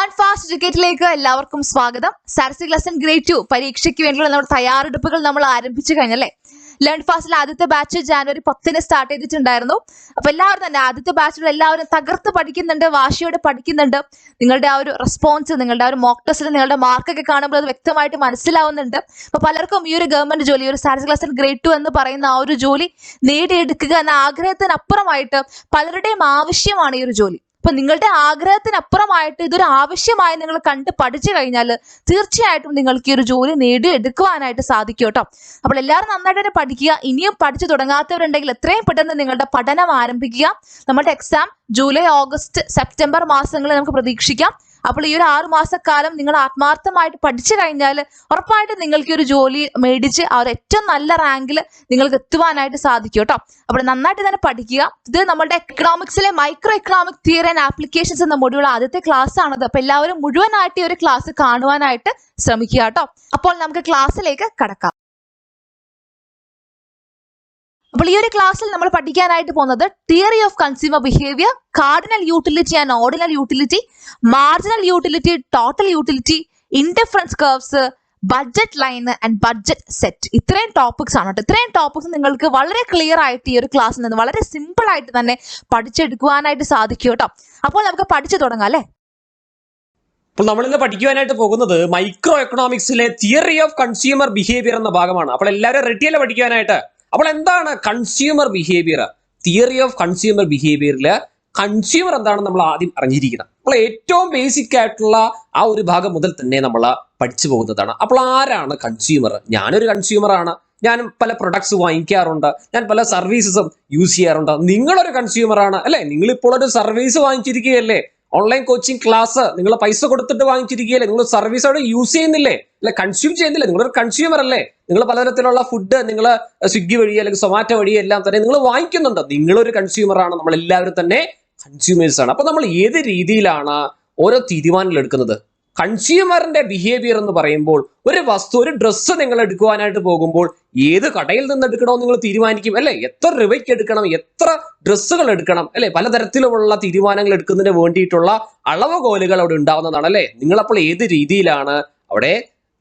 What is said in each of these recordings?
Learn fast എഡ്യൂക്കേറ്റിലേക്ക് എല്ലാവർക്കും സ്വാഗതം. Statistics lesson grade 2 പരീക്ഷയ്ക്ക് വേണ്ടിയുള്ള നമ്മുടെ തയ്യാറെടുപ്പുകൾ നമ്മൾ ആരംഭിച്ചു കഴിഞ്ഞല്ലേ. ലേൺ ഫാസ്റ്റിൽ ആദ്യത്തെ ബാച്ച് ജാനുവരി 10 സ്റ്റാർട്ട് ചെയ്തിട്ടുണ്ടായിരുന്നു. അപ്പൊ എല്ലാവരും തന്നെ ആദ്യത്തെ ബാച്ചിൽ എല്ലാവരും തകർത്ത് പഠിക്കുന്നുണ്ട്, വാശിയോടെ പഠിക്കുന്നുണ്ട്. നിങ്ങളുടെ ആ ഒരു റെസ്പോൺസ്, നിങ്ങളുടെ ആ ഒരു മോക്ക് ടെസ്റ്റിൽ നിങ്ങളുടെ മാർക്കൊക്കെ കാണുമ്പോൾ അത് വ്യക്തമായിട്ട് മനസ്സിലാവുന്നുണ്ട്. അപ്പൊ പലർക്കും ഈ ഒരു ഗവൺമെന്റ് ജോലി, ഒരു സ്റ്റാറ്റിസ്റ്റിക്സ് ലെസൺ ഗ്രേഡ് 2 എന്ന് പറയുന്ന ആ ഒരു ജോലി നേടിയെടുക്കുക എന്ന ആഗ്രഹത്തിനപ്പുറമായിട്ട് പലരുടെയും ആവശ്യമാണ് ഈ ഒരു ജോലി. അപ്പൊ നിങ്ങളുടെ ആഗ്രഹത്തിനപ്പുറമായിട്ട് ഇതൊരു ആവശ്യമായി നിങ്ങൾ കണ്ട് പഠിച്ചു കഴിഞ്ഞാൽ തീർച്ചയായിട്ടും നിങ്ങൾക്ക് ഈ ഒരു ജോലി നേടിയെടുക്കുവാനായിട്ട് സാധിക്കും കേട്ടോ. അപ്പോൾ എല്ലാവരും നന്നായിട്ട് തന്നെ പഠിക്കുക. ഇനിയും പഠിച്ചു തുടങ്ങാത്തവരുണ്ടെങ്കിൽ എത്രയും പെട്ടെന്ന് നിങ്ങളുടെ പഠനം ആരംഭിക്കുക. നമ്മുടെ എക്സാം ജൂലൈ, ഓഗസ്റ്റ്, സെപ്റ്റംബർ മാസങ്ങളിൽ നമുക്ക് പ്രതീക്ഷിക്കാം. അപ്പോൾ ഈ ഒരു 6 മാസക്കാലം നിങ്ങൾ ആത്മാർത്ഥമായിട്ട് പഠിച്ചു കഴിഞ്ഞാൽ ഉറപ്പായിട്ടും നിങ്ങൾക്ക് ഈ ഒരു ജോലി മേടിച്ച് ആ ഒരു ഏറ്റവും നല്ല റാങ്കിൽ നിങ്ങൾക്ക് എത്തുവാനായിട്ട് സാധിക്കും കേട്ടോ. അപ്പോൾ നന്നായിട്ട് തന്നെ പഠിക്കുക. ഇത് നമ്മുടെ എക്കണോമിക്സിലെ micro economic theory and applications എന്ന മൊഡ്യൂൾ ആദ്യത്തെ ക്ലാസ് ആണത്. അപ്പൊ എല്ലാവരും മുഴുവനായിട്ട് ഈ ഒരു ക്ലാസ് കാണുവാനായിട്ട് ശ്രമിക്കുക കേട്ടോ. അപ്പോൾ നമുക്ക് ക്ലാസ്സിലേക്ക് കടക്കാം. അപ്പോൾ ഈ ഒരു ക്ലാസ്സിൽ നമ്മൾ പഠിക്കാനായിട്ട് പോകുന്നത് theory of consumer behaviour, cardinal utility and ordinal utility, marginal utility, total utility, indifference curves, budget line and budget set. ഇത്രയും ടോപ്പിക്സ് ആണ് കേട്ടോ. ഇത്രയും ടോപ്പിക്സ് നിങ്ങൾക്ക് വളരെ ക്ലിയർ ആയിട്ട് ഈ ഒരു ക്ലാസ്സിൽ നിന്ന് വളരെ സിമ്പിൾ ആയിട്ട് തന്നെ പഠിച്ചെടുക്കുവാനായിട്ട് സാധിക്കും കേട്ടോ. അപ്പോൾ നമുക്ക് പഠിച്ചു തുടങ്ങാം അല്ലേ. അപ്പോൾ നമ്മളിന്ന് പഠിക്കുവാനായിട്ട് പോകുന്നത് മൈക്രോ എക്കണോമിക്സിലെ തിയറി ഓഫ് കൺസ്യൂമർ ബിഹേവിയർ എന്ന ഭാഗമാണ്. അപ്പോൾ എല്ലാവരും റെഡിയല്ലേ പഠിക്കാനായിട്ട്? അപ്പോൾ എന്താണ് consumer behaviour? Theory of consumer ബിഹേവിയറിൽ കൺസ്യൂമർ എന്താണെന്ന് നമ്മൾ ആദ്യം അറിഞ്ഞിരിക്കണം. അപ്പോൾ ഏറ്റവും ബേസിക് ആയിട്ടുള്ള ആ ഒരു ഭാഗം മുതൽ തന്നെ നമ്മൾ പഠിച്ചു പോകുന്നതാണ്. അപ്പോൾ ആരാണ് കൺസ്യൂമർ? ഞാനൊരു കൺസ്യൂമർ ആണ്. ഞാൻ പല പ്രൊഡക്ട്സ് വാങ്ങിക്കാറുണ്ട്, ഞാൻ പല സർവീസസും യൂസ് ചെയ്യാറുണ്ട്. നിങ്ങളൊരു കൺസ്യൂമർ ആണ് അല്ലെ. നിങ്ങളിപ്പോൾ ഒരു സർവീസ് വാങ്ങിച്ചിരിക്കുകയല്ലേ, ഓൺലൈൻ കോച്ചിങ് ക്ലാസ് നിങ്ങൾ പൈസ കൊടുത്തിട്ട് വാങ്ങിച്ചിരിക്കുകയല്ലേ, നിങ്ങൾ സർവീസ് അവിടെ യൂസ് ചെയ്യുന്നില്ലേ, അല്ലെ കൺസ്യൂം ചെയ്യുന്നില്ലേ? നിങ്ങളൊരു കൺസ്യൂമർ അല്ലേ. നിങ്ങൾ പലതരത്തിലുള്ള ഫുഡ് നിങ്ങൾ സ്വിഗ്ഗി വഴി അല്ലെങ്കിൽ സൊമാറ്റോ വഴി എല്ലാം തന്നെ നിങ്ങൾ വാങ്ങിക്കുന്നുണ്ട്. നിങ്ങളൊരു കൺസ്യൂമർ ആണ്. നമ്മൾ എല്ലാവരും തന്നെ കൺസ്യൂമേഴ്സ് ആണ്. അപ്പൊ നമ്മൾ ഏത് രീതിയിലാണ് ഓരോ തീരുമാനങ്ങൾ എടുക്കുന്നത്? കൺസ്യൂമറിന്റെ ബിഹേവിയർ എന്ന് പറയുമ്പോൾ ഒരു വസ്തു, ഒരു ഡ്രസ്സ് നിങ്ങൾ എടുക്കുവാനായിട്ട് പോകുമ്പോൾ ഏത് കടയിൽ നിന്ന് എടുക്കണമെന്ന് നിങ്ങൾ തീരുമാനിക്കും അല്ലെ. എത്ര രൂപയ്ക്ക് എടുക്കണം, എത്ര ഡ്രസ്സുകൾ എടുക്കണം അല്ലെ. പലതരത്തിലുള്ള തീരുമാനങ്ങൾ എടുക്കുന്നതിന് വേണ്ടിയിട്ടുള്ള അളവുകോലുകൾ അവിടെ ഉണ്ടാവുന്നതാണ് അല്ലെ. നിങ്ങളപ്പോൾ ഏത് രീതിയിലാണ് അവിടെ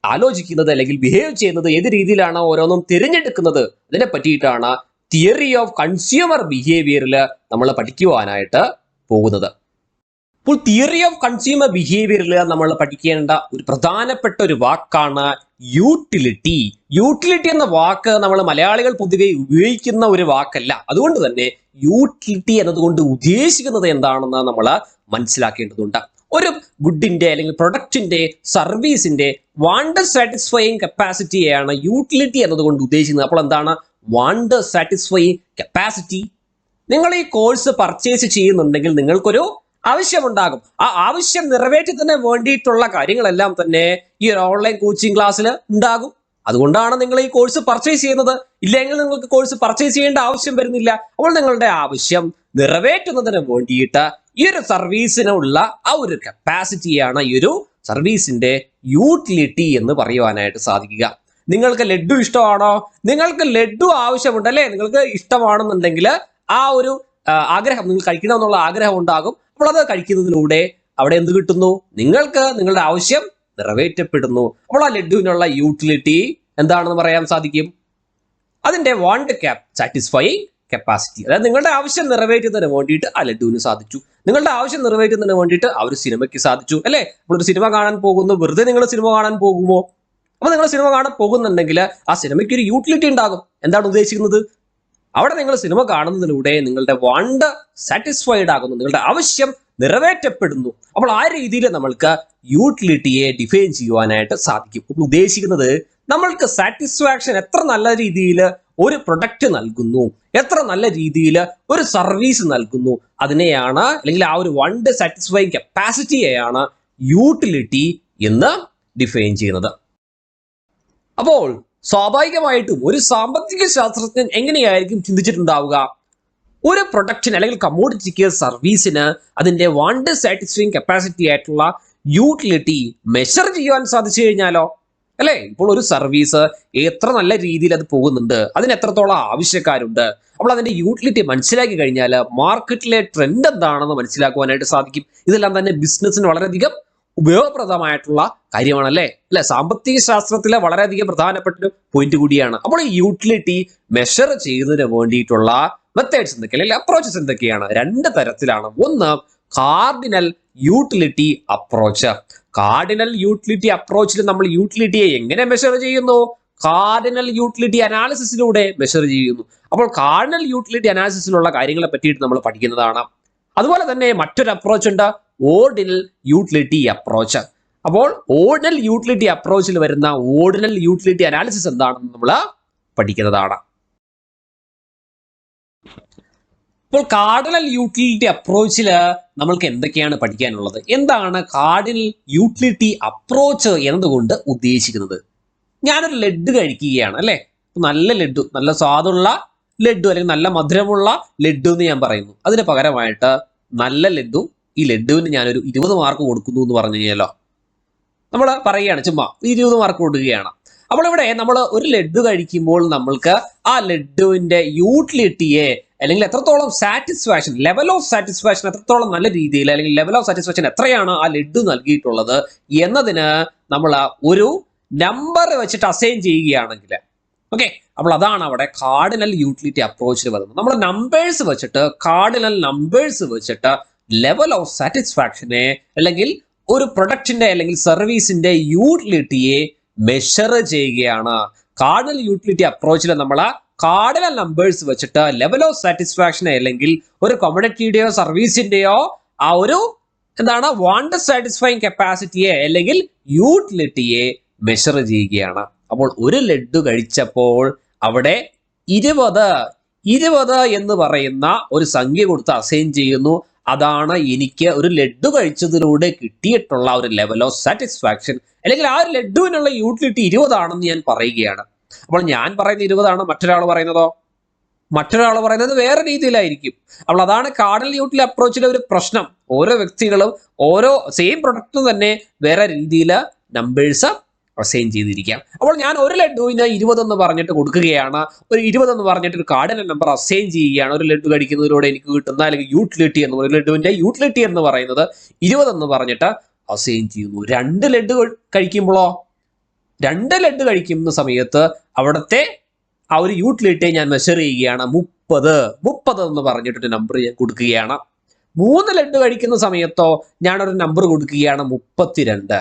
ആലോചിക്കുന്നത് അല്ലെങ്കിൽ ബിഹേവ് ചെയ്യുന്നത്, ഏത് രീതിയിലാണ് ഓരോന്നും തിരഞ്ഞെടുക്കുന്നത്, അതിനെ പറ്റിയിട്ടാണ് തിയറി ഓഫ് കൺസ്യൂമർ ബിഹേവിയറിൽ നമ്മൾ പഠിക്കുവാനായിട്ട് പോകുന്നത്. അപ്പോൾ തിയറി ഓഫ് കൺസ്യൂമർ ബിഹേവിയറിൽ നമ്മൾ പഠിക്കേണ്ട ഒരു പ്രധാനപ്പെട്ട ഒരു വാക്കാണ് യൂട്ടിലിറ്റി. യൂട്ടിലിറ്റി എന്ന വാക്ക് നമ്മൾ മലയാളികൾ പൊതുവെ ഉപയോഗിക്കുന്ന ഒരു വാക്കല്ല. അതുകൊണ്ട് തന്നെ യൂട്ടിലിറ്റി എന്നതുകൊണ്ട് ഉദ്ദേശിക്കുന്നത് എന്താണെന്ന് നമ്മൾ മനസ്സിലാക്കേണ്ടതുണ്ട്. ഒരു ഗുഡിന്റെ അല്ലെങ്കിൽ പ്രൊഡക്റ്റിന്റെ, സർവീസിന്റെ വാണ്ടർ സാറ്റിസ്ഫൈയിങ് കപ്പാസിറ്റിയെയാണ് യൂട്ടിലിറ്റി എന്നതുകൊണ്ട് ഉദ്ദേശിക്കുന്നത്. അപ്പോൾ എന്താണ് വാണ്ടർ സാറ്റിസ്ഫൈയിങ് കപ്പാസിറ്റി? നിങ്ങൾ ഈ കോഴ്സ് പർച്ചേസ് ചെയ്യുന്നുണ്ടെങ്കിൽ നിങ്ങൾക്കൊരു ആവശ്യമുണ്ടാകും. ആ ആവശ്യം നിറവേറ്റത്തിന് വേണ്ടിയിട്ടുള്ള കാര്യങ്ങളെല്ലാം തന്നെ ഈ ഒരു ഓൺലൈൻ കോച്ചിങ് ക്ലാസ്സിൽ ഉണ്ടാകും. അതുകൊണ്ടാണ് നിങ്ങൾ ഈ കോഴ്സ് പർച്ചേസ് ചെയ്യുന്നത്. ഇല്ലെങ്കിൽ നിങ്ങൾക്ക് കോഴ്സ് പർച്ചേസ് ചെയ്യേണ്ട ആവശ്യം വരുന്നില്ല. അപ്പോൾ നിങ്ങളുടെ ആവശ്യം നിറവേറ്റുന്നതിന് വേണ്ടിയിട്ട് ഈ ഒരു സർവീസിനുള്ള ആ ഒരു കപ്പാസിറ്റിയാണ് ഈ ഒരു സർവീസിന്റെ യൂട്ടിലിറ്റി എന്ന് പറയുവാനായിട്ട് സാധിക്കുക. നിങ്ങൾക്ക് ലഡ്ഡു ഇഷ്ടമാണോ? നിങ്ങൾക്ക് ലഡ്ഡു ആവശ്യമുണ്ട് അല്ലേ. നിങ്ങൾക്ക് ഇഷ്ടമാണെന്നുണ്ടെങ്കിൽ ആ ഒരു ആഗ്രഹം, നിങ്ങൾ കഴിക്കണമെന്നുള്ള ആഗ്രഹം ഉണ്ടാകും. അപ്പോൾ അത് കഴിക്കുന്നതിലൂടെ അവിടെ എന്ത് കിട്ടുന്നു? നിങ്ങൾക്ക് നിങ്ങളുടെ ആവശ്യം നിറവേറ്റപ്പെടുന്നു. അപ്പോൾ ആ ലഡ്ഡുവിനുള്ള യൂട്ടിലിറ്റി എന്താണെന്ന് പറയാൻ സാധിക്കും? അതിന്റെ വാണ്ട് സാറ്റിസ്ഫൈയിങ് കപ്പാസിറ്റി. അതായത് നിങ്ങളുടെ ആവശ്യം നിറവേറ്റുന്നതിന് വേണ്ടിയിട്ട് ആ ലഡ്ഡുവിന് സാധിച്ചു. നിങ്ങളുടെ ആവശ്യം നിറവേറ്റുന്നതിന് വേണ്ടിയിട്ട് ആ ഒരു സിനിമയ്ക്ക് സാധിച്ചു അല്ലെ. അപ്പോൾ ഒരു സിനിമ കാണാൻ പോകുന്നു, വെറുതെ നിങ്ങൾ സിനിമ കാണാൻ പോകുമോ? അപ്പൊ നിങ്ങൾ സിനിമ കാണാൻ പോകുന്നുണ്ടെങ്കിൽ ആ സിനിമയ്ക്ക് ഒരു യൂട്ടിലിറ്റി ഉണ്ടാകും. എന്താണ് ഉദ്ദേശിക്കുന്നത്? അവിടെ നിങ്ങൾ സിനിമ കാണുന്നതിലൂടെ നിങ്ങളുടെ വാണ്ട് സാറ്റിസ്ഫൈഡ് ആകുന്നു, നിങ്ങളുടെ ആവശ്യം നിറവേറ്റപ്പെടുന്നു. അപ്പോൾ ആ രീതിയിൽ നമ്മൾക്ക് യൂട്ടിലിറ്റിയെ ഡിഫൈൻ ചെയ്യുവാനായിട്ട് സാധിക്കും. അപ്പോൾ ഉദ്ദേശിക്കുന്നത് നമ്മൾക്ക് സാറ്റിസ്ഫാക്ഷൻ എത്ര നല്ല രീതിയിൽ ഒരു പ്രൊഡക്റ്റ് നൽകുന്നു, എത്ര നല്ല രീതിയിൽ ഒരു സർവീസ് നൽകുന്നു, അതിനെയാണ് അല്ലെങ്കിൽ ആ ഒരു വാണ്ട് സാറ്റിസ്ഫൈങ് കപ്പാസിറ്റിയെയാണ് യൂട്ടിലിറ്റി എന്ന് ഡിഫൈൻ ചെയ്യുന്നത്. അപ്പോൾ സ്വാഭാവികമായിട്ടും ഒരു സാമ്പത്തിക ശാസ്ത്രജ്ഞൻ എങ്ങനെയായിരിക്കും ചിന്തിച്ചിട്ടുണ്ടാവുക? ഒരു പ്രൊഡക്റ്റിന് അല്ലെങ്കിൽ കമ്മോഡിറ്റിക്ക്, സർവീസിന് അതിന്റെ വാണ്ട് സാറ്റിസ്ഫൈങ് കപ്പാസിറ്റി ആയിട്ടുള്ള യൂട്ടിലിറ്റി മെഷർ ചെയ്യാൻ സാധിച്ചു കഴിഞ്ഞാലോ അല്ലെ. ഇപ്പോൾ ഒരു സർവീസ് എത്ര നല്ല രീതിയിൽ അത് പോകുന്നുണ്ട്, അതിന് എത്രത്തോളം ആവശ്യക്കാരുണ്ട്, അപ്പോൾ അതിന്റെ യൂട്ടിലിറ്റി മനസ്സിലാക്കി കഴിഞ്ഞാൽ മാർക്കറ്റിലെ ട്രെൻഡ് എന്താണെന്ന് മനസ്സിലാക്കുവാനായിട്ട് സാധിക്കും. ഇതെല്ലാം തന്നെ ബിസിനസ്സിന് വളരെയധികം ഉപയോഗപ്രദമായിട്ടുള്ള കാര്യമാണല്ലേ അല്ലെ? സാമ്പത്തിക ശാസ്ത്രത്തിലെ വളരെയധികം പ്രധാനപ്പെട്ട ഒരു പോയിന്റ് കൂടിയാണ്. അപ്പോൾ ഈ യൂട്ടിലിറ്റി മെഷർ ചെയ്യുന്നതിന് വേണ്ടിയിട്ടുള്ള മെത്തേഡ്സ് എന്തൊക്കെയാണ് അല്ലെങ്കിൽ അപ്രോച്ചസ് എന്തൊക്കെയാണ്? രണ്ട് തരത്തിലാണ്. ഒന്ന് cardinal utility approach. Cardinal utility അപ്രോച്ചിൽ നമ്മൾ യൂട്ടിലിറ്റിയെ എങ്ങനെ മെഷർ ചെയ്യുന്നു? കാർഡിനൽ യൂട്ടിലിറ്റി അനാലിസിസിലൂടെ മെഷർ ചെയ്യുന്നു. അപ്പോൾ കാർഡിനൽ യൂട്ടിലിറ്റി അനാലിസിസിലുള്ള കാര്യങ്ങളെ പറ്റിയിട്ട് നമ്മൾ പഠിക്കുന്നതാണ്. അതുപോലെ തന്നെ മറ്റൊരു അപ്രോച്ച് ഉണ്ട്, ഓർഡിനൽ യൂട്ടിലിറ്റി അപ്രോച്ച്. അപ്പോൾ ഓർഡിനൽ യൂട്ടിലിറ്റി അപ്രോച്ചിൽ വരുന്ന ഓർഡിനൽ യൂട്ടിലിറ്റി അനാലിസിസ് എന്താണെന്ന് നമ്മൾ പഠിക്കുന്നതാണ്. ഇപ്പോൾ കാർഡിനൽ യൂട്ടിലിറ്റി അപ്രോച്ചിൽ നമ്മൾക്ക് എന്തൊക്കെയാണ് പഠിക്കാനുള്ളത്? എന്താണ് കാർഡിനൽ യൂട്ടിലിറ്റി അപ്രോച്ച് എന്നതുകൊണ്ട് ഉദ്ദേശിക്കുന്നത്? ഞാനൊരു ലഡ്ഡു കഴിക്കുകയാണ് അല്ലെ, നല്ല ലഡ്ഡു, നല്ല സ്വാദുള്ള ലഡ്ഡു അല്ലെങ്കിൽ നല്ല മധുരമുള്ള ലഡ്ഡു എന്ന് ഞാൻ പറയുന്നു. അതിന് പകരമായിട്ട് നല്ല ലഡ്ഡു, ഈ ലഡ്ഡുവിന് ഞാനൊരു 20 മാർക്ക് കൊടുക്കുന്നു എന്ന് പറഞ്ഞു കഴിഞ്ഞാലോ, നമ്മൾ പറയുകയാണ്, ചുമ്മാ 20 മാർക്ക് കൊടുക്കുകയാണ്. അപ്പോൾ ഇവിടെ നമ്മൾ ഒരു ലഡ്ഡു കഴിക്കുമ്പോൾ നമ്മൾക്ക് ആ ലഡ്ഡുവിന്റെ യൂട്ടിലിറ്റിയെ അല്ലെങ്കിൽ എത്രത്തോളം സാറ്റിസ്ഫാക്ഷൻ, ലെവൽ ഓഫ് സാറ്റിസ്ഫാക്ഷൻ എത്രത്തോളം നല്ല രീതിയിൽ അല്ലെങ്കിൽ ലെവൽ ഓഫ് സാറ്റിസ്ഫാക്ഷൻ എത്രയാണ് ആ ലഡ്ഡു നൽകിയിട്ടുള്ളത് എന്നതിന് നമ്മൾ ഒരു നമ്പർ വെച്ചിട്ട് അസൈൻ ചെയ്യുകയാണെങ്കിൽ, ഓക്കെ, അപ്പോൾ അതാണ് അവിടെ കാർഡിനൽ യൂട്ടിലിറ്റി അപ്രോച്ചിൽ വരുന്നത്. നമ്മൾ നമ്പേഴ്സ് വെച്ചിട്ട്, കാർഡിനൽ നമ്പേഴ്സ് വെച്ചിട്ട് ലെവൽ ഓഫ് സാറ്റിസ്ഫാക്ഷനെ അല്ലെങ്കിൽ ഒരു പ്രൊഡക്റ്റിന്റെ അല്ലെങ്കിൽ സർവീസിന്റെ യൂട്ടിലിറ്റിയെ മെഷർ ചെയ്യുകയാണ്. കാർഡിനൽ യൂട്ടിലിറ്റി അപ്രോച്ചിൽ നമ്മൾ കാർഡിനൽ നമ്പേഴ്സ് വെച്ചിട്ട് ലെവൽ ഓഫ് സാറ്റിസ്ഫാക്ഷനെ അല്ലെങ്കിൽ ഒരു കമ്മ്യൂണിറ്റിയുടെയോ സർവീസിന്റെയോ ആ ഒരു എന്താണ് വാണ്ട് സാറ്റിസ്ഫൈങ് കപ്പാസിറ്റിയെ അല്ലെങ്കിൽ യൂട്ടിലിറ്റിയെ മെഷർ ചെയ്യുകയാണ്. അപ്പോൾ ഒരു ലഡ്ഡു കഴിച്ചപ്പോൾ അവിടെ 20 എന്ന് പറയുന്ന ഒരു സംഖ്യ കൊടുത്ത് അസൈൻ ചെയ്യുന്നു. അതാണ് എനിക്ക് ഒരു ലഡ്ഡു കഴിച്ചതിലൂടെ കിട്ടിയിട്ടുള്ള ഒരു ലെവൽ ഓഫ് സാറ്റിസ്ഫാക്ഷൻ, അല്ലെങ്കിൽ ആ ഒരു ലഡ്ഡുവിനുള്ള യൂട്ടിലിറ്റി 20 ആണെന്ന് ഞാൻ പറയുകയാണ്. അപ്പോൾ ഞാൻ പറയുന്നത് 20 ആണ്, മറ്റൊരാൾ പറയുന്നതോ മറ്റൊരാൾ പറയുന്നത് വേറെ രീതിയിലായിരിക്കും. അപ്പോൾ അതാണ് കാർഡിനൽ യൂട്ടിലിറ്റി അപ്രോച്ചിലെ ഒരു പ്രശ്നം. ഓരോ വ്യക്തികളും ഓരോ സെയിം പ്രൊഡക്റ്റും തന്നെ വേറെ രീതിയിൽ നമ്പേഴ്സ് അസൈൻ ചെയ്തിരിക്കാം. അപ്പോൾ ഞാൻ ഒരു ലഡ്ഡുവിന് 20 എന്ന് പറഞ്ഞിട്ട് കൊടുക്കുകയാണ്, ഒരു 20 എന്ന് പറഞ്ഞിട്ട് ഒരു കാർഡിനൽ നമ്പർ അസൈൻ ചെയ്യുകയാണ്. ഒരു ലഡ്ഡു കഴിക്കുന്നതിലൂടെ എനിക്ക് കിട്ടുന്ന അല്ലെങ്കിൽ യൂട്ടിലിറ്റി എന്ന് പറയുന്നത്, ലഡ്ഡുവിന്റെ യൂട്ടിലിറ്റി എന്ന് പറയുന്നത് 20 എന്ന് പറഞ്ഞിട്ട് അസൈൻ ചെയ്യുന്നു. 2 ലഡ്ഡു കഴിക്കുമ്പോഴോ, 2 ലഡ്ഡു കഴിക്കുന്ന സമയത്ത് അവിടുത്തെ ആ ഒരു യൂട്ടിലിറ്റിയെ ഞാൻ മെഷർ ചെയ്യുകയാണ്. 30 എന്ന് പറഞ്ഞിട്ടൊരു നമ്പർ ഞാൻ കൊടുക്കുകയാണ്. 3 ലഡ്ഡു കഴിക്കുന്ന സമയത്തോ ഞാനൊരു നമ്പർ കൊടുക്കുകയാണ് 32.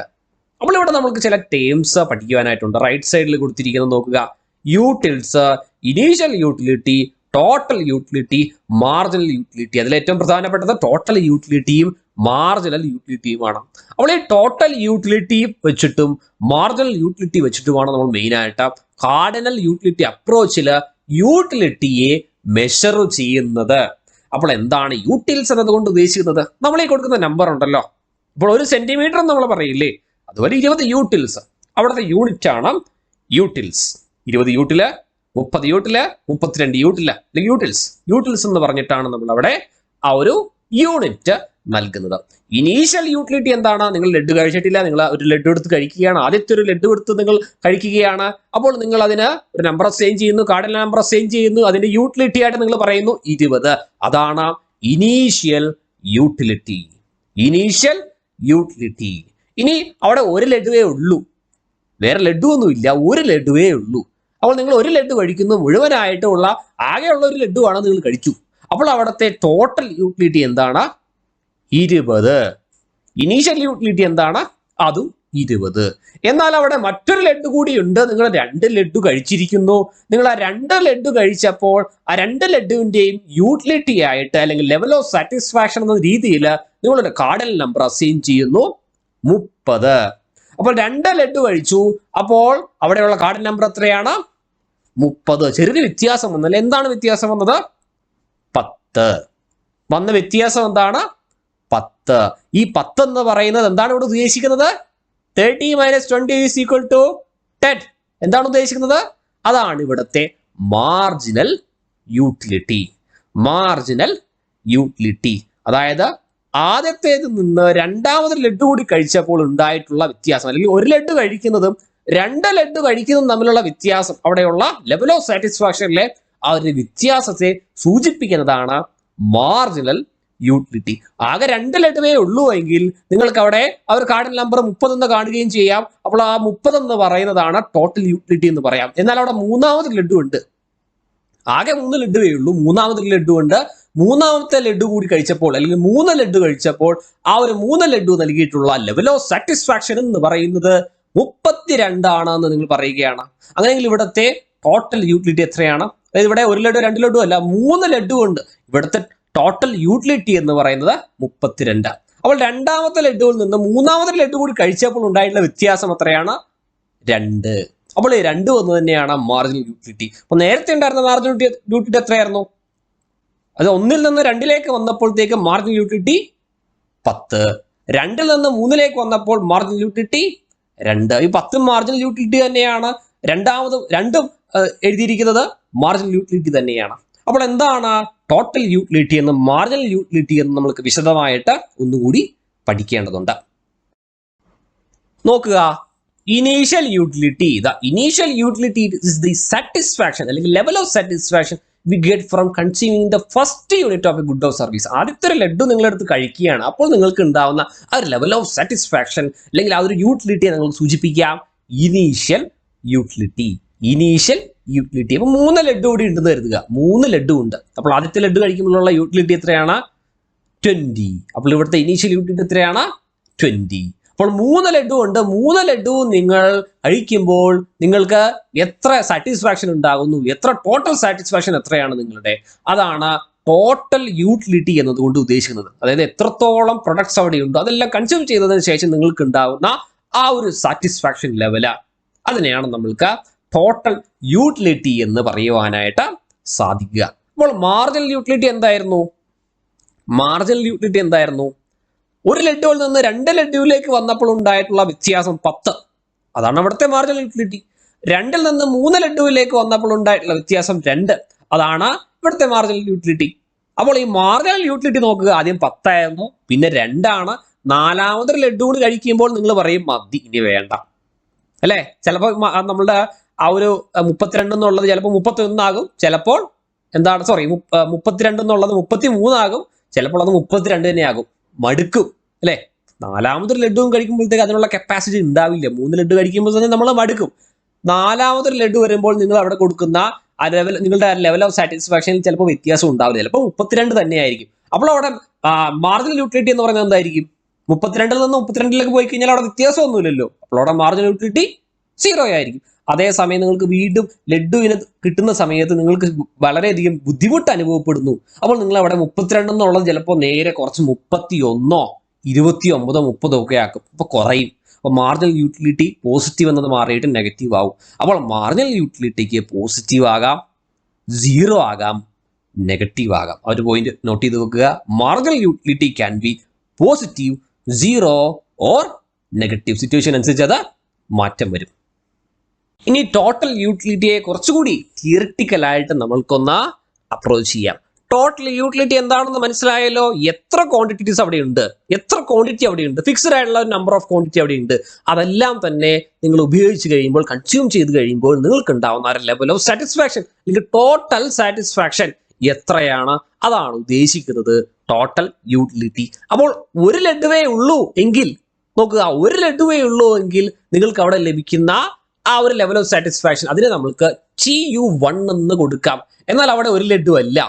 അപ്പോൾ ഇവിടെ നമുക്ക് ചില ടേംസ് പഠിക്കുവാനായിട്ടുണ്ട്. റൈറ്റ് സൈഡിൽ കൊടുത്തിരിക്കുന്നത് നോക്കുക. Utils, initial utility, total utility, marginal utility. അതിൽ ഏറ്റവും പ്രധാനപ്പെട്ടത് ടോട്ടൽ യൂട്ടിലിറ്റിയും മാർജിനൽ യൂട്ടിലിറ്റിയുമാണ്. അപ്പോൾ ഈ ടോട്ടൽ യൂട്ടിലിറ്റി വെച്ചിട്ടും മാർജിനൽ യൂട്ടിലിറ്റി വെച്ചിട്ടുമാണ് നമ്മൾ മെയിനായിട്ട് കാർഡിനൽ യൂട്ടിലിറ്റി അപ്രോച്ചിൽ യൂട്ടിലിറ്റിയെ മെഷർ ചെയ്യുന്നത്. അപ്പോൾ എന്താണ് യൂട്ടിൽസ് എന്നതുകൊണ്ട് ഉദ്ദേശിക്കുന്നത്? നമ്മൾ ഈ കൊടുക്കുന്ന നമ്പർ ഉണ്ടല്ലോ, ഇപ്പോൾ 1 സെന്റിമീറ്റർ നമ്മൾ പറയില്ലേ, അതുപോലെ 20 യൂട്ടിൽസ്, അവിടുത്തെ യൂണിറ്റ് ആണ് യൂട്ടിൽസ്. 20 യൂട്ടില്, 30 യൂട്ടില്, 32 യൂട്ടില് അല്ലെങ്കിൽ യൂട്ടിൽസ് എന്ന് പറഞ്ഞിട്ടാണ് നമ്മൾ അവിടെ ആ ഒരു യൂണിറ്റ് നൽകുന്നത്. ഇനീഷ്യൽ യൂട്ടിലിറ്റി എന്താണ്? നിങ്ങൾ ലഡ്ഡു കഴിച്ചിട്ടില്ല, നിങ്ങൾ ഒരു ലഡ്ഡു എടുത്ത് കഴിക്കുകയാണ്, ആദ്യത്തെ ഒരു ലഡ്ഡു എടുത്ത് നിങ്ങൾ കഴിക്കുകയാണ്. അപ്പോൾ നിങ്ങൾ അതിന് ഒരു നമ്പർ അസൈൻ ചെയ്യുന്നു, കാർഡിനൽ നമ്പർ അസൈൻ ചെയ്യുന്നു, അതിന്റെ യൂട്ടിലിറ്റി ആയിട്ട് നിങ്ങൾ പറയുന്നു 20. അതാണ് ഇനീഷ്യൽ യൂട്ടിലിറ്റി. ഇനി അവിടെ ഒരു ലഡ്ഡുവേ ഉള്ളൂ, വേറെ ലഡ്ഡു ഒന്നുമില്ല, ഒരു ലഡ്ഡുവേ ഉള്ളൂ. അപ്പോൾ നിങ്ങൾ ഒരു ലഡ്ഡു കഴിക്കുന്നു, മുഴുവനായിട്ടുള്ള ആകെയുള്ള ഒരു ലഡ്ഡു ആണ് നിങ്ങൾ കഴിച്ചു. അപ്പോൾ അവിടുത്തെ ടോട്ടൽ യൂട്ടിലിറ്റി എന്താണ്? 20. ഇനീഷ്യൽ യൂട്ടിലിറ്റി എന്താണ്? അതും 20. എന്നാൽ അവിടെ മറ്റൊരു ലഡ്ഡു കൂടി ഉണ്ട്. നിങ്ങൾ 2 ലഡ്ഡു കഴിച്ചിരിക്കുന്നു. നിങ്ങൾ ആ 2 ലഡ്ഡു കഴിച്ചപ്പോൾ ആ 2 ലഡ്ഡുവിന്റെയും യൂട്ടിലിറ്റി ആയിട്ട് അല്ലെങ്കിൽ ലെവൽ ഓഫ് സാറ്റിസ്ഫാക്ഷൻ എന്ന രീതിയിൽ നിങ്ങളൊരു കാർഡിനൽ നമ്പർ അസൈൻ ചെയ്യുന്നു 30. അപ്പോൾ 2 ലഡ്ഡു കഴിച്ചു, അപ്പോൾ അവിടെയുള്ള കാർഡിനൽ നമ്പർ എത്രയാണ്? 30. ചെറിയൊരു വ്യത്യാസം വന്നല്ലേ. എന്താണ് വ്യത്യാസം വന്നത്? 10. വന്ന വ്യത്യാസം എന്താണ്? 10. ഈ 10 എന്ന് പറയുന്നത് എന്താണ് ഇവിടെ ഉദ്ദേശിക്കുന്നത്? 30 - 20 = 10. എന്താണ് ഉദ്ദേശിക്കുന്നത്? അതാണ് ഇവിടുത്തെ മാർജിനൽ യൂട്ടിലിറ്റി. അതായത് ആദ്യത്തേത് നിന്ന് രണ്ടാമത് ലഡ്ഡു കൂടി കഴിച്ചപ്പോൾ ഉണ്ടായിട്ടുള്ള വ്യത്യാസം, അല്ലെങ്കിൽ ഒരു ലഡ്ഡു കഴിക്കുന്നതും 2 ലഡ്ഡു കഴിക്കുന്നതും തമ്മിലുള്ള വ്യത്യാസം, അവിടെയുള്ള ലെവൽ ഓഫ് സാറ്റിസ്ഫാക്ഷനിലെ ആ ഒരു വ്യത്യാസത്തെ സൂചിപ്പിക്കുന്നതാണ് മാർജിനൽ യൂട്ടിലിറ്റി. ആകെ 2 ലഡുവേ ഉള്ളൂ എങ്കിൽ നിങ്ങൾക്ക് അവിടെ ആ ഒരു കാർഡിൽ നമ്പർ 30 എന്ന് കാണുകയും ചെയ്യാം. അപ്പോൾ ആ 30 എന്ന് പറയുന്നതാണ് ടോട്ടൽ യൂട്ടിലിറ്റി എന്ന് പറയാം. എന്നാൽ അവിടെ മൂന്നാമത് ലഡു ഉണ്ട്. ആകെ 3 ലഡുവേ ഉള്ളൂ, മൂന്നാമത് ലഡു ഉണ്ട്. മൂന്നാമത്തെ ലഡു കൂടി കഴിച്ചപ്പോൾ അല്ലെങ്കിൽ 3 ലഡു കഴിച്ചപ്പോൾ ആ ഒരു 3 ലഡു നൽകിയിട്ടുള്ള ലെവൽ ഓഫ് സാറ്റിസ്ഫാക്ഷൻ എന്ന് പറയുന്നത് 32 ആണ് എന്ന് നിങ്ങൾ പറയുകയാണ്. അങ്ങനെയെങ്കിൽ ഇവിടുത്തെ ടോട്ടൽ യൂട്ടിലിറ്റി എത്രയാണ്? അതായത് ഇവിടെ 1 ലഡു 2 ലഡു അല്ല, 3 ലഡു ഉണ്ട്. ഇവിടുത്തെ ടോട്ടൽ യൂട്ടിലിറ്റി എന്ന് പറയുന്നത് 32. അപ്പോൾ രണ്ടാമത്തെ ലഡുവിൽ നിന്ന് മൂന്നാമത്തെ ലഡു കൂടി കഴിച്ചപ്പോൾ ഉണ്ടായിട്ടുള്ള വ്യത്യാസം എത്രയാണ്? 2. അപ്പോൾ ഈ 2 ഒന്ന് തന്നെയാണ് മാർജിനൽ യൂട്ടിലിറ്റി. അപ്പോൾ നേരത്തെ ഉണ്ടായിരുന്ന മാർജിനൽ യൂട്ടിലിറ്റി എത്രയായിരുന്നു? അത് 1 നിന്ന് 2 വന്നപ്പോഴത്തേക്ക് മാർജിനൽ യൂട്ടിലിറ്റി 10. 2 നിന്ന് 3 വന്നപ്പോൾ മാർജിനൽ യൂട്ടിലിറ്റി 2. ഈ 10 മാർജിനൽ യൂട്ടിലിറ്റി തന്നെയാണ്. രണ്ടും എഴുതിയിരിക്കുന്നത് മാർജിനൽ യൂട്ടിലിറ്റി തന്നെയാണ്. അപ്പോൾ എന്താണ് ടോട്ടൽ യൂട്ടിലിറ്റി എന്ന് മാർജിനൽ യൂട്ടിലിറ്റി എന്ന് നമുക്ക് വിശദമായിട്ട് ഒന്നുകൂടി പഠിക്കേണ്ടതുണ്ട്. നോക്കുക, initial utility. Initial utility is the satisfaction അല്ലെങ്കിൽ level of satisfaction we get from consuming the first unit of a good of service. ആദ്യത്തെ ഒരു ലഡു നിങ്ങളെടുത്ത് കഴിക്കുകയാണ്, അപ്പോൾ നിങ്ങൾക്ക് ഉണ്ടാവുന്ന ആ ഒരു ലെവൽ ഓഫ് സാറ്റിസ്ഫാക്ഷൻ അല്ലെങ്കിൽ ആ ഒരു യൂട്ടിലിറ്റിയെ നിങ്ങൾ സൂചിപ്പിക്കാം ഇനീഷ്യൽ യൂട്ടിലിറ്റി. Initial utility. അപ്പൊ 3 ലഡു കൂടി ഉണ്ടെന്ന് കരുതുക. 3 ലഡു ഉണ്ട്. അപ്പോൾ ആദ്യത്തെ ലഡു കഴിക്കുമ്പോഴുള്ള യൂട്ടിലിറ്റി എത്രയാണ്? 20. അപ്പോൾ ഇവിടുത്തെ ഇനീഷ്യൽ യൂട്ടിലിറ്റി എത്രയാണ്? 20. അപ്പോൾ 3 ലഡു ഉണ്ട്. 3 ലഡു നിങ്ങൾ കഴിക്കുമ്പോൾ നിങ്ങൾക്ക് എത്ര സാറ്റിസ്ഫാക്ഷൻ ഉണ്ടാകുന്നു? എത്ര ടോട്ടൽ സാറ്റിസ്ഫാക്ഷൻ എത്രയാണ് നിങ്ങളുടെ? അതാണ് ടോട്ടൽ യൂട്ടിലിറ്റി എന്നതുകൊണ്ട് ഉദ്ദേശിക്കുന്നത്. അതായത് എത്രത്തോളം പ്രൊഡക്ട്സ് അവിടെ ഉണ്ടോ അതെല്ലാം കൺസ്യൂം ചെയ്തതിനു ശേഷം നിങ്ങൾക്ക് ഉണ്ടാകുന്ന ആ ഒരു സാറ്റിസ്ഫാക്ഷൻ ലെവല്, അതിനെയാണ് നമ്മൾക്ക് ടോട്ടൽ യൂട്ടിലിറ്റി എന്ന് പറയുവാനായിട്ട് സാധിക്കുക. അപ്പോൾ മാർജിനൽ യൂട്ടിലിറ്റി എന്തായിരുന്നു? മാർജിനൽ യൂട്ടിലിറ്റി എന്തായിരുന്നു? 1 ലഡുവിൽ നിന്ന് 2 ലഡുവിലേക്ക് വന്നപ്പോൾ ഉണ്ടായിട്ടുള്ള വ്യത്യാസം 10. അതാണ് അവിടുത്തെ മാർജിനൽ യൂട്ടിലിറ്റി. 2 നിന്ന് 3 ലഡുവിലേക്ക് വന്നപ്പോൾ ഉണ്ടായിട്ടുള്ള വ്യത്യാസം 2. അതാണ് ഇവിടുത്തെ മാർജിനൽ യൂട്ടിലിറ്റി. അപ്പോൾ ഈ മാർജിനൽ യൂട്ടിലിറ്റി നോക്കുക. ആദ്യം 10 ആയിരുന്നു, പിന്നെ 2 ആണ്. 4ാമതൊരു ലഡു കൂടി കഴിക്കുമ്പോൾ നിങ്ങൾ പറയും മതി, ഇനി വേണ്ട, അല്ലേ? ചിലപ്പോൾ നമ്മളുടെ ആ ഒരു 32 എന്നുള്ളത് ചിലപ്പോൾ 31 ആകും, ചിലപ്പോൾ 32 എന്നുള്ളത് 33 ആകും, ചിലപ്പോൾ അത് 32 തന്നെ ആകും. മടുക്കും, അല്ലേ? 4ാമതൊരു ലഡുവും കഴിക്കുമ്പോഴത്തേക്ക് അതിനുള്ള കപ്പാസിറ്റി ഉണ്ടാവില്ല. 3 ലഡു കഴിക്കുമ്പോൾ തന്നെ നമ്മൾ മടുക്കും. 4ാമതൊരു ലഡു വരുമ്പോൾ നിങ്ങൾ അവിടെ കൊടുക്കുന്ന ആ ലെവൽ, നിങ്ങളുടെ ലെവൽ ഓഫ് സാറ്റിസ്ഫാക്ഷനിൽ ചിലപ്പോൾ വ്യത്യാസം ഉണ്ടാവില്ല, ചിലപ്പോൾ 32 തന്നെയായിരിക്കും. അപ്പോൾ അവിടെ മാർജിനൽ യൂട്ടിലിറ്റി എന്ന് പറയുന്നത് എന്തായിരിക്കും? 32 നിന്ന് 32 പോയി കഴിഞ്ഞാൽ അവിടെ വ്യത്യാസമൊന്നുമില്ലല്ലോ. അപ്പോൾ അവിടെ മാർജിനൽ യൂട്ടിലിറ്റി 0 ആയിരിക്കും. അതേസമയം നിങ്ങൾക്ക് വീണ്ടും ലഡുവിന് കിട്ടുന്ന സമയത്ത് നിങ്ങൾക്ക് വളരെയധികം ബുദ്ധിമുട്ട് അനുഭവപ്പെടുന്നു. അപ്പോൾ നിങ്ങൾ അവിടെ 32 എന്നുള്ളത് ചിലപ്പോൾ നേരെ കുറച്ച് 31, 29, 30 ഒക്കെ ആക്കും. അപ്പോൾ കുറയും. അപ്പോൾ മാർജിനൽ യൂട്ടിലിറ്റി പോസിറ്റീവ് എന്നത് മാറിയിട്ട് നെഗറ്റീവ് ആവും. അപ്പോൾ മാർജിനൽ യൂട്ടിലിറ്റിക്ക് പോസിറ്റീവ് ആകാം, 0 ആകാം, നെഗറ്റീവ് ആകാം. ആ ഒരു പോയിന്റ് നോട്ട് ചെയ്ത് വെക്കുക. Marginal utility can be positive, 0 or negative. Situation അനുസരിച്ച് അത് മാറ്റം വരും. ഇനി ടോട്ടൽ യൂട്ടിലിറ്റിയെ കുറച്ചുകൂടി തിയറിറ്റിക്കലായിട്ട് നമ്മൾക്കൊന്ന് അപ്രോച്ച് ചെയ്യാം. ടോട്ടൽ യൂട്ടിലിറ്റി എന്താണെന്ന് മനസ്സിലായല്ലോ. എത്ര ക്വാണ്ടിറ്റീസ് അവിടെ ഉണ്ട്, എത്ര ക്വാണ്ടിറ്റി അവിടെ ഉണ്ട്, ഫിക്സ്ഡ് ആയിട്ടുള്ള ഒരു നമ്പർ ഓഫ് ക്വാണ്ടിറ്റി അവിടെ ഉണ്ട്. അതെല്ലാം തന്നെ നിങ്ങൾ ഉപയോഗിച്ച് കഴിയുമ്പോൾ, കൺസ്യൂം ചെയ്ത് കഴിയുമ്പോൾ നിങ്ങൾക്ക് ഉണ്ടാവുന്ന ഒരു ലെവൽ ഓഫ് സാറ്റിസ്ഫാക്ഷൻ അല്ലെങ്കിൽ ടോട്ടൽ സാറ്റിസ്ഫാക്ഷൻ എത്രയാണ്, അതാണ് ഉദ്ദേശിക്കുന്നത് ടോട്ടൽ യൂട്ടിലിറ്റി. അപ്പോൾ 1 ലഡുവേ ഉള്ളൂ എങ്കിൽ നോക്കുക, 1 ലഡുവേ ഉള്ളൂ എങ്കിൽ നിങ്ങൾക്ക് അവിടെ ലഭിക്കുന്ന ആ ഒരു ലെവൽ ഓഫ് സാറ്റിസ്ഫാക്ഷൻ അതിനെ നമ്മൾക്ക് TU1 എന്ന് കൊടുക്കാം. എന്നാൽ അവിടെ 1 ലഡു അല്ല,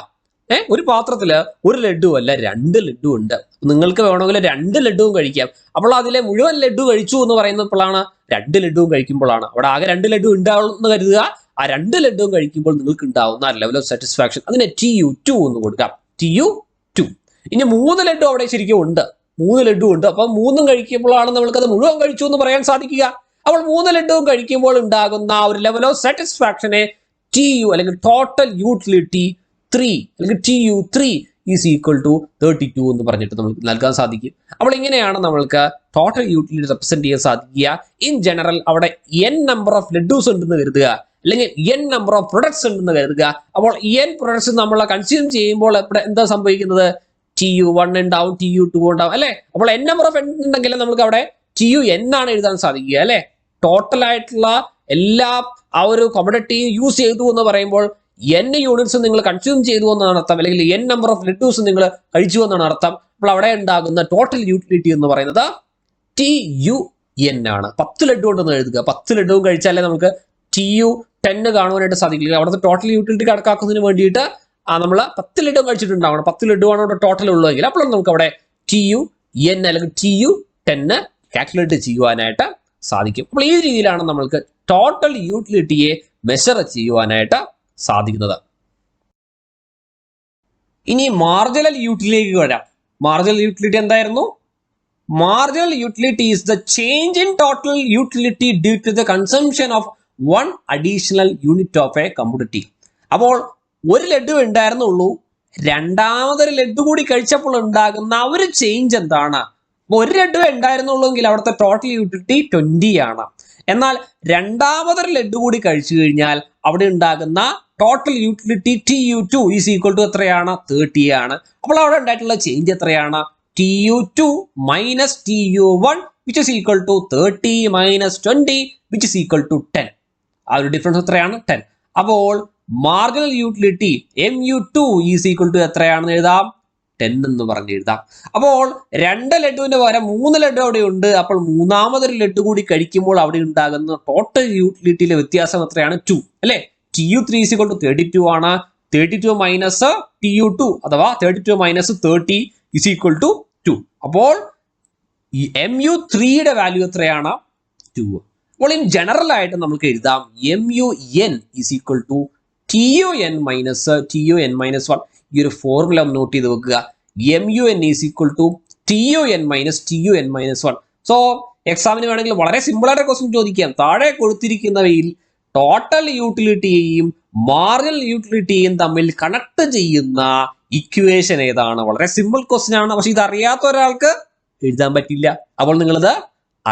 ഒരു പാത്രത്തില് 1 ലഡു അല്ല, 2 ലഡു ഉണ്ട്. നിങ്ങൾക്ക് വേണമെങ്കിൽ 2 ലഡുവും കഴിക്കാം. അപ്പോൾ അതിലെ മുഴുവൻ ലഡു കഴിച്ചു എന്ന് പറയുന്നപ്പോഴാണ് 2 ലഡുവും കഴിക്കുമ്പോഴാണ്. അവിടെ ആകെ 2 ലഡു ഉണ്ടാവുമെന്ന് കരുതുക. ആ 2 ലഡുവും കഴിക്കുമ്പോൾ നിങ്ങൾക്ക് ഉണ്ടാവുന്ന ലെവൽ ഓഫ് സാറ്റിസ്ഫാക്ഷൻ അതിനെ TU2 എന്ന് കൊടുക്കാം. TU2. ഇനി 3 ലഡു അവിടെ ശരിക്കും ഉണ്ട്, 3 ലഡു ഉണ്ട്. അപ്പൊ 3ഉം കഴിക്കുമ്പോഴാണ് നമ്മൾക്കത് മുഴുവൻ കഴിച്ചു എന്ന് പറയാൻ സാധിക്കുക. അപ്പോൾ 3 ലഡുവും കഴിക്കുമ്പോൾ ഉണ്ടാകുന്ന ഒരു ലെവൽ ഓഫ് സാറ്റിസ്ഫാക്ഷനെ TU അല്ലെങ്കിൽ ടോട്ടൽ യൂട്ടിലിറ്റി 3 അല്ലെങ്കിൽ TU3 ഈസ് ഈക്വൽ ടു 32 എന്ന് പറഞ്ഞിട്ട് നമുക്ക് നൽകാൻ സാധിക്കും. അപ്പോൾ ഇങ്ങനെയാണ് നമ്മൾക്ക് ടോട്ടൽ യൂട്ടിലിറ്റി റെപ്രസെന്റ് ചെയ്യാൻ സാധിക്കുക. ഇൻ ജനറൽ അവിടെ n നമ്പർ ഓഫ് ലഡൂസ് ഉണ്ടെന്ന് കരുതുക, അല്ലെങ്കിൽ n നമ്പർ ഓഫ് പ്രൊഡക്ട്സ് ഉണ്ടെന്ന് കരുതുക. അപ്പോൾ n പ്രൊഡക്ട്സ് നമ്മൾ കൺസ്യൂം ചെയ്യുമ്പോൾ എന്താ സംഭവിക്കുന്നത്? TU1 ഉണ്ടാവും, TU2 ഉണ്ടാവും, അല്ലെ? അപ്പോൾ n നമ്പർ ഓഫ് ഉണ്ടെങ്കിൽ നമുക്ക് അവിടെ TUN ആണ് എഴുതാൻ സാധിക്കുക, അല്ലെ? ടോട്ടൽ ആയിട്ടുള്ള എല്ലാ ആ ഒരു കമോഡിറ്റി യൂസ് ചെയ്തു എന്ന് പറയുമ്പോൾ n യൂണിറ്റ്സ് നിങ്ങൾ കൺസ്യൂം ചെയ്തു എന്നാണ് അർത്ഥം, അല്ലെങ്കിൽ n നമ്പർ ഓഫ് ലഡ്ഡൂസ് നിങ്ങൾ കഴിച്ചു എന്നാണ് അർത്ഥം. അപ്പോൾ അവിടെ ഉണ്ടാകുന്ന ടോട്ടൽ യൂട്ടിലിറ്റി എന്ന് പറയുന്നത് TUN ആണ്. 10 ലഡ്ഡു ഉണ്ടെന്ന് എഴുതുക. 10 ലഡ്ഡുവും കഴിച്ചാലേ നമുക്ക് TU10 കാണുവാനായിട്ട് സാധിക്കില്ല. അവിടുത്തെ ടോട്ടൽ യൂട്ടിലിറ്റി കണക്കാക്കുന്നതിന് വേണ്ടിയിട്ട് നമ്മൾ 10 ലഡ്ഡു കഴിച്ചിട്ടുണ്ടാവണം. 10 ലഡ്ഡുവാണ് അവിടെ ടോട്ടൽ ഉള്ളതെങ്കിൽ അപ്പോഴാണ് നമുക്ക് അവിടെ TUN അല്ലെങ്കിൽ TU10 കാൽക്കുലേറ്റ് ചെയ്യുവാനായിട്ട് സാധിക്കും. അപ്പോൾ ഈ രീതിയിലാണ് നമ്മൾക്ക് ടോട്ടൽ യൂട്ടിലിറ്റിയെ മെഷർ ചെയ്യുവാനായിട്ട് സാധിക്കുന്നത്. ഇനി മാർജിനൽ യൂട്ടിലിറ്റിയിലേക്ക് വരാം. മാർജിനൽ യൂട്ടിലിറ്റി എന്തായിരുന്നു? Marginal utility is the change in total utility due to the consumption of one additional unit of a commodity. അപ്പോൾ ഒരു ലഡ്ഡു ഉണ്ടായിരുന്നുള്ളൂ, രണ്ടാമതൊരു ലഡ്ഡു കൂടി കഴിച്ചപ്പോൾ ഉണ്ടാകുന്ന ഒരു ചേഞ്ച് എന്താണ്? ഒരു ലഡ്ഡു ഉണ്ടായിരുന്നുള്ളൂ എങ്കിൽ അവിടുത്തെ ടോട്ടൽ യൂട്ടിലിറ്റി 20 ആണ്. എന്നാൽ രണ്ടാമതൊരു ലഡ്ഡു കൂടി കഴിച്ചു കഴിഞ്ഞാൽ അവിടെ ഉണ്ടാകുന്ന total utility TU2 is equal to എത്രയാണ്? 30 ആണ്. അപ്പോൾ അവിടെ ഉണ്ടായിട്ടുള്ള ചേഞ്ച് എത്രയാണ്? TU2 minus TU1 which is equal to 30 minus 20 which is equal to 10. ആ ഒരു ഡിഫറൻസ് എത്രയാണ്? 10. അപ്പോൾ marginal utility MU2 is equal to എത്രയാണെന്ന് എഴുതാം? 10 എന്ന് പറഞ്ഞ് എഴുതാം. അപ്പോൾ 2 ലഡ്ഡുവിന്റെ പകരം 3 ലഡ്ഡു അവിടെ ഉണ്ട്. അപ്പോൾ മൂന്നാമതൊരു ലഡ്ഡു കൂടി കഴിക്കുമ്പോൾ അവിടെ ഉണ്ടാകുന്ന ടോട്ടൽ യൂട്ടിലിറ്റിയിലെ വ്യത്യാസം എത്രയാണ്? 2 അല്ലെ? TU3 ഈസ് ഈക്വൽ ടു 32 ആണ്. 32 മൈനസ് TU2 അഥവാ 32 മൈനസ് 30 ഈസ് ഈക്വൽ ടു 2. അപ്പോൾ ഈ MU3യുടെ വാല്യൂ എത്രയാണ്? 2. അപ്പോൾ ഇൻ ജനറൽ ആയിട്ട് നമുക്ക് എഴുതാം MUN is equal to TUN minus 1. ഈ ഒരു ഫോർമുല ഒന്ന് നോട്ട് ചെയ്ത് വെക്കുക. MUN is equal to TUN minus 1. So എക്സാമിന് വേണമെങ്കിൽ വളരെ സിമ്പിൾ ആയിട്ട് ക്വസ്റ്റ്യൻ ചോദിക്കാം. താഴെ കൊടുത്തിരിക്കുന്നവയിൽ ടോട്ടൽ യൂട്ടിലിറ്റിയെയും മാർജിനൽ യൂട്ടിലിറ്റിയെയും തമ്മിൽ കണക്ട് ചെയ്യുന്ന ഇക്വേഷൻ ഏതാണ്? വളരെ സിമ്പിൾ ക്വസ്റ്റ്യൻ ആണ്. പക്ഷെ ഇത് അറിയാത്ത ഒരാൾക്ക് എഴുതാൻ പറ്റില്ല. അപ്പോൾ നിങ്ങളത്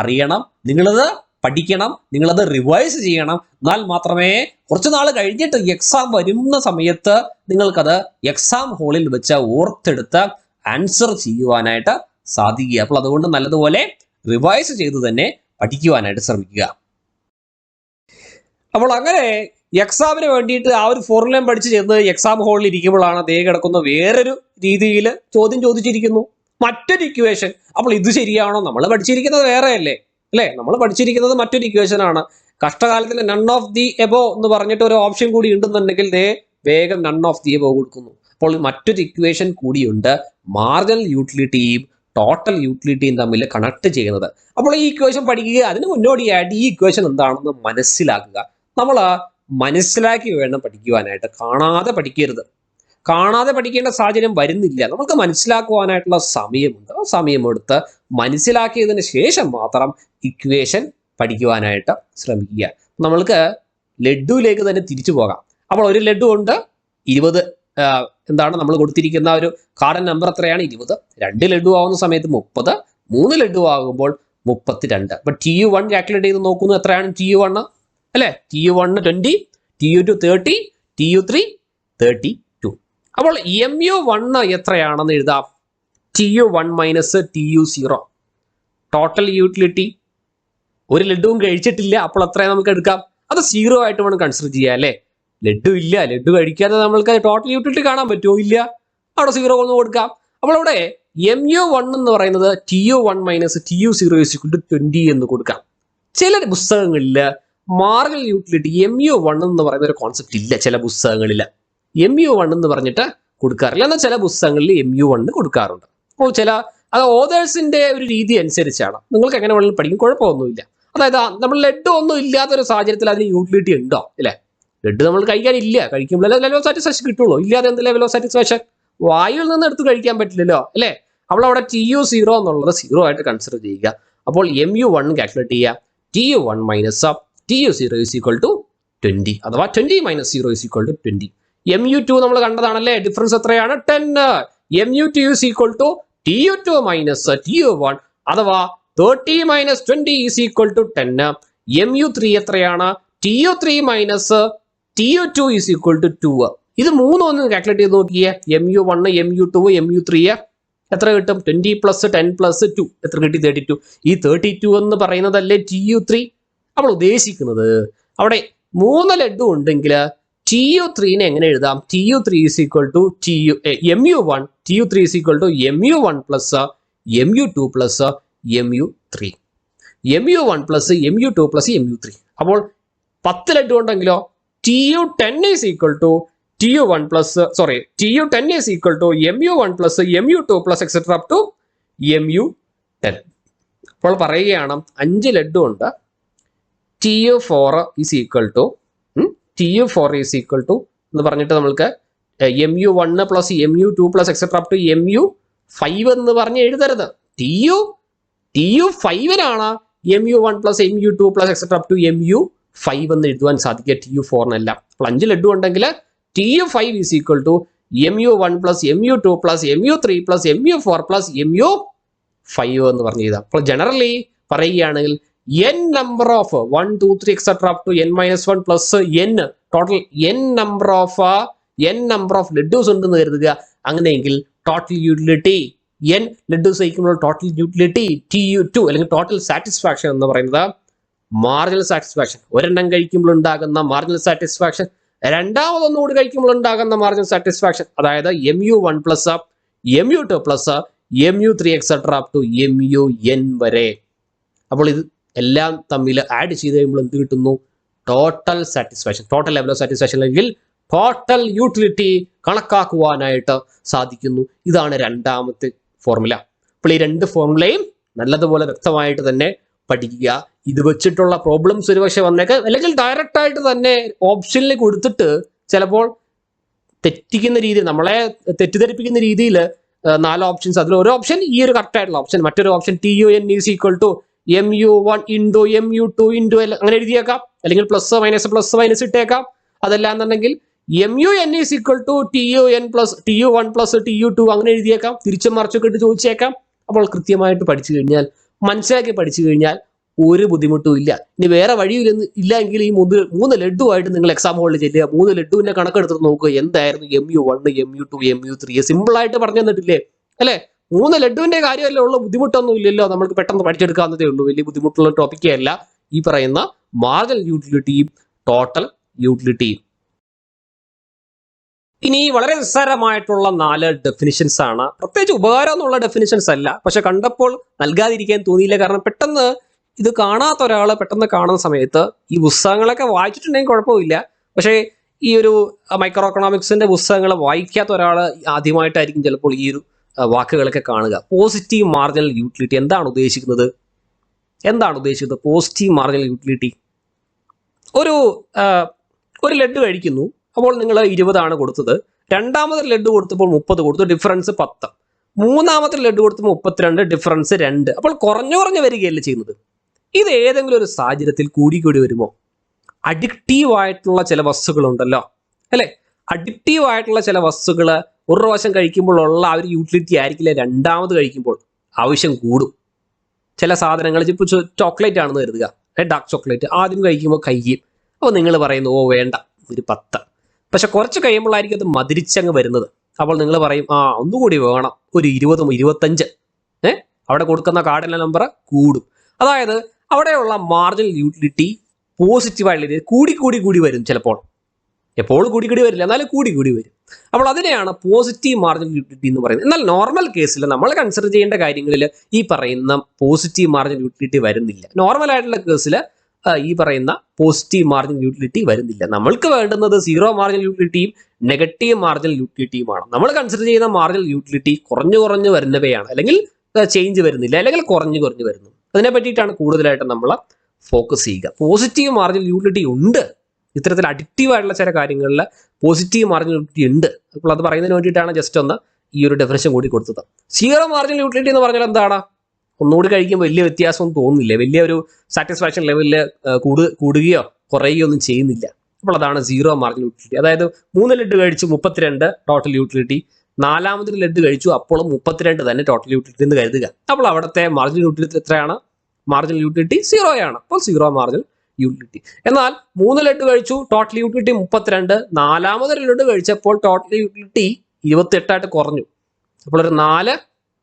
അറിയണം, നിങ്ങളത് പഠിക്കണം, നിങ്ങളത് റിവൈസ് ചെയ്യണം. എന്നാൽ മാത്രമേ കുറച്ച് നാൾ കഴിഞ്ഞിട്ട് എക്സാം വരുന്ന സമയത്ത് നിങ്ങൾക്കത് എക്സാം ഹാളിൽ വെച്ച് ഓർത്തെടുത്ത് ആൻസർ ചെയ്യുവാനായിട്ട് സാധിക്കുക. അപ്പോൾ അതുകൊണ്ട് നല്ലതുപോലെ റിവൈസ് ചെയ്ത് തന്നെ പഠിക്കുവാനായിട്ട് ശ്രമിക്കുക. അപ്പോൾ അങ്ങനെ എക്സാമിന് വേണ്ടിയിട്ട് ആ ഒരു ഫോർമുലയും പഠിച്ച് ചെന്ന് എക്സാം ഹാളിൽ ഇരിക്കുമ്പോഴാണ് ദേ കിടക്കുന്ന വേറൊരു രീതിയിൽ ചോദ്യം ചോദിച്ചിരിക്കുന്നു, മറ്റൊരു ഇക്വേഷൻ. അപ്പോൾ ഇത് ശരിയാണോ? നമ്മൾ പഠിച്ചിരിക്കുന്നത് വേറെ അല്ലേ? നമ്മൾ പഠിച്ചിരിക്കുന്നത് മറ്റൊരു ഇക്വേഷൻ ആണ്. കഷ്ടകാലത്തിൽ നൺ ഓഫ് ദി എബോ എന്ന് പറഞ്ഞിട്ട് ഒരു ഓപ്ഷൻ കൂടി ഉണ്ടെന്നുണ്ടെങ്കിൽ ദേ വേഗം നൺ ഓഫ് ദി എബോ കൊടുക്കുന്നു. അപ്പോൾ മറ്റൊരു ഇക്വേഷൻ കൂടിയുണ്ട്, മാർജിനൽ യൂട്ടിലിറ്റിയും ടോട്ടൽ യൂട്ടിലിറ്റിയും തമ്മിൽ കണക്ട് ചെയ്യുന്നത്. അപ്പോൾ ഈ ഇക്വേഷൻ പഠിക്കുക, അതിന് മുന്നോടിയായിട്ട് ഈ ഇക്വേഷൻ എന്താണെന്ന് മനസ്സിലാക്കുക. നമ്മൾ മനസ്സിലാക്കി വേണം പഠിക്കുവാനായിട്ട്, കാണാതെ പഠിക്കരുത്. കാണാതെ പഠിക്കേണ്ട സാഹചര്യം വരുന്നില്ല. നമുക്ക് മനസ്സിലാക്കുവാനായിട്ടുള്ള സമയമുണ്ട്. ആ സമയമെടുത്ത് മനസ്സിലാക്കിയതിന് ശേഷം മാത്രം ഇക്വേഷൻ പഠിക്കുവാനായിട്ട് ശ്രമിക്കുക. നമ്മൾക്ക് ലഡ്ഡുവിലേക്ക് തന്നെ തിരിച്ചു പോകാം. അപ്പോൾ ഒരു ലഡ്ഡു ഉണ്ട് 20 എന്താണ് നമ്മൾ കൊടുത്തിരിക്കുന്ന ഒരു കാർഡൻ നമ്പർ എത്രയാണ്? 20. 2 ലഡ്ഡു ആവുന്ന സമയത്ത് 30, 3 ലഡ്ഡു ആകുമ്പോൾ 32. അപ്പൊ TU1 കാൽക്കുലേറ്റ് ചെയ്ത് നോക്കുന്നു, എത്രയാണ് TU1 അല്ലെ? TU1 20, TU2 30, TU3 32. അപ്പോൾ MU1 എത്രയാണെന്ന് എഴുതാം? TU1 minus TU0. Total utility ഒരു ലഡ്ഡുവും കഴിച്ചിട്ടില്ല, അപ്പോൾ എത്രയാണ് നമുക്ക് എടുക്കാം? അത് 0 ആയിട്ട് വേണം കൺസിഡർ ചെയ്യാം അല്ലേ? ലഡ്ഡു ഇല്ല, ലഡ്ഡു കഴിക്കാതെ നമ്മൾക്ക് ടോട്ടൽ യൂട്ടിലിറ്റി കാണാൻ പറ്റുമോ? ഇല്ല. അവിടെ 0 ഒന്ന് കൊടുക്കാം. അപ്പോൾ അവിടെ MU1 എന്ന് പറയുന്നത് TU1 മൈനസ് TU0 20 എന്ന് കൊടുക്കാം. ചില പുസ്തകങ്ങളിൽ മാർജിനൽ യൂട്ടിലിറ്റി MU1 എന്ന് പറയുന്ന ഒരു കോൺസെപ്റ്റ് ഇല്ല. ചില പുസ്തകങ്ങളിൽ MU1 എന്ന് പറഞ്ഞിട്ട് കൊടുക്കാറില്ല, എന്നാൽ ചില പുസ്തകങ്ങളിൽ MU1 കൊടുക്കാറുണ്ട്. അപ്പോൾ അത് ഓതേഴ്സിന്റെ ഒരു രീതി അനുസരിച്ചാണ്. നിങ്ങൾക്ക് എങ്ങനെ വേണമെങ്കിലും പഠിക്കും, കുഴപ്പമൊന്നുമില്ല. അതായത് നമ്മൾ ലഡ്ഡു ഒന്നും ഇല്ലാത്തൊരു സാഹചര്യത്തിൽ അതിന് യൂട്ടിലിറ്റി ഉണ്ടോ? ഇല്ലേ? ലഡ്ഡു നമ്മൾ കഴിക്കാനില്ല, കഴിക്കുമ്പോൾ ലെവൽ ഓഫ് സാറ്റിസ്ഫാക്ഷൻ കിട്ടുള്ളൂ. ഇല്ലാതെ എന്ത് ലെവൽ ഓഫ് സാറ്റിസ്ഫാക്ഷൻ? വായുവിൽ നിന്ന് എടുത്ത് കഴിക്കാൻ പറ്റില്ലല്ലോ അല്ലേ? അപ്പോൾ അവിടെ TU0 എന്നുള്ളത് 0 ആയിട്ട് കൺസിഡർ ചെയ്യുക. അപ്പോൾ MU1 കാൽക്കുലേറ്റ് ചെയ്യുക. TU1 minus TU0 is equal to 20 അഥവാ 20 minus 0 is equal to 20. MU2 നമ്മൾ കണ്ടതാണല്ലേ, ഡിഫറൻസ് എത്രയാണ്? 10. MU2 is equal to TU2 minus TU1 അഥവാ 30 minus 20 is equal to 10. MU3 എത്രയാണ്? TU3 minus TU2 is equal to 2. ഇത് മൂന്നും ഒന്ന് calculate ചെയ്ത് നോക്കിയേ. MU1, MU2, MU3 എത്ര കിട്ടും? 20 പ്ലസ് 10 പ്ലസ് 2 എത്ര കിട്ടി? 32. ഈ 32 എന്ന് പറയുന്നതല്ലേ TU3? നമ്മൾ ഉദ്ദേശിക്കുന്നത് അവിടെ 3 ലഡ്ഡു ഉണ്ടെങ്കിൽ TU3 എങ്ങനെ എഴുതാം? TU3 is equal to MU1, TU3 is equal to MU1 plus MU2 plus MU3, MU1 plus MU2 plus MU3. അപ്പോൾ 10 ലഡ് ഉണ്ടെങ്കിലോ TU10 is equal to TU1 plus TU10 is equal to MU1 plus MU2 plus etcetera up to MU10. അപ്പോൾ പറയുകയാണ് 5 ലഡും ഉണ്ട്, TU4 is equal to എന്ന് പറഞ്ഞിട്ട് നമ്മൾക്ക് MU1 plus MU2 plus etcetera up to MU5 എന്ന് പറഞ്ഞ് എഴുതരുത്. TU5നാണ് MU1 plus MU2 plus etcetera up to MU5 എന്ന് എഴുതുവാൻ സാധിക്കുക, TU4നല്ല. അപ്പോൾ 5 ലഡു ഉണ്ടെങ്കിൽ TU5 is equal to MU1 plus MU2 plus MU3 plus MU4 plus MU5 എന്ന് പറഞ്ഞ് എഴുതാം. അപ്പോൾ ജനറലി പറയുകയാണെങ്കിൽ n number of 1, 2, 3 etc. up to n-1 plus n total n number of ledus ഉണ്ടെന്ന് കരുതുക. അങ്ങനെയെങ്കിൽ ടോട്ടൽ യൂട്ടിലിറ്റി n ledus ആയിരിക്കുമ്പോൾ total utility TU2 അല്ലെങ്കിൽ ടോട്ടൽ സാറ്റിസ്ഫാക്ഷൻ എന്ന് പറയുന്നത് മാർജിനൽ സാറ്റിസ്ഫാക്ഷൻ, ഒരെണ്ണം കഴിക്കുമ്പോൾ ഉണ്ടാകുന്ന മാർജിനൽ സാറ്റിസ്ഫാക്ഷൻ, രണ്ടാമതൊന്നുകൂടി കഴിക്കുമ്പോൾ ഉണ്ടാകുന്ന മാർജിനൽ സാറ്റിസ്ഫാക്ഷൻ, അതായത് MU1 plus MU2 plus MU3 etcetera up to MUN വരെ. അപ്പോൾ ഇത് എല്ലാം തമ്മിൽ ആഡ് ചെയ്ത് കഴിയുമ്പോൾ എന്ത് കിട്ടുന്നു? Total satisfaction, total level of satisfaction അല്ലെങ്കിൽ ടോട്ടൽ യൂട്ടിലിറ്റി കണക്കാക്കുവാനായിട്ട് സാധിക്കുന്നു. ഇതാണ് രണ്ടാമത്തെ ഫോർമുല. അപ്പോൾ ഈ 2 ഫോർമുലയും നല്ലതുപോലെ വ്യക്തമായിട്ട് തന്നെ പഠിക്കുക. ഇത് വെച്ചിട്ടുള്ള പ്രോബ്ലംസ് ഒരുപക്ഷെ വന്നേക്കാം, അല്ലെങ്കിൽ ഡയറക്റ്റ് ആയിട്ട് തന്നെ ഓപ്ഷനിൽ കൊടുത്തിട്ട് ചിലപ്പോൾ തെറ്റിക്കുന്ന രീതിയിൽ, നമ്മളെ തെറ്റിദ്ധരിപ്പിക്കുന്ന രീതിയിൽ 4 ഓപ്ഷൻസ്, അതിൽ ഒരു ഓപ്ഷൻ ഈ ഒരു കറക്റ്റ് ആയിട്ടുള്ള ഓപ്ഷൻ, മറ്റൊരു option TUN is equal to MU1 into MU2 into അങ്ങനെ എഴുതിയേക്കാം, അല്ലെങ്കിൽ പ്ലസ് മൈനസ് ഇട്ടേക്കാം. അതല്ലാന്നുണ്ടെങ്കിൽ MUN is equal to TUN plus TU1 plus TU2 അങ്ങനെ എഴുതിയേക്കാം, തിരിച്ചും മറിച്ചൊക്കെ ഇട്ട് ചോദിച്ചേക്കാം. അപ്പോൾ കൃത്യമായിട്ട് പഠിച്ചു കഴിഞ്ഞാൽ, മനസ്സിലാക്കി പഠിച്ചു കഴിഞ്ഞാൽ ഒരു ബുദ്ധിമുട്ടും ഇല്ല. ഇനി വേറെ ഇല്ല എങ്കിൽ ഈ 3 ലഡുവായിട്ട് നിങ്ങൾ എക്സാം ഹോളിൽ ചെല്ലുക, 3 ലഡുവിന്റെ കണക്കെടുത്തിട്ട് നോക്കുക എന്തായിരുന്നു MU1, MU2, MU3. സിമ്പിളായിട്ട് പറഞ്ഞു തന്നിട്ടില്ലേ അല്ലേ? 3 ലഡുവിന്റെ കാര്യമല്ലേ ഉള്ളൂ, ബുദ്ധിമുട്ടൊന്നും ഇല്ലല്ലോ, നമുക്ക് പെട്ടെന്ന് പഠിച്ചെടുക്കാവുന്നതേ ഉള്ളൂ, വലിയ ബുദ്ധിമുട്ടുള്ള ടോപ്പിക്കേ അല്ല ഈ പറയുന്ന മാർജിനൽ യൂട്ടിലിറ്റിയും ടോട്ടൽ യൂട്ടിലിറ്റിയും. ഇനി വളരെ നിസ്സാരമായിട്ടുള്ള 4 ഡെഫിനിഷൻസ് ആണ്, പ്രത്യേകിച്ച് ഉപകാരം എന്നുള്ള ഡെഫിനിഷൻസ് അല്ല, പക്ഷെ കണ്ടപ്പോൾ നൽകാതിരിക്കാൻ തോന്നിയില്ല. കാരണം പെട്ടെന്ന് ഇത് കാണാത്ത ഒരാൾ പെട്ടെന്ന് കാണുന്ന സമയത്ത് ഈ പുസ്തകങ്ങളൊക്കെ വായിച്ചിട്ടുണ്ടെങ്കിൽ കുഴപ്പമില്ല, പക്ഷേ ഈ ഒരു മൈക്രോ എക്കണോമിക്സിന്റെ പുസ്തകങ്ങൾ വായിക്കാത്ത ഒരാൾ ആദ്യമായിട്ടായിരിക്കും ചിലപ്പോൾ ഈ ഒരു വാക്കുകളൊക്കെ കാണുക. പോസിറ്റീവ് മാർജിനൽ യൂട്ടിലിറ്റി എന്താണ് ഉദ്ദേശിക്കുന്നത്? പോസിറ്റീവ് മാർജിനൽ യൂട്ടിലിറ്റി, ഒരു ലഡ് കഴിക്കുന്നു, അപ്പോൾ നിങ്ങൾ 20 ആണ് കൊടുത്തത്, രണ്ടാമത്തെ ലഡ് കൊടുത്തപ്പോൾ 30 കൊടുത്തു, ഡിഫറൻസ് 10, മൂന്നാമത്തെ ലഡ് കൊടുത്തപ്പോൾ 32, ഡിഫറൻസ് 2. അപ്പോൾ കുറഞ്ഞു വരികയല്ലേ ചെയ്യുന്നത്? ഇത് ഏതെങ്കിലും ഒരു സാഹചര്യത്തിൽ കൂടി വരുമോ? അഡിക്റ്റീവ് ആയിട്ടുള്ള ചില വസ്തുക്കളുണ്ടല്ലോ അല്ലെ, അഡിക്റ്റീവ് ആയിട്ടുള്ള ചില വസ്തുക്കൾ ഒരു പ്രാവശ്യം കഴിക്കുമ്പോൾ ഉള്ള ആ ഒരു യൂട്ടിലിറ്റി ആയിരിക്കില്ല രണ്ടാമത് കഴിക്കുമ്പോൾ, ആവശ്യം കൂടും. ചില സാധനങ്ങൾ ഇപ്പോൾ ചോക്ലേറ്റ് ആണെന്ന് കരുതുക, ഡാർക്ക് ചോക്ലേറ്റ് ആദ്യം കഴിക്കുമ്പോൾ കഴിയും, അപ്പോൾ നിങ്ങൾ പറയുന്നു ഓ വേണ്ട ഒരു 10, പക്ഷെ കുറച്ച് കഴിയുമ്പോഴായിരിക്കും അത് മതിരിച്ചങ്ങ് വരുന്നത്. അപ്പോൾ നിങ്ങൾ പറയും ഒന്നുകൂടി വേണം, ഒരു 20, 25. അവിടെ കൊടുക്കുന്ന കാർഡിൻ്റെ നമ്പർ കൂടും. അതായത് അവിടെയുള്ള മാർജിനൽ യൂട്ടിലിറ്റി പോസിറ്റീവായിട്ടുള്ള രീതിയിൽ കൂടി വരും. ചിലപ്പോൾ എപ്പോഴും കൂടി വരില്ല, എന്നാലും കൂടി വരും. അപ്പോൾ അതിനെയാണ് പോസിറ്റീവ് മാർജിനൽ യൂട്ടിലിറ്റി എന്ന് പറയുന്നത്. എന്നാൽ നോർമൽ കേസിൽ നമ്മൾ കൺസിഡർ ചെയ്യേണ്ട കാര്യങ്ങളിൽ ഈ പറയുന്ന പോസിറ്റീവ് മാർജിനൽ യൂട്ടിലിറ്റി വരുന്നില്ല. നോർമൽ ആയിട്ടുള്ള കേസിൽ ഈ പറയുന്ന പോസിറ്റീവ് മാർജിനൽ യൂട്ടിലിറ്റി വരുന്നില്ല. നമ്മൾക്ക് വേണ്ടുന്നത് സീറോ മാർജിനൽ യൂട്ടിലിറ്റിയും നെഗറ്റീവ് മാർജിനൽ യൂട്ടിലിറ്റിയുമാണ്. നമ്മൾ കൺസിഡർ ചെയ്യുന്ന മാർജിനൽ യൂട്ടിലിറ്റി കുറഞ്ഞു വരുന്നവയാണ്, അല്ലെങ്കിൽ ചേഞ്ച് വരുന്നില്ല, അല്ലെങ്കിൽ കുറഞ്ഞു വരുന്നു. അതിനെ പറ്റിയിട്ടാണ് കൂടുതലായിട്ട് നമ്മൾ ഫോക്കസ് ചെയ്യുക. പോസിറ്റീവ് മാർജിനൽ യൂട്ടിലിറ്റി ഉണ്ട്, ഇത്തരത്തിൽ അഡിക്റ്റീവ് ആയിട്ടുള്ള ചില കാര്യങ്ങളിൽ പോസിറ്റീവ് മാർജിനൽ യൂട്ടിലിറ്റി ഉണ്ട്. അപ്പോൾ അത് പറയുന്നതിന് വേണ്ടിയിട്ടാണ് ജസ്റ്റ് ഒന്ന് ഈ ഒരു ഡെഫിനിഷൻ കൂടി കൊടുത്തത്. സീറോ മാർജിനൽ യൂട്ടിലിറ്റി എന്ന് പറഞ്ഞാൽ എന്താണ്? ഒന്നുകൂടി കഴിക്കുമ്പോൾ വലിയ വ്യത്യാസമൊന്നും തോന്നുന്നില്ല, വലിയ ഒരു സാറ്റിസ്ഫാക്ഷൻ ലെവലിൽ കൂടുകയോ കുറയുകയോ ഒന്നും ചെയ്യുന്നില്ല. അപ്പോൾ അതാണ് സീറോ മാർജിനൽ യൂട്ടിലിറ്റി. അതായത് 3 ലഡ് കഴിച്ചു 32 ടോട്ടൽ യൂട്ടിലിറ്റി, 4ാമത്തെ ലഡ് കഴിച്ചു അപ്പോൾ 32 തന്നെ ടോട്ടൽ യൂട്ടിലിറ്റി എന്ന് കരുതുക. അപ്പോൾ അവിടുത്തെ മാർജിനൽ യൂട്ടിലിറ്റി എത്രയാണ്? മാർജിനൽ യൂട്ടിലിറ്റി 0 ആണ്. അപ്പോൾ സീറോ മാർജിനൽ യൂട്ടിലിറ്റി. എന്നാൽ 3 ലഡ് കഴിച്ചു, ടോട്ടൽ യൂട്ടിലിറ്റി 32, 4ാമത്തെ ലഡ് കഴിച്ചപ്പോൾ ടോട്ടൽ യൂട്ടിലിറ്റി 28 ആയിട്ട് കുറഞ്ഞു. അപ്പോൾ ഒരു 4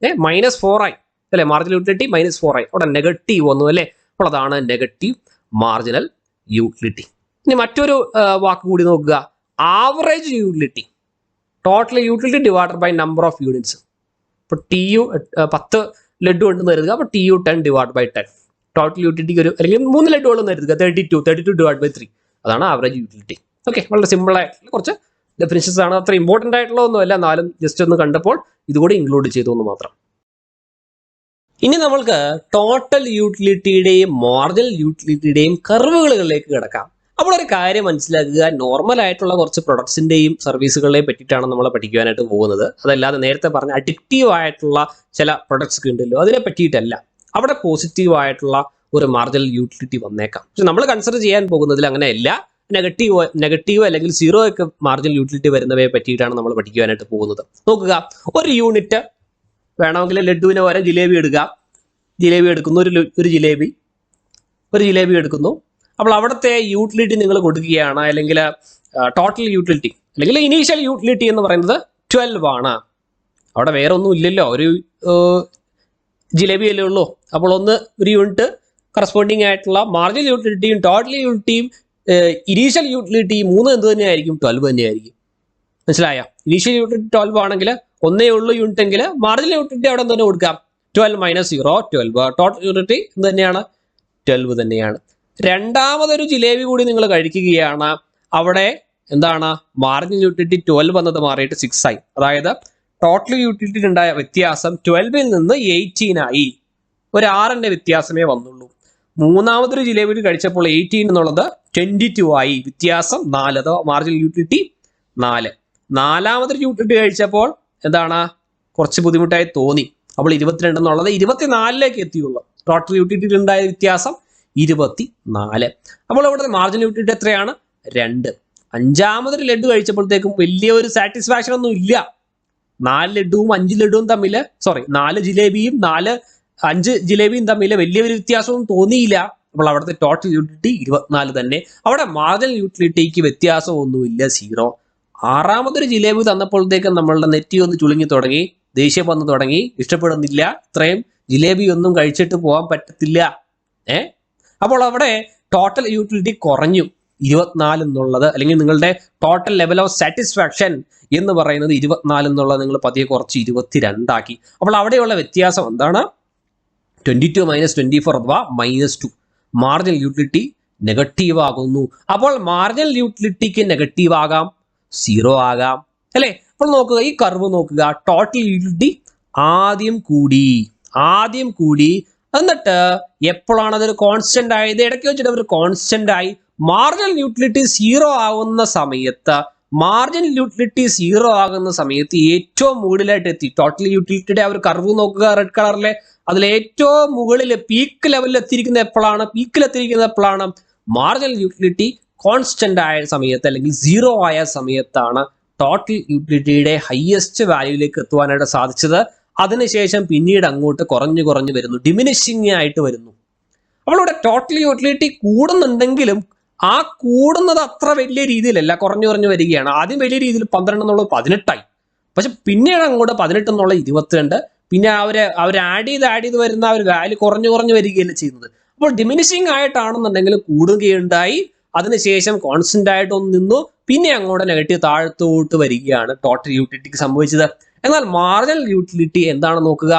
-4 ആയി അല്ലെ, മാർജിനൽ യൂട്ടിലിറ്റി -4 ആയി. അവിടെ നെഗറ്റീവ് വന്നു അല്ലേ. അപ്പോൾ അതാണ് നെഗറ്റീവ് മാർജിനൽ യൂട്ടിലിറ്റി. ഇനി മറ്റൊരു വാക്ക് കൂടി നോക്കുക, average utility, total utility divided by number of units. ഇപ്പോൾ TU 10 ലഡു ഉണ്ടെന്ന് കരുതുക, അപ്പോൾ TU 10 ഡിവൈഡ് ബൈ 10. ടോട്ടൽ യൂട്ടിലിറ്റിക്ക് ഒരു അല്ലെങ്കിൽ 3 ലഡു ഉള്ളെന്ന് കരുതുക, 32 ഡിവൈഡ് ബൈ 3. അതാണ് ആവറേജ് യൂട്ടിലിറ്റി. ഓക്കെ, വളരെ സിമ്പിൾ ആയിട്ടുള്ള കുറച്ച് ഡെഫിനിഷൻസ് ആണ്, അത്ര ഇമ്പോർട്ടൻ്റ് ആയിട്ടുള്ള ഒന്നുമല്ല, എന്നാലും ജസ്റ്റ് ഒന്ന് കണ്ടപ്പോൾ ഇതുകൂടി ഇൻക്ലൂഡ് ചെയ്തു എന്ന് മാത്രം. ഇനി നമ്മൾക്ക് ടോട്ടൽ യൂട്ടിലിറ്റിയുടെയും മാർജിനൽ യൂട്ടിലിറ്റിയുടെയും കർവുകളിലേക്ക് കിടക്കാം. അപ്പോൾ ഒരു കാര്യം മനസ്സിലാക്കുക, നോർമൽ ആയിട്ടുള്ള കുറച്ച് പ്രൊഡക്ട്സിന്റെയും സർവീസുകളെയും പറ്റിയിട്ടാണ് നമ്മൾ പഠിക്കുവാനായിട്ട് പോകുന്നത്. അതല്ലാതെ നേരത്തെ പറഞ്ഞ അഡിക്റ്റീവ് ആയിട്ടുള്ള ചില പ്രൊഡക്ട്സ് ഒക്കെ ഉണ്ടല്ലോ, അതിനെ പറ്റിയിട്ടല്ല. അവിടെ പോസിറ്റീവ് ആയിട്ടുള്ള ഒരു മാർജിനൽ യൂട്ടിലിറ്റി വന്നേക്കാം. പക്ഷെ നമ്മൾ കൺസിഡർ ചെയ്യാൻ പോകുന്നതിൽ അങ്ങനെയല്ല. നെഗറ്റീവ് അല്ലെങ്കിൽ സീറോ ഒക്കെ മാർജിനൽ യൂട്ടിലിറ്റി വരുന്നവയെ പറ്റിയിട്ടാണ് നമ്മൾ പഠിക്കുവാനായിട്ട് പോകുന്നത്. നോക്കുക, ഒരു യൂണിറ്റ് വേണമെങ്കിൽ ലഡുവിന് പകരം ജിലേബി എടുക്കുക. ജിലേബി എടുക്കുന്നു, ഒരു ജിലേബി എടുക്കുന്നു. അപ്പോൾ അവിടുത്തെ യൂട്ടിലിറ്റി നിങ്ങൾ കൊടുക്കുകയാണ്, അല്ലെങ്കിൽ ടോട്ടൽ യൂട്ടിലിറ്റി അല്ലെങ്കിൽ ഇനീഷ്യൽ യൂട്ടിലിറ്റി എന്ന് പറയുന്നത് 12 ആണ്. അവിടെ വേറെ ഒന്നും ഇല്ലല്ലോ, ഒരു ജിലേബി അല്ലേ ഉള്ളൂ. അപ്പോൾ ഒരു യൂണിറ്റ് കറസ്പോണ്ടിങ് ആയിട്ടുള്ള മാർജിനൽ യൂട്ടിലിറ്റിയും ടോട്ടൽ യൂട്ടിലിറ്റിയും ഇനീഷ്യൽ യൂട്ടിലിറ്റി 3 എന്ത് തന്നെയായിരിക്കും? 12 തന്നെയായിരിക്കും. മനസ്സിലായോ? ഇനീഷ്യൽ യൂട്ടിലിറ്റി 12 ആണെങ്കിൽ ഒന്നേ ഉള്ളൂ യൂണിറ്റ് എങ്കിൽ മാർജിനൽ യൂട്ടിലിറ്റി അവിടെ തന്നെ കൊടുക്കാം, 12 - 0 12. ടോട്ടൽ യൂട്ടിലിറ്റി എന്ത് തന്നെയാണ്? 12 തന്നെയാണ്. രണ്ടാമതൊരു ജിലേബി കൂടി നിങ്ങൾ കഴിക്കുകയാണ്, അവിടെ എന്താണ്? മാർജിനൽ യൂട്ടിലിറ്റി 12 എന്നത് മാറിയിട്ട് 6 ആയി. അതായത് ടോട്ടൽ യൂട്ടിലിറ്റി ഉണ്ടായ വ്യത്യാസം 12ൽ നിന്ന് 18 ആയി. ഒരു 6ന്റെ വ്യത്യാസമേ വന്നുള്ളൂ. മൂന്നാമതൊരു ജിലേബി കഴിച്ചപ്പോൾ 18 എന്നുള്ളത് 22 ആയി, വ്യത്യാസം 4. അതോ മാർജിനൽ യൂട്ടിലിറ്റി 4. നാലാമതൊരു യൂട്ടിലിറ്റി കഴിച്ചപ്പോൾ എന്താണ്? കുറച്ച് ബുദ്ധിമുട്ടായി തോന്നി. അപ്പോൾ 22 എന്നുള്ളത് 24ലേക്ക് എത്തിയുള്ളൂ. ടോട്ടൽ യൂട്ടിലിറ്റി ഉണ്ടായ വ്യത്യാസം 24. അപ്പോൾ ഇവിടുത്തെ മാർജിനൽ യൂട്ടിലിറ്റി എത്രയാണ്? 2. അഞ്ചാമതൊരു ലഡു കഴിച്ചപ്പോഴത്തേക്കും വലിയ ഒരു സാറ്റിസ്ഫാക്ഷൻ ഒന്നും ഇല്ല. 4 ലഡുവും 5 ലഡുവും തമ്മിൽ 4 ജിലേബിയും 5 ജിലേബിയും തമ്മിൽ വലിയൊരു വ്യത്യാസവും തോന്നിയില്ല. അപ്പോൾ അവിടുത്തെ ടോട്ടൽ യൂട്ടിലിറ്റി 24 തന്നെ. അവിടെ മാർജിനൽ യൂട്ടിലിറ്റിക്ക് വ്യത്യാസമൊന്നുമില്ല, 0. ആറാമതൊരു ജിലേബി തന്നപ്പോഴത്തേക്കും നമ്മളുടെ നെറ്റി ഒന്ന് ചുളുങ്ങി തുടങ്ങി, ദേഷ്യം വന്നു തുടങ്ങി, ഇഷ്ടപ്പെടുന്നില്ല, ഇത്രയും ജിലേബി ഒന്നും കഴിച്ചിട്ട് പോകാൻ പറ്റത്തില്ല. അപ്പോൾ അവിടെ ടോട്ടൽ യൂട്ടിലിറ്റി കുറഞ്ഞു 24 എന്നുള്ളത്, അല്ലെങ്കിൽ നിങ്ങളുടെ ടോട്ടൽ ലെവൽ ഓഫ് സാറ്റിസ്ഫാക്ഷൻ എന്ന് പറയുന്നത് 24 എന്നുള്ളത് നിങ്ങൾ പതിയെ കുറച്ച് 22 ആക്കി. അപ്പോൾ അവിടെയുള്ള വ്യത്യാസം എന്താണ്? 22 - 24 അഥവാ -2. മാർജിനൽ യൂട്ടിലിറ്റി നെഗറ്റീവ് ആകുന്നു. അപ്പോൾ മാർജിനൽ യൂട്ടിലിറ്റിക്ക് നെഗറ്റീവ് ആകാം, 0 ആകാം, അല്ലേ? അപ്പോൾ നോക്കുക, ഈ കർവ് നോക്കുക, ടോട്ടൽ യൂട്ടിലിറ്റി ആദ്യം കൂടി എന്നിട്ട് എപ്പോഴാണ് അതൊരു കോൺസ്റ്റന്റ് ആയത്? ഇടയ്ക്ക് വെച്ചിട്ട് ഒരു കോൺസ്റ്റന്റ് ആയി. മാർജിനൽ യൂട്ടിലിറ്റി 0 ആകുന്ന സമയത്ത് ഏറ്റവും മുകളിലായിട്ട് എത്തി. ടോട്ടൽ യൂട്ടിലിറ്റിയുടെ ആ ഒരു കർവ് നോക്കുക, റെഡ് കളറിലെ, അതിൽ ഏറ്റവും മുകളിൽ പീക്ക് ലെവലിൽ എത്തിയിരിക്കുന്നത് എപ്പോഴാണ്? മാർജിനൽ യൂട്ടിലിറ്റി കോൺസ്റ്റന്റ് ആയ സമയത്ത് അല്ലെങ്കിൽ 0 ആയ സമയത്താണ് ടോട്ടൽ യൂട്ടിലിറ്റിയുടെ ഹയസ്റ്റ് വാല്യൂയിലേക്ക് എത്തുവാനായിട്ട് സാധിച്ചത്. അതിനുശേഷം പിന്നീട് അങ്ങോട്ട് കുറഞ്ഞു വരുന്നു, ഡിമിനിഷിങ് ആയിട്ട് വരുന്നു. അപ്പോൾ ഇവിടെ ടോട്ടൽ യൂട്ടിലിറ്റി കൂടുന്നുണ്ടെങ്കിലും ആ കൂടുന്നത് അത്ര വലിയ രീതിയിലല്ല, കുറഞ്ഞു വരികയാണ്. ആദ്യം വലിയ രീതിയിൽ 12 എന്നുള്ളത് 18 ആയി. പക്ഷെ പിന്നീട് അങ്ങോട്ട് 18 എന്നുള്ള 22, പിന്നെ അവർ ആഡ് ചെയ്ത് വരുന്ന ആ ഒരു വാല്യൂ കുറഞ്ഞു വരികയല്ല ചെയ്യുന്നത്. അപ്പോൾ ഡിമിനിഷിങ് ആയിട്ടാണെന്നുണ്ടെങ്കിൽ കൂടുകയുണ്ടായി, അതിനുശേഷം കോൺസ്റ്റന്റ് ആയിട്ട് ഒന്ന് നിന്നു, പിന്നെ അങ്ങോട്ട് നെഗറ്റീവ് താഴത്തോട്ട് വരികയാണ് ടോട്ടൽ യൂട്ടിലിറ്റിക്ക് സംഭവിച്ചത്. എന്നാൽ മാർജിനൽ യൂട്ടിലിറ്റി എന്താണ് നോക്കുക,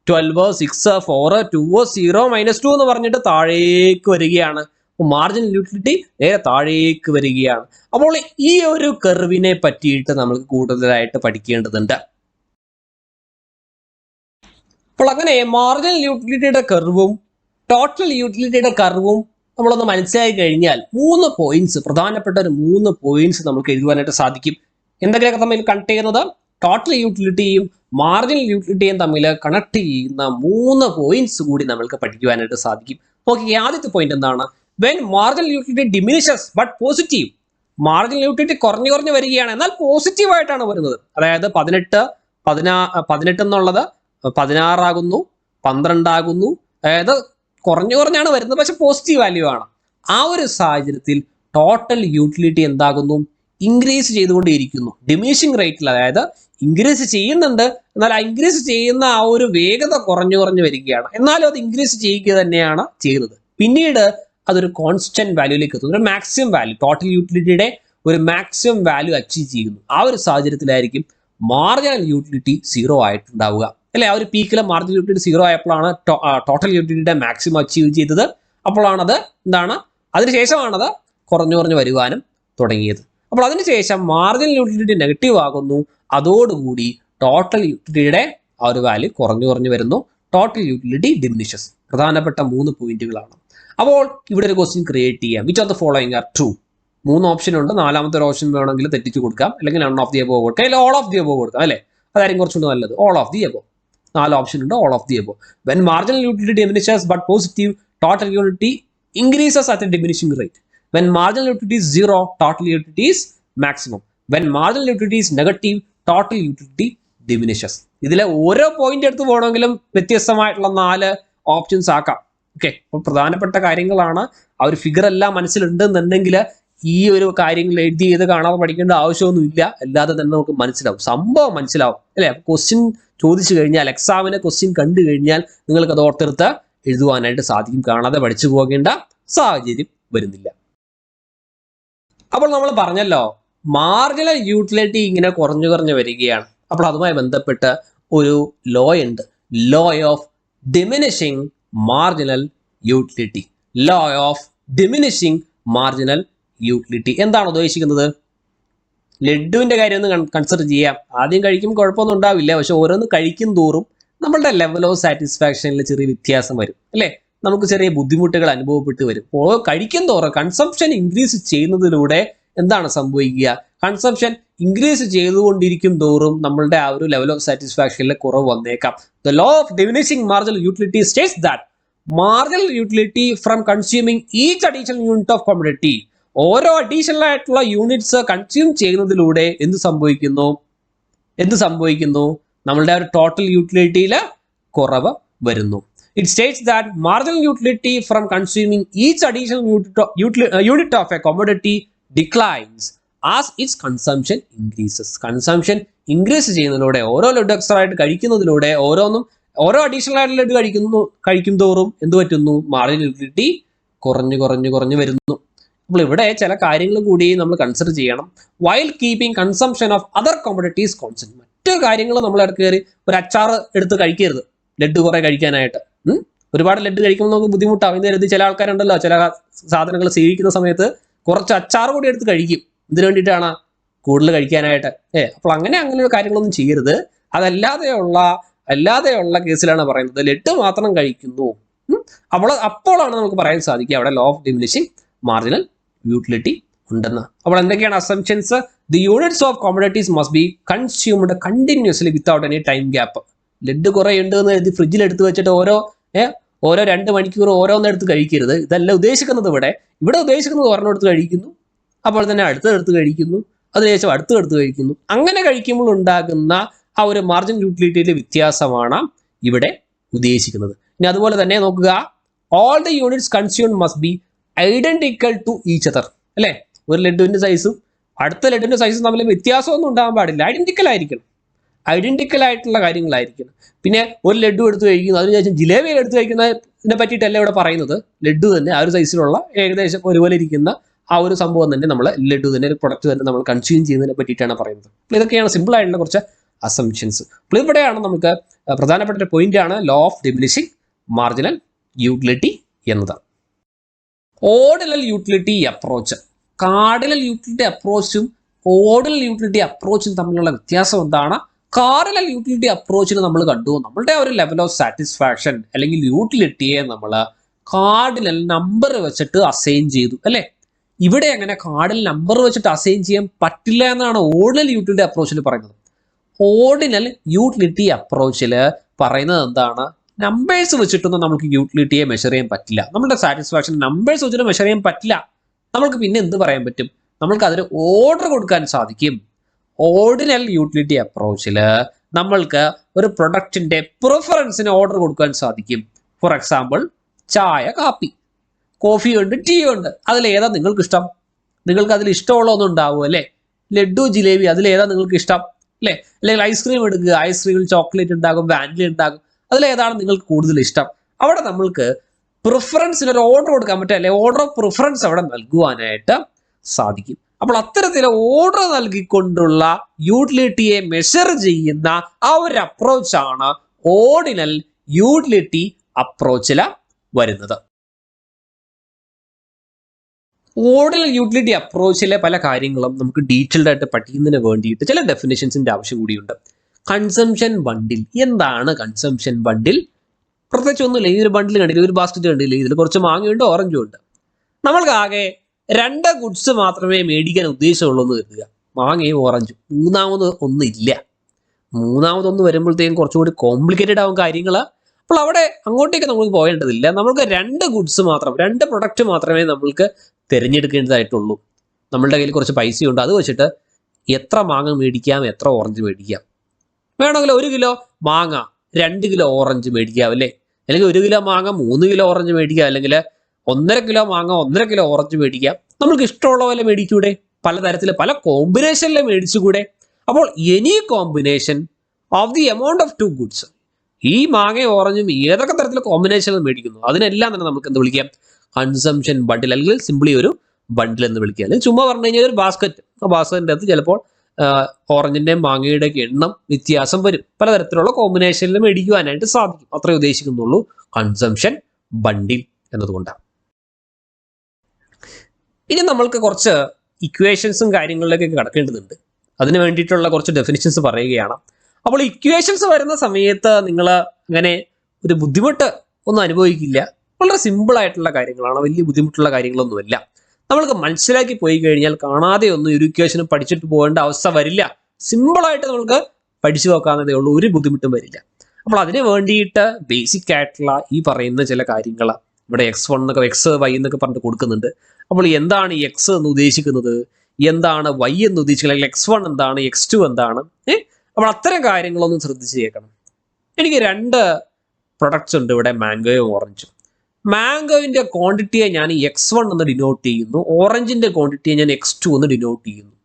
12, 6, 4, 2, 0, -2 എന്ന് പറഞ്ഞിട്ട് താഴേക്ക് വരികയാണ്. മാർജിനൽ യൂട്ടിലിറ്റി നേരെ താഴേക്ക് വരികയാണ്. അപ്പോൾ ഈ ഒരു കർവിനെ പറ്റിയിട്ട് നമുക്ക് കൂടുതലായിട്ട് പഠിക്കേണ്ടതുണ്ട്. അപ്പോൾ അങ്ങനെ മാർജിനൽ യൂട്ടിലിറ്റിയുടെ കർവും ടോട്ടൽ യൂട്ടിലിറ്റിയുടെ കർവും നമ്മളൊന്ന് മനസ്സിലാക്കി കഴിഞ്ഞാൽ 3 പോയിന്റ്സ്, പ്രധാനപ്പെട്ട ഒരു 3 പോയിന്റ്സ് നമുക്ക് എഴുതുവാനായിട്ട് സാധിക്കും. എന്തൊക്കെയൊക്കെ തമ്മിൽ കണക്ട് ചെയ്യുന്നത്? ടോട്ടൽ യൂട്ടിലിറ്റിയും മാർജിനൽ യൂട്ടിലിറ്റിയും തമ്മിൽ കണക്ട് ചെയ്യുന്ന 3 പോയിന്റ്സ് കൂടി നമ്മൾക്ക് പഠിക്കുവാനായിട്ട് സാധിക്കും. നോക്കി, ആദ്യത്തെ പോയിന്റ് എന്താണ്? When marginal utility diminishes but positive. Marginal utility കുറഞ്ഞു വരികയാണ്, എന്നാൽ പോസിറ്റീവ് ആയിട്ടാണ് വരുന്നത്. അതായത് 18 എന്നുള്ളത് 16 ആകുന്നു, 12 ആകുന്നു. അതായത് കുറഞ്ഞാണ് വരുന്നത്, പക്ഷെ പോസിറ്റീവ് വാല്യൂ ആണ്. ആ ഒരു സാഹചര്യത്തിൽ ടോട്ടൽ യൂട്ടിലിറ്റി എന്താകുന്നു? ഇൻക്രീസ് ചെയ്തുകൊണ്ടേയിരിക്കുന്നു, ഡിമിനിഷിംഗ് റേറ്റിൽ. അതായത് ഇൻക്രീസ് ചെയ്യുന്നുണ്ട്, എന്നാൽ ആ ഇൻക്രീസ് ചെയ്യുന്ന ആ ഒരു വേഗത കുറഞ്ഞു വരികയാണ്. എന്നാലും അത് ഇൻക്രീസ് ചെയ്യുക തന്നെയാണ് ചെയ്യുന്നത്. പിന്നീട് അതൊരു കോൺസ്റ്റന്റ് വാല്യൂയിലേക്ക് എത്തുന്നു, ഒരു മാക്സിമം വാല്യൂ. ടോട്ടൽ യൂട്ടിലിറ്റിയുടെ ഒരു മാക്സിമം വാല്യൂ അച്ചീവ് ചെയ്യുന്നു. ആ ഒരു സാഹചര്യത്തിലായിരിക്കും മാർജിനൽ യൂട്ടിലിറ്റി 0 ആയിട്ടുണ്ടാവുക അല്ലെ. ആ ഒരു പീക്കിലെ മാർജിനൽ യൂട്ടിലിറ്റി 0 ആയപ്പോഴാണ് ടോട്ടൽ യൂട്ടിലിറ്റിയുടെ മാക്സിമം അച്ചീവ് ചെയ്തത്. അപ്പോഴാണത് എന്താണ്, അതിനുശേഷമാണത് കുറഞ്ഞു വരുവാനും തുടങ്ങിയത്. അപ്പോൾ അതിനുശേഷം മാർജിനൽ യൂട്ടിലിറ്റി നെഗറ്റീവ് ആകുന്നു. അതോടുകൂടി ടോട്ടൽ യൂട്ടിലിറ്റിയുടെ ആ ഒരു വാല്യൂ കുറഞ്ഞു വരുന്നു. Total utility diminishes. പ്രധാനപ്പെട്ട 3 പോയിന്റുകളാണ്. അപ്പോൾ ഇവിടെ ഒരു ക്വസ്റ്റ്യൻ ക്രിയേറ്റ് ചെയ്യാം. Which of the following are true? 3 option ഉണ്ട്. 4ാമത്തെ ഒരു ഓപ്ഷൻ വേണമെങ്കിൽ തെറ്റിച്ച് കൊടുക്കാം, അല്ലെങ്കിൽ നൺ ഓഫ് ദി അബോവ് കൊടുക്കാം, അല്ലെങ്കിൽ ഓൾ ഓഫ് ദി അബോവ് കൊടുക്കാം അല്ലേ. അതായിരിക്കും കുറച്ചുകൂടി നല്ലത്. All of the above. 4 option ഉണ്ട്. All of the above. When marginal utility diminishes but positive, total utility increases at a diminishing rate. When marginal utility is 0, total utility is maximum. When marginal utility is negative, total utility diminishes. ഇതിലെ ഓരോ point എടുത്ത് പോകണമെങ്കിലും വ്യത്യസ്തമായിട്ടുള്ള 4 options ആക്കാം. Okay, അപ്പോൾ പ്രധാനപ്പെട്ട കാര്യങ്ങളാണ്. ആ ഒരു ഫിഗർ എല്ലാം മനസ്സിലുണ്ടെന്നുണ്ടെങ്കിൽ ഈ ഒരു കാര്യങ്ങൾ എഴുതി ചെയ്ത് കാണാതെ പഠിക്കേണ്ട ആവശ്യമൊന്നുമില്ല. അല്ലാതെ തന്നെ നമുക്ക് മനസ്സിലാവും, സംഭവം മനസ്സിലാവും അല്ലേ. ക്വസ്റ്റ്യൻ ചോദിച്ചു കഴിഞ്ഞാൽ, എക്സാമിന് ക്വസ്റ്റ്യൻ കണ്ടു കഴിഞ്ഞാൽ നിങ്ങൾക്ക് അത് ഓർത്തെടുത്ത് എഴുതുവാനായിട്ട് സാധിക്കും. കാണാതെ പഠിച്ചു പോകേണ്ട സാഹചര്യം വരുന്നില്ല. അപ്പോൾ നമ്മൾ പറഞ്ഞല്ലോ മാർജിനൽ യൂട്ടിലിറ്റി ഇങ്ങനെ കുറഞ്ഞു വരികയാണ്. അപ്പോൾ അതുമായി ബന്ധപ്പെട്ട് ഒരു ലോ ഉണ്ട്, law of diminishing marginal utility. Law of diminishing marginal utility എന്താണ് ഉദ്ദേശിക്കുന്നത്? ലഡുവിന്റെ കാര്യം ഒന്ന് കൺസിഡർ ചെയ്യാം. ആദ്യം കഴിക്കുമ്പോൾ കുഴപ്പമൊന്നും ഉണ്ടാവില്ല, പക്ഷെ ഓരോന്ന് കഴിക്കും തോറും നമ്മളുടെ ലെവൽ ഓഫ് സാറ്റിസ്ഫാക്ഷനിൽ ചെറിയ വ്യത്യാസം വരും അല്ലേ. നമുക്ക് ചെറിയ ബുദ്ധിമുട്ടുകൾ അനുഭവപ്പെട്ട് വരും. അപ്പോൾ കഴിക്കും തോറും കൺസംഷൻ ഇൻക്രീസ് ചെയ്യുന്നതിലൂടെ എന്താണ് സംഭവിക്കുക? കൺസംഷൻ ഇൻക്രീസ് ചെയ്തുകൊണ്ടിരിക്കും തോറും നമ്മളുടെ ആ ഒരു ലെവൽ ഓഫ് സാറ്റിസ്ഫാക്ഷനിലെ കുറവ് വന്നേക്കാം. The law of diminishing marginal utility States that marginal utility from consuming each additional unit of commodity, ഓരോ അഡീഷണൽ ആയിട്ടുള്ള യൂണിറ്റ്സ് കൺസ്യൂം ചെയ്യുന്നതിലൂടെ എന്ത് സംഭവിക്കുന്നു? നമ്മളുടെ ഒരു ടോട്ടൽ യൂട്ടിലിറ്റിയിൽ കുറവ് വരുന്നു. It States that marginal utility from consuming each additional unit of A commodity declines as it's consumption increases. Consumption increase ചെയ്യുന്നതിലൂടെ, ഓരോ ലഡു എക്സ്ട്രാ ആയിട്ട് കഴിക്കുന്നതിലൂടെ, ഓരോ അഡീഷണൽ ആയിട്ട് ലഡു കഴിക്കും തോറും എന്ത് പറ്റുന്നു? മാർജിനൽ യൂട്ടിലിറ്റി കുറഞ്ഞു വരുന്നു. അപ്പോൾ ഇവിടെ ചില കാര്യങ്ങൾ കൂടി നമ്മൾ കൺസിഡർ ചെയ്യണം. While keeping consumption of other commodities constant. മറ്റു കാര്യങ്ങൾ നമ്മൾ ഇടയ്ക്ക് കയറി ഒരു അച്ചാർ എടുത്ത് കഴിക്കരുത് ലഡു കുറെ കഴിക്കാനായിട്ട്. ഒരുപാട് ലഡു കഴിക്കുമ്പോൾ നമുക്ക് ബുദ്ധിമുട്ടാവും. ഇന്ന് ചില ആൾക്കാരുണ്ടല്ലോ, ചില സാധനങ്ങൾ സേവിക്കുന്ന സമയത്ത് കുറച്ച് അച്ചാർ കൂടി എടുത്ത് കഴിക്കും. ഇതിനു വേണ്ടിയിട്ടാണ് കൂടുതൽ കഴിക്കാനായിട്ട്. അപ്പോൾ അങ്ങനെയുള്ള കാര്യങ്ങളൊന്നും ചെയ്യരുത്. അല്ലാതെയുള്ള കേസിലാണ് പറയുന്നത് ലഡു മാത്രം കഴിക്കുന്നു. അപ്പോഴാണ് നമുക്ക് പറയാൻ സാധിക്കുക അവിടെ law of diminishing marginal utility ഉണ്ടെന്ന്. അപ്പോൾ എന്തൊക്കെയാണ് assumptions? The units of commodities must be consumed continuously without any time gap. Laddu കുറെ ഉണ്ട് എന്ന് എഴുതി ഫ്രിഡ്ജിൽ എടുത്ത് വെച്ചിട്ട് ഓരോ 2 മണിക്കൂർ ഓരോന്നെടുത്ത് കഴിക്കരുത്. ഇതല്ല ഉദ്ദേശിക്കുന്നത്. ഇവിടെ ഉദ്ദേശിക്കുന്നത് ഒരെണ്ണം കഴിക്കുന്നു, അപ്പോൾ തന്നെ അടുത്തെടുത്ത് കഴിക്കുന്നു, അതിനുശേഷം അടുത്തെടുത്ത് കഴിക്കുന്നു. അങ്ങനെ കഴിക്കുമ്പോൾ ഉണ്ടാകുന്ന ആ ഒരു മാർജിൻ യൂട്ടിലിറ്റിയിലെ വ്യത്യാസമാണ് ഇവിടെ ഉദ്ദേശിക്കുന്നത്. ഇനി അതുപോലെ തന്നെ നോക്കുക, all the units consumed must be identical to each other അല്ലേ. ഒരു ലഡുവിന്റെ സൈസും അടുത്ത ലഡുവിന്റെ സൈസും തമ്മിൽ വ്യത്യാസമൊന്നും ഉണ്ടാകാൻ പാടില്ല. ഐഡന്റിക്കൽ ആയിട്ടുള്ള കാര്യങ്ങളായിരിക്കണം. പിന്നെ ഒരു ലഡു എടുത്ത് കഴിക്കുന്നു, അതിനുശേഷം ജിലേബി എടുത്ത് കഴിക്കുന്നതിനെ പറ്റിയിട്ടല്ല ഇവിടെ പറയുന്നത്. ലഡു തന്നെ ആ ഒരു സൈസിലുള്ള ഏകദേശം ഒരുപോലെ ഇരിക്കുന്ന ആ ഒരു സംഭവം തന്നെ നമ്മൾ ലഡു തന്നെ ഒരു പ്രൊഡക്റ്റ് തന്നെ നമ്മൾ കൺസ്യൂം ചെയ്യുന്നതിനെ പറ്റിയിട്ടാണ് പറയുന്നത്. അപ്പോൾ ഇതൊക്കെയാണ് സിമ്പിൾ ആയിട്ടുള്ള കുറച്ച് അസംപ്ഷൻസ്. അപ്പോൾ ഇവിടെയാണ് നമുക്ക് പ്രധാനപ്പെട്ട ഒരു പോയിന്റ് ആണ് law of diminishing marginal utility എന്നത്. Ordinal utility approach. Cardinal utility അപ്രോച്ചും ഓർഡിനൽ യൂട്ടിലിറ്റി അപ്രോച്ചും തമ്മിലുള്ള വ്യത്യാസം എന്താണ്? കാർഡിനൽ യൂട്ടിലിറ്റി അപ്രോച്ചിൽ നമ്മൾ കണ്ടു നമ്മളുടെ ഒരു ലെവൽ ഓഫ് സാറ്റിസ്ഫാക്ഷൻ അല്ലെങ്കിൽ യൂട്ടിലിറ്റിയെ നമ്മൾ കാർഡിനൽ നമ്പർ വെച്ചിട്ട് അസൈൻ ചെയ്തു അല്ലേ. ഇവിടെ അങ്ങനെ കാർഡിനൽ നമ്പർ വെച്ചിട്ട് അസൈൻ ചെയ്യാൻ പറ്റില്ല എന്നാണ് ഓർഡിനൽ യൂട്ടിലിറ്റി അപ്രോച്ചിൽ പറയുന്നത്. ഓർഡിനൽ യൂട്ടിലിറ്റി അപ്രോച്ചിൽ പറയുന്നത് എന്താണ്? നമ്പേഴ്സ് വെച്ചിട്ടൊന്നും നമുക്ക് യൂട്ടിലിറ്റിയെ മെഷർ ചെയ്യാൻ പറ്റില്ല. നമ്മുടെ സാറ്റിസ്ഫാക്ഷൻ നമ്പേഴ്സ് വെച്ചിട്ട് മെഷർ ചെയ്യാൻ പറ്റില്ല. നമ്മൾക്ക് പിന്നെ എന്ത് പറയാൻ പറ്റും? നമ്മൾക്ക് അതിന് ഓർഡർ കൊടുക്കാൻ സാധിക്കും. ഓർഡിനൽ യൂട്ടിലിറ്റി അപ്രോച്ചിൽ നമ്മൾക്ക് ഒരു പ്രൊഡക്റ്റിന്റെ പ്രിഫറൻസിന് ഓർഡർ കൊടുക്കാൻ സാധിക്കും. ഫോർ എക്സാമ്പിൾ, ചായ, കാപ്പി, കോഫി ഉണ്ട്, ടീ ഉണ്ട്. അതിലേതാ നിങ്ങൾക്ക് ഇഷ്ടം? നിങ്ങൾക്ക് അതിൽ ഇഷ്ടമുള്ള ഒന്നും ഉണ്ടാവും അല്ലേ. ലഡു, ജിലേബി, അതിലേതാ നിങ്ങൾക്ക് ഇഷ്ടം അല്ലേ. അല്ലെങ്കിൽ ഐസ്ക്രീം എടുക്കുക, ഐസ്ക്രീമിൽ ചോക്ലേറ്റ് ഉണ്ടാകും, വാനില ഉണ്ടാകും. അതിലേതാണ് നിങ്ങൾക്ക് കൂടുതൽ ഇഷ്ടം? അവിടെ നമ്മൾക്ക് പ്രിഫറൻസിന് ഒരു ഓർഡർ കൊടുക്കാൻ പറ്റും അല്ലെ. ഓർഡർ ഓഫ് പ്രിഫറൻസ് അവിടെ നൽകുവാനായിട്ട് സാധിക്കും. അപ്പോൾ അത്തരത്തിലെ ഓർഡർ നൽകിക്കൊണ്ടുള്ള യൂട്ടിലിറ്റിയെ മെഷർ ചെയ്യുന്ന ആ ഒരു അപ്രോച്ചാണ് ഓർഡിനൽ യൂട്ടിലിറ്റി അപ്രോച്ചിൽ വരുന്നത്. ഓർഡിനൽ യൂട്ടിലിറ്റി അപ്രോച്ചിലെ പല കാര്യങ്ങളും നമുക്ക് ഡീറ്റെയിൽഡ് ആയിട്ട് പഠിക്കുന്നതിന് വേണ്ടിയിട്ട് ചില ഡെഫിനേഷൻസിന്റെ ആവശ്യം കൂടിയുണ്ട്. കൺസംഷൻ ബണ്ടിൽ. എന്താണ് കൺസംഷൻ ബണ്ടിൽ? പ്രത്യേകിച്ച് ഒന്നുമില്ല. ഈ ഒരു ബണ്ടിൽ കണ്ടില്ല, ഒരു ബാസ്ക്കറ്റ് കണ്ടില്ല, ഇതിൽ കുറച്ച് മാങ്ങയുണ്ട്, ഓറഞ്ചും ഉണ്ട്. നമ്മൾക്ക് ആകെ 2 ഗുഡ്സ് മാത്രമേ മേടിക്കാൻ ഉദ്ദേശമുള്ളൂ എന്ന് കരുതുക. മാങ്ങയും ഓറഞ്ചും. മൂന്നാമത് ഒന്നും ഇല്ല. മൂന്നാമതൊന്ന് വരുമ്പോഴത്തേക്കും കുറച്ചുകൂടി കോംപ്ലിക്കേറ്റഡ് ആവും കാര്യങ്ങൾ. അപ്പോൾ അവിടെ അങ്ങോട്ടേക്ക് നമുക്ക് പോകേണ്ടതില്ല. നമ്മൾക്ക് 2 ഗുഡ്സ് മാത്രം, 2 പ്രൊഡക്റ്റ് മാത്രമേ നമ്മൾക്ക് തിരഞ്ഞെടുക്കേണ്ടതായിട്ടുള്ളൂ. നമ്മളുടെ കയ്യിൽ കുറച്ച് പൈസയുണ്ട്, അത് വെച്ചിട്ട് എത്ര മാങ്ങ മേടിക്കാം, എത്ര ഓറഞ്ച് മേടിക്കാം. വേണമെങ്കിൽ 1 കിലോ മാങ്ങ 2 കിലോ ഓറഞ്ച് മേടിക്കാം അല്ലേ, അല്ലെങ്കിൽ 1 കിലോ മാങ്ങ 3 കിലോ ഓറഞ്ച് മേടിക്കാം, അല്ലെങ്കിൽ 1.5 കിലോ മാങ്ങ 1.5 കിലോ ഓറഞ്ച് മേടിക്കാം. നമുക്ക് ഇഷ്ടമുള്ള പോലെ മേടിക്കൂടെ? പലതരത്തിൽ പല കോമ്പിനേഷനിലെ മേടിച്ചുകൂടെ? അപ്പോൾ any combination of the amount of 2 goods, ഈ മാങ്ങയും ഓറഞ്ചും ഏതൊക്കെ തരത്തിലുള്ള കോമ്പിനേഷനിൽ മേടിക്കുന്നു അതിനെല്ലാം തന്നെ നമുക്ക് എന്ത് വിളിക്കാം? കൺസംഷൻ ബണ്ടിൽ, അല്ലെങ്കിൽ സിംപ്ലി ഒരു ബണ്ടിൽ എന്ന് വിളിക്കുക. അല്ലെങ്കിൽ ചുമ്മാ പറഞ്ഞു കഴിഞ്ഞാൽ ഒരു ബാസ്ക്കറ്റ്. ആ ബാസ്ക്കറ്റിൻ്റെ അകത്ത് ചിലപ്പോൾ ഓറഞ്ചിൻ്റെയും മാങ്ങയുടെയൊക്കെ എണ്ണം വ്യത്യാസം വരും. പലതരത്തിലുള്ള കോമ്പിനേഷനിൽ മേടിക്കുവാനായിട്ട് സാധിക്കും. അത്രേ ഉദ്ദേശിക്കുന്നുള്ളൂ കൺസംഷൻ ബണ്ടിൽ എന്നതുകൊണ്ടാണ്. ഇനി നമ്മൾക്ക് കുറച്ച് ഇക്വേഷൻസും കാര്യങ്ങളിലേക്കൊക്കെ കടക്കേണ്ടതുണ്ട്. അതിന് വേണ്ടിയിട്ടുള്ള കുറച്ച് ഡെഫിനിഷൻസ് പറയുകയാണ്. അപ്പോൾ ഇക്വേഷൻസ് വരുന്ന സമയത്ത് നിങ്ങൾ അങ്ങനെ ഒരു ബുദ്ധിമുട്ട് ഒന്നും അനുഭവിക്കില്ല. വളരെ സിമ്പിൾ ആയിട്ടുള്ള കാര്യങ്ങളാണ്, വലിയ ബുദ്ധിമുട്ടുള്ള കാര്യങ്ങളൊന്നുമല്ല. നമ്മൾക്ക് മനസ്സിലാക്കി പോയി കഴിഞ്ഞാൽ കാണാതെ ഒന്നും ഒരു ഇക്വേഷനും പഠിച്ചിട്ട് പോകേണ്ട അവസ്ഥ വരില്ല. സിമ്പിളായിട്ട് നമുക്ക് പഠിച്ചു നോക്കാവുന്നതേ ഉള്ളൂ, ഒരു ബുദ്ധിമുട്ടും വരില്ല. അപ്പോൾ അതിന് വേണ്ടിയിട്ട് ബേസിക് ആയിട്ടുള്ള ഈ പറയുന്ന ചില കാര്യങ്ങൾ ഇവിടെ x1 എന്നൊക്കെ xy എന്നൊക്കെ പറഞ്ഞിട്ട് കൊടുക്കുന്നുണ്ട്. അപ്പോൾ എന്താണ് x എന്ന് ഉദ്ദേശിക്കുന്നത്, എന്താണ് y എന്ന് ഉദ്ദേശിക്കുന്നത്, അല്ലെങ്കിൽ x1 എന്താണ്, x2 എന്താണ്, അപ്പോൾ അത്തരം കാര്യങ്ങളൊന്നും ശ്രദ്ധിച്ച് കേൾക്കണം. എനിക്ക് 2 പ്രൊഡക്ട്സ് ഉണ്ട് ഇവിടെ, മാംഗോയും ഓറഞ്ചും. മാംഗോവിൻ്റെ ക്വാണ്ടിറ്റിയെ ഞാൻ x1 എന്ന് ഡിനോട്ട് ചെയ്യുന്നു, ഓറഞ്ചിൻ്റെ ക്വാണ്ടിറ്റിയെ ഞാൻ x2 എന്ന് ഡിനോട്ട് ചെയ്യുന്നു.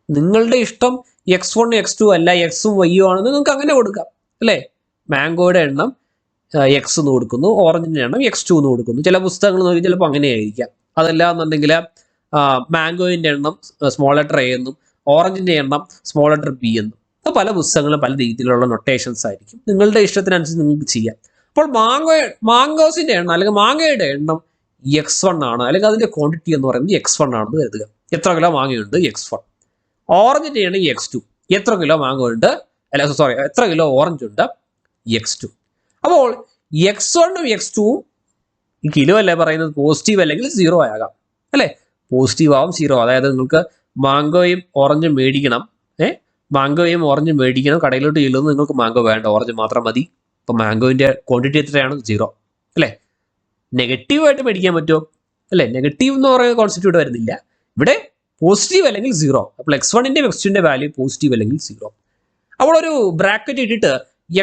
നിങ്ങളുടെ ഇഷ്ടം x1 x2 അല്ല, എക്സും വൈയും ആണെന്ന് നിങ്ങൾക്ക് അങ്ങനെ കൊടുക്കാം അല്ലേ. മാംഗോയുടെ എണ്ണം x എന്ന് കൊടുക്കുന്നു, ഓറഞ്ചിൻ്റെ എണ്ണം x2 എന്ന് കൊടുക്കുന്നു. ചില പുസ്തകങ്ങൾ നോക്കി ചിലപ്പോൾ അങ്ങനെയായിരിക്കാം. അതല്ല എന്നുണ്ടെങ്കിൽ മാംഗോയിൻ്റെ എണ്ണം സ്മോൾ ലെറ്റർ a എന്നും ഓറഞ്ചിൻ്റെ എണ്ണം സ്മോൾ ലെറ്റർ b എന്നും. അത് പല പുസ്തകങ്ങളും പല രീതിയിലുള്ള നൊട്ടേഷൻസ് ആയിരിക്കും. നിങ്ങളുടെ ഇഷ്ടത്തിനനുസരിച്ച് നിങ്ങൾക്ക് ചെയ്യാം. അപ്പോൾ മാംഗോസിൻ്റെ എണ്ണം അല്ലെങ്കിൽ മാങ്ങയുടെ എണ്ണം x1 ആണ്, അല്ലെങ്കിൽ അതിൻ്റെ ക്വാണ്ടിറ്റി എന്ന് പറയുന്നത് x1 ആണെന്ന് കരുതുക. എത്ര കിലോ മാങ്ങയുണ്ട്? x1. ഓറഞ്ചിൻ്റെ എണ്ണം x2. എത്ര കിലോ മാങ്ങ ഉണ്ട്, അല്ല സോറി, എത്ര കിലോ ഓറഞ്ച് ഉണ്ട്? x2. അപ്പോൾ x1ഉം x2ഉം ഈ കിലോ അല്ലേ പറയുന്നത്, പോസിറ്റീവ് അല്ലെങ്കിൽ 0 ആകാം അല്ലേ. പോസിറ്റീവ് ആവും, 0. അതായത് നിങ്ങൾക്ക് മാംഗോയും ഓറഞ്ചും മേടിക്കണം, മാംഗോയും ഓറഞ്ചും മേടിക്കണം, കടയിലോട്ട് ചെല്ലുന്നത് നിങ്ങൾക്ക് മാംഗോ വേണ്ട, ഓറഞ്ച് മാത്രം മതി. അപ്പോൾ മാംഗോവിൻ്റെ ക്വാണ്ടിറ്റി എത്രയാണ്? 0 അല്ലേ. നെഗറ്റീവായിട്ട് മേടിക്കാൻ പറ്റുമോ? അല്ലേ, നെഗറ്റീവ് എന്ന് പറയുന്ന കോൺസെപ്റ്റ് വരുന്നില്ല. ഇവിടെ പോസിറ്റീവ് അല്ലെങ്കിൽ 0. അപ്പോൾ x1ൻ്റെ x2ൻ്റെ വാല്യൂ പോസിറ്റീവ് അല്ലെങ്കിൽ 0. അപ്പോൾ ഒരു ബ്രാക്കറ്റ് ഇട്ടിട്ട്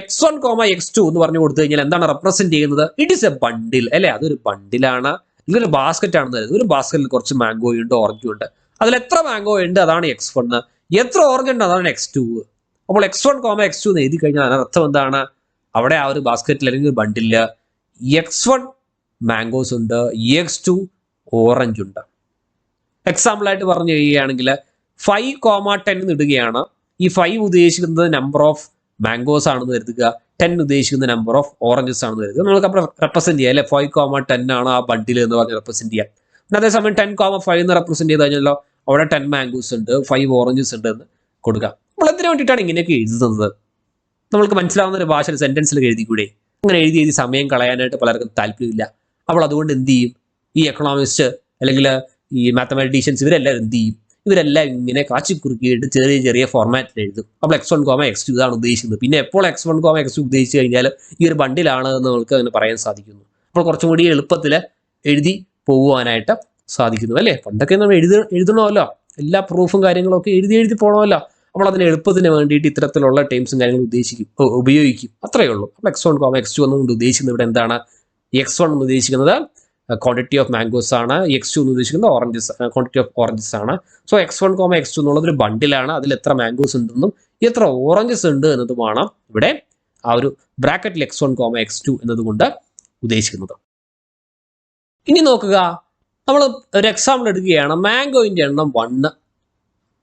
x1, x2 എന്ന് പറഞ്ഞു കൊടുത്തു കഴിഞ്ഞാൽ എന്താണ് റെപ്രസെന്റ് ചെയ്യുന്നത്? ഇറ്റ് ഈസ് എ ബണ്ടിൽ അല്ലേ. അതൊരു ബണ്ടിലാണ്, ഇതൊരു ബാസ്ക്കറ്റ് ആണെന്ന് കരുതുന്നത്. ഒരു ബാസ്ക്കറ്റിൽ കുറച്ച് മാംഗോ ഉണ്ട്, ഓറഞ്ചും ഉണ്ട്. അതിൽ എത്ര മാംഗോ ഉണ്ട് അതാണ് x1, എത്ര ഓറഞ്ച് ഉണ്ട് അതാണ് x2. അപ്പോൾ x1, x2 എന്ന് എഴുതി കഴിഞ്ഞാൽ അതിനർത്ഥം എന്താണ്? അവിടെ ആ ഒരു ബാസ്ക്കറ്റിൽ അല്ലെങ്കിൽ ബണ്ടില് x1 മാംഗോസ് ഉണ്ട്, x2 ഓറഞ്ച് ഉണ്ട്. എക്സാമ്പിൾ ആയിട്ട് പറഞ്ഞു കഴിയുകയാണെങ്കിൽ 5, 10 ഇടുകയാണ്. ഈ 5 ഉദ്ദേശിക്കുന്നത് നമ്പർ ഓഫ് മാംഗോസ് ആണെന്ന് കരുതുക, 10 ഉദ്ദേശിക്കുന്ന നമ്പർ ഓഫ് ഓറഞ്ചസ് ആണെന്ന് കരുതുക. നമുക്ക് അപ്പോൾ റെപ്രസെന്റ് ചെയ്യാം അല്ലെ. 5, 10 ആണ് ആ ബണ്ടിൽ എന്ന് പറഞ്ഞ് റെപ്രസെന്റ് ചെയ്യാം. പിന്നെ അതേസമയം 10, 5 എന്ന് റെപ്രസെന്റ് ചെയ്ത് കഴിഞ്ഞാലോ അവിടെ 10 മാംഗോസ് ഉണ്ട്, 5 ഓറഞ്ചസ് ഉണ്ട് എന്ന് കൊടുക്കാം. അപ്പോൾ എന്തിനു വേണ്ടിയിട്ടാണ് ഇങ്ങനെയൊക്കെ എഴുതുന്നത്? നമ്മൾക്ക് മനസ്സിലാവുന്ന ഒരു ഭാഷയിൽ സെന്റൻസിൽ എഴുതിക്കൂടെ? അങ്ങനെ എഴുതി സമയം കളയാനായിട്ട് പലർക്കും താല്പര്യമില്ല. അപ്പോൾ അതുകൊണ്ട് എന്ത് ചെയ്യും? ഈ എക്കണോമിസ്റ്റ് അല്ലെങ്കിൽ ഈ മാത്തമാറ്റീഷ്യൻസ് ഇവരെല്ലാവരും എന്ത് ചെയ്യും? ഇവരെല്ലാം ഇങ്ങനെ കാച്ചിക്കുറുക്കിയിട്ട് ചെറിയ ചെറിയ ഫോർമാറ്റിൽ എഴുതും. അപ്പോൾ x1, x2 ഇതാണ് ഉദ്ദേശിക്കുന്നത്. പിന്നെ എപ്പോൾ x1, x2 ഉദ്ദേശിച്ച് കഴിഞ്ഞാൽ ഈ ഒരു ബണ്ടിലാണ് എന്ന് നമുക്ക് അങ്ങനെ പറയാൻ സാധിക്കുന്നു. അപ്പോൾ കുറച്ചും കൂടി എളുപ്പത്തിൽ എഴുതി പോകുവാനായിട്ട് സാധിക്കുന്നു അല്ലേ. പണ്ടൊക്കെ നമ്മൾ എഴുതണമല്ലോ, എല്ലാ പ്രൂഫും കാര്യങ്ങളൊക്കെ എഴുതി പോകണമല്ലോ. അപ്പോൾ അതിന് എളുപ്പത്തിന് വേണ്ടിയിട്ട് ഇത്തരത്തിലുള്ള ടൈംസും കാര്യങ്ങളും ഉപയോഗിക്കും. അത്രയേ ഉള്ളൂ. അപ്പോൾ x1, x2 എന്നുകൊണ്ട് ഉദ്ദേശിക്കുന്നത് ഇവിടെ എന്താണ്? x1 എന്ന് ഉദ്ദേശിക്കുന്നത് ക്വാണ്ടിറ്റി ഓഫ് മാംഗോസ് ആണ്, x2 എന്ന് ഉദ്ദേശിക്കുന്നത് ഓറഞ്ചസ്, ക്വാണ്ടിറ്റി ഓഫ് ഓറഞ്ചസ് ആണ്. സോ x1, x2 എന്നുള്ളതൊരു ബണ്ടിലാണ്. അതിൽ എത്ര മാംഗോസ് ഉണ്ടെന്നും എത്ര ഓറഞ്ചസ് ഉണ്ട് എന്നതുമാണ് ഇവിടെ ആ ഒരു ബ്രാക്കറ്റിൽ x1, x2 എന്നതുകൊണ്ട് ഉദ്ദേശിക്കുന്നത്. ഇനി നോക്കുക, നമ്മൾ ഒരു എക്സാമ്പിൾ എടുക്കുകയാണ്. മാംഗോയിൻ്റെ എണ്ണം 1,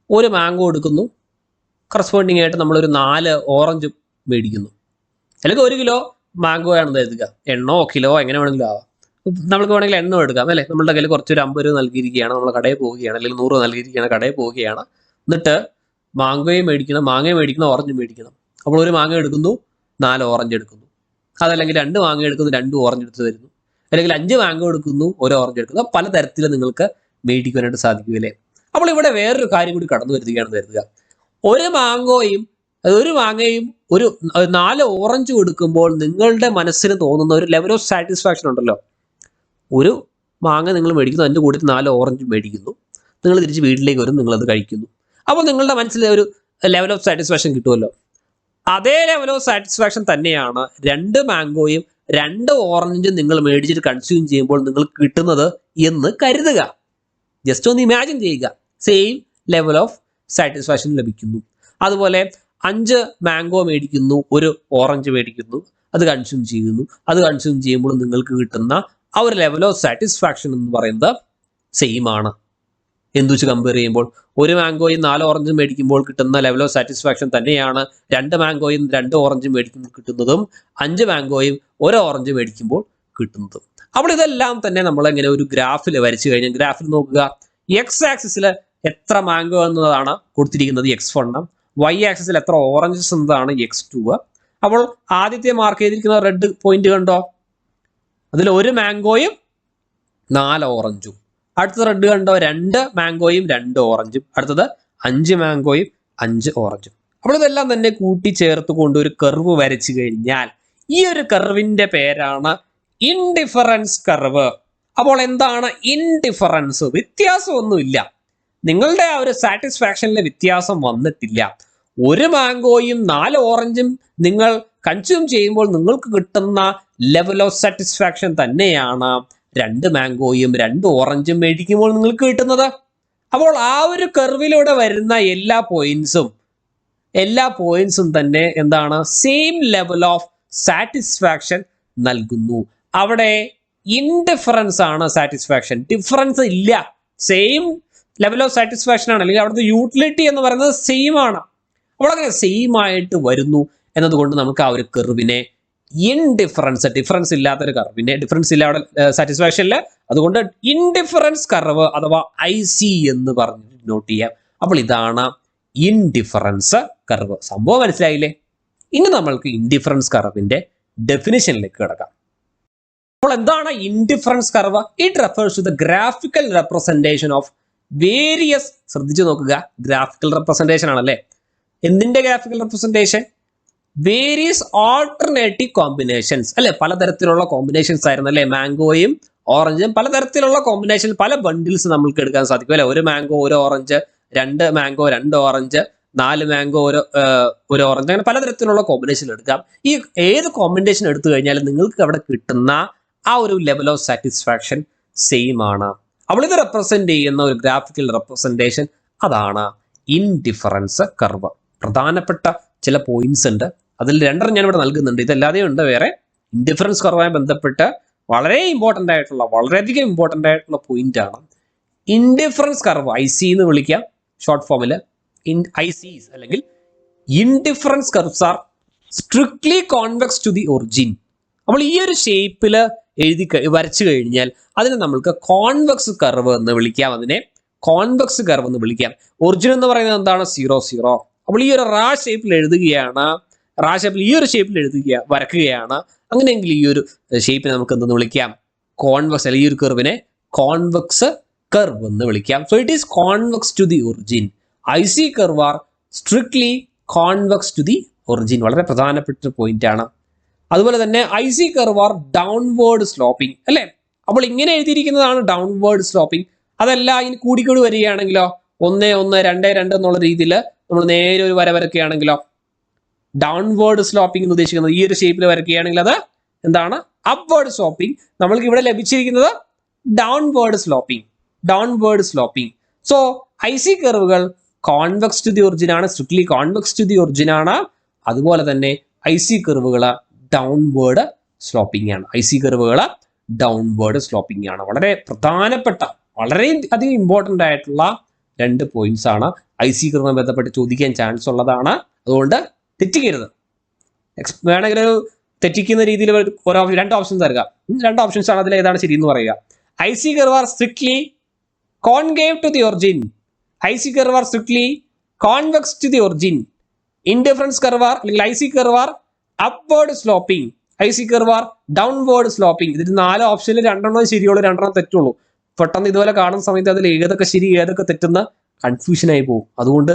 ഒരു മാംഗോ എടുക്കുന്നു, കറസ്പോണ്ടിങ് ആയിട്ട് നമ്മളൊരു 4 ഓറഞ്ച് മേടിക്കുന്നു. അല്ലെങ്കിൽ 1 കിലോ മാംഗോ ആണെന്ന് കരുതുക, എണ്ണോ കിലോ എങ്ങനെ വേണമെങ്കിലും ആവാം. നമുക്ക് വേണമെങ്കിൽ എണ്ണ എടുക്കാം അല്ലേ. നമ്മളുടെ കയ്യിൽ കുറച്ചൊരു 50 രൂപ നൽകിയിരിക്കുകയാണ്, നമ്മൾ കടയിൽ പോവുകയാണ്, അല്ലെങ്കിൽ 100 രൂപ നൽകിയിരിക്കുകയാണ്, കടയിൽ പോവുകയാണ്. എന്നിട്ട് മാംഗോയും മേടിക്കണം, മാങ്ങയും മേടിക്കണം, ഓറഞ്ചും മേടിക്കണം. അപ്പോൾ ഒരു മാങ്ങ എടുക്കുന്നു, 4 ഓറഞ്ച് എടുക്കുന്നു. അതല്ലെങ്കിൽ 2 മാങ്ങ എടുക്കുന്നു, 2 ഓറഞ്ച് എടുത്ത് തരുന്നു. അല്ലെങ്കിൽ 5 മാംഗോ എടുക്കുന്നു, 1 ഓറഞ്ച് എടുക്കുന്നു. പലതരത്തിൽ നിങ്ങൾക്ക് മേടിക്കുവാനായിട്ട് സാധിക്കുമല്ലേ. അപ്പോൾ ഇവിടെ വേറൊരു കാര്യം കൂടി കടന്നു വരുത്തുകയാണെന്ന് കരുതുക. ഒരു മാങ്ങയും ഒരു 4 ഓറഞ്ചും എടുക്കുമ്പോൾ നിങ്ങളുടെ മനസ്സിന് തോന്നുന്ന ഒരു ലെവൽ ഓഫ് സാറ്റിസ്ഫാക്ഷൻ ഉണ്ടല്ലോ. ഒരു മാങ്ങ നിങ്ങൾ മേടിക്കുന്നു, അതിൻ്റെ കൂടെ 4 ഓറഞ്ച് മേടിക്കുന്നു, നിങ്ങൾ തിരിച്ച് വീട്ടിലേക്ക് വരും, നിങ്ങളത് കഴിക്കുന്നു. അപ്പോൾ നിങ്ങളുടെ മനസ്സിൽ ഒരു ലെവൽ ഓഫ് സാറ്റിസ്ഫാക്ഷൻ കിട്ടുമല്ലോ. അതേ ലെവൽ ഓഫ് സാറ്റിസ്ഫാക്ഷൻ തന്നെയാണ് 2 മാംഗോയും 2 ഓറഞ്ചും നിങ്ങൾ മേടിച്ചിട്ട് കൺസ്യൂം ചെയ്യുമ്പോൾ നിങ്ങൾക്ക് കിട്ടുന്നത് എന്ന് കരുതുക. ജസ്റ്റ് ഒന്ന് ഇമാജിൻ ചെയ്യുക. സെയിം ലെവൽ ഓഫ് സാറ്റിസ്ഫാക്ഷൻ ലഭിക്കുന്നു. അതുപോലെ 5 മാംഗോ മേടിക്കുന്നു, 1 ഓറഞ്ച് മേടിക്കുന്നു, അത് കൺസ്യൂം ചെയ്യുന്നു. അത് കൺസ്യൂം ചെയ്യുമ്പോൾ നിങ്ങൾക്ക് കിട്ടുന്ന ആ ഒരു ലെവൽ ഓഫ് സാറ്റിസ്ഫാക്ഷൻ എന്ന് പറയുന്നത് സെയിം ആണ്. എന്തു വെച്ച് കമ്പയർ ചെയ്യുമ്പോൾ 1 മാംഗോയും 4 ഓറഞ്ചും മേടിക്കുമ്പോൾ കിട്ടുന്ന ലെവൽ ഓഫ് സാറ്റിസ്ഫാക്ഷൻ തന്നെയാണ് 2 മാംഗോയും 2 ഓറഞ്ചും മേടിക്കുമ്പോൾ കിട്ടുന്നതും 5 മാംഗോയും 1 ഓറഞ്ച് മേടിക്കുമ്പോൾ കിട്ടുന്നതും. അപ്പോൾ ഇതെല്ലാം തന്നെ നമ്മളെങ്ങനെ ഒരു ഗ്രാഫിൽ വരച്ചു കഴിഞ്ഞാൽ, ഗ്രാഫിൽ നോക്കുക, എക്സ് ആക്സിസിൽ എത്ര മാംഗോ എന്നതാണ് കൊടുത്തിരിക്കുന്നത് x1, വൈ ആക്സിസിൽ എത്ര ഓറഞ്ചസ് എന്നതാണ് x2. അപ്പോൾ ആദ്യത്തെ മാർക്ക് ചെയ്തിരിക്കുന്ന റെഡ് പോയിന്റ് കണ്ടോ, അതിൽ 1 മാംഗോയും 4 ഓറഞ്ചും. അടുത്തത് റെഡ് കണ്ടോ, 2 മാംഗോയും 2 ഓറഞ്ചും. അടുത്തത് 5 മാംഗോയും 5 ഓറഞ്ചും. അപ്പോൾ ഇതെല്ലാം തന്നെ കൂട്ടിച്ചേർത്ത് കൊണ്ട് ഒരു കർവ് വരച്ചു കഴിഞ്ഞാൽ ഈ ഒരു കർവിന്റെ പേരാണ് ഇൻഡിഫറൻസ് കർവ്. അപ്പോൾ എന്താണ് ഇൻഡിഫറൻസ്? വ്യത്യാസമൊന്നുമില്ല, നിങ്ങളുടെ ആ ഒരു സാറ്റിസ്ഫാക്ഷനിലെ വ്യത്യാസം വന്നിട്ടില്ല. 1 മാംഗോയും 4 ഓറഞ്ചും നിങ്ങൾ കൺസ്യൂം ചെയ്യുമ്പോൾ നിങ്ങൾക്ക് കിട്ടുന്ന ലെവൽ ഓഫ് സാറ്റിസ്ഫാക്ഷൻ തന്നെയാണ് 2 മാംഗോയും 2 ഓറഞ്ചും മേടിക്കുമ്പോൾ നിങ്ങൾക്ക് കിട്ടുന്നത്. അപ്പോൾ ആ ഒരു കർവിലൂടെ വരുന്ന എല്ലാ പോയിന്റ്സും തന്നെ എന്താണ്, സെയിം ലെവൽ ഓഫ് സാറ്റിസ്ഫാക്ഷൻ നൽകുന്നു. അവിടെ ഇൻഡിഫറൻസ് ആണ് സാറ്റിസ്ഫാക്ഷൻ, ഡിഫറൻസ് ഇല്ല. സെയിം ലെവൽ ഓഫ് സാറ്റിസ്ഫാക്ഷൻ ആണ്, അല്ലെങ്കിൽ അവിടുത്തെ യൂട്ടിലിറ്റി എന്ന് പറയുന്നത് സെയിം ആണ്. അപ്പോൾ അങ്ങനെ സെയിം ആയിട്ട് വരുന്നു എന്നതുകൊണ്ട് നമുക്ക് ആ ഒരു കർവിനെ ഡിഫറൻസ് ഇല്ലാത്തൊരു കർവിനെ, ഡിഫറൻസ് ഇല്ല അവിടെ സാറ്റിസ്ഫാക്ഷനിൽ, അതുകൊണ്ട് ഇൻഡിഫറൻസ് കർവ് അഥവാ IC എന്ന് പറഞ്ഞ് നോട്ട് ചെയ്യാം. അപ്പോൾ ഇതാണ് ഇൻഡിഫറൻസ് കർവ്. സംഭവം മനസ്സിലായില്ലേ? ഇനി നമ്മൾക്ക് ഇൻഡിഫറൻസ് കർവിന്റെ ഡെഫിനിഷനിലേക്ക് കിടക്കാം. അപ്പോൾ എന്താണ് indifference curve? It refers to the graphical representation of various, ശ്രദ്ധിച്ചു നോക്കുക, ഗ്രാഫിക്കൽ റെപ്രസെന്റേഷൻ ആണല്ലേ. എന്തിന്റെ graphical representation? Various alternative combinations അല്ലെ, പലതരത്തിലുള്ള കോമ്പിനേഷൻസ് ആയിരുന്നു അല്ലെ. മാംഗോയും ഓറഞ്ചും പലതരത്തിലുള്ള കോമ്പിനേഷൻ, പല ബണ്ടിൽസ് നമ്മൾക്ക് എടുക്കാൻ സാധിക്കും അല്ലെ. 1 mango 1 orange, 2 mango 2 orange, 4 mango 1 orange, അങ്ങനെ പലതരത്തിലുള്ള കോമ്പിനേഷൻ എടുക്കാം. ഈ ഏത് കോമ്പിനേഷൻ എടുത്തു കഴിഞ്ഞാലും നിങ്ങൾക്ക് അവിടെ കിട്ടുന്ന ആ ഒരു ലെവൽ ഓഫ് സാറ്റിസ്ഫാക്ഷൻ സെയിം ആണ്. അപ്പോൾ ഇത് റെപ്രസെന്റ് ചെയ്യുന്ന ഒരു ഗ്രാഫിക്കൽ റെപ്രസെന്റേഷൻ അതാണ് ഇൻഡിഫറൻസ് കർവ്. പ്രധാനപ്പെട്ട ചില പോയിന്റ്സ് ഉണ്ട്, അതിൽ 2 ഞാൻ ഇവിടെ നൽകുന്നുണ്ട്. ഇതല്ലാതെ ഉണ്ട് വേറെ. ഇൻഡിഫറൻസ് കർവുമായി ബന്ധപ്പെട്ട് വളരെയധികം ഇമ്പോർട്ടൻ്റ് ആയിട്ടുള്ള പോയിന്റ് ആണ് ഇൻഡിഫറൻസ് കർവ്. IC എന്ന് വിളിക്കാം ഷോർട്ട് ഫോമിൽ. ICs അല്ലെങ്കിൽ indifference curves are strictly convex to the origin. അപ്പോൾ ഈ ഒരു ഷേപ്പിൽ വരച്ചു കഴിഞ്ഞാൽ അതിനെ നമ്മൾക്ക് കോൺവെക്സ് കർവ് എന്ന് വിളിക്കാം. അതിനെ കോൺവെക്സ് കർവ് എന്ന് വിളിക്കാം. ഒറിജിൻ എന്ന് പറയുന്നത് എന്താണ്? 0 0. അപ്പോൾ ഈ ഒരു ഷേപ്പിൽ വരക്കുകയാണ്. അങ്ങനെയെങ്കിൽ ഈ ഒരു ഷേപ്പിനെ നമുക്ക് എന്തെന്ന് വിളിക്കാം? കോൺവെക്സ്, അല്ലെങ്കിൽ ഈ ഒരു കർവിനെ കോൺവെക്സ് കർവ് എന്ന് വിളിക്കാം. So it is convex to the origin. IC curve are strictly convex to the origin. വളരെ പ്രധാനപ്പെട്ട പോയിന്റ് ആണ്. അതുപോലെ തന്നെ IC curve are downward sloping അല്ലെ. അപ്പോൾ ഇങ്ങനെ എഴുതിയിരിക്കുന്നതാണ് ഡൗൺവേർഡ് സ്ലോപ്പിംഗ്. അതല്ല ഇനി കൂടിക്കൂടി വരികയാണെങ്കിലോ 1 1 2 2 എന്നുള്ള രീതിയിൽ നമ്മൾ നേരെ ഒരു വര വരയ്ക്കുകയാണെങ്കിലോ, ഡൗൺവേർഡ് സ്ലോപ്പിംഗ് എന്ന് ഉദ്ദേശിക്കുന്നത് ഈ ഒരു ഷേപ്പിൽ വരയ്ക്കുകയാണെങ്കിൽ അത് എന്താണ്? Upward sloping. നമ്മൾക്ക് ഇവിടെ ലഭിച്ചിരിക്കുന്നത് ഡൗൺവേർഡ് സ്ലോപ്പിംഗ്. സോ IC കർവുകൾ കോൺവെക്സ് ടു ദി ഒറിജിൻ ആണ്, strictly convex to the origin ആണ്. അതുപോലെ തന്നെ IC കർവുകൾ ഡൗൺവേർഡ് സ്ലോപ്പിംഗ് ആണ്. വളരെ പ്രധാനപ്പെട്ട, വളരെ അധികം ഇമ്പോർട്ടൻ്റ് ആയിട്ടുള്ള 2 പോയിന്റ്സ് ആണ് IC കർവുമായി ബന്ധപ്പെട്ട് ചോദിക്കാൻ ചാൻസ് ഉള്ളതാണ്. അതുകൊണ്ട് തെറ്റിക്കരുത്. വേണമെങ്കിൽ ഒരു തെറ്റിക്കുന്ന രീതിയിൽ രണ്ട് ഓപ്ഷൻസ് തരിക. 2 ഓപ്ഷൻസ് ആണ്, അതിൽ ഏതാണ് ശരി എന്ന് പറയുക. IC curve are strictly concave to the origin. IC curve are strictly convex to the origin. Indifference curve are അല്ലെങ്കിൽ IC curve are upward sloping. IC curve are downward sloping. ഇതിൽ 4 ഓപ്ഷനിൽ 2 ശരിയുള്ളൂ, 2 തെറ്റുള്ളൂ. പെട്ടെന്ന് ഇതുപോലെ കാണുന്ന സമയത്ത് അതിൽ ഏതൊക്കെ ശരി ഏതൊക്കെ തെറ്റുന്ന കൺഫ്യൂഷൻ ആയി പോകും. അതുകൊണ്ട്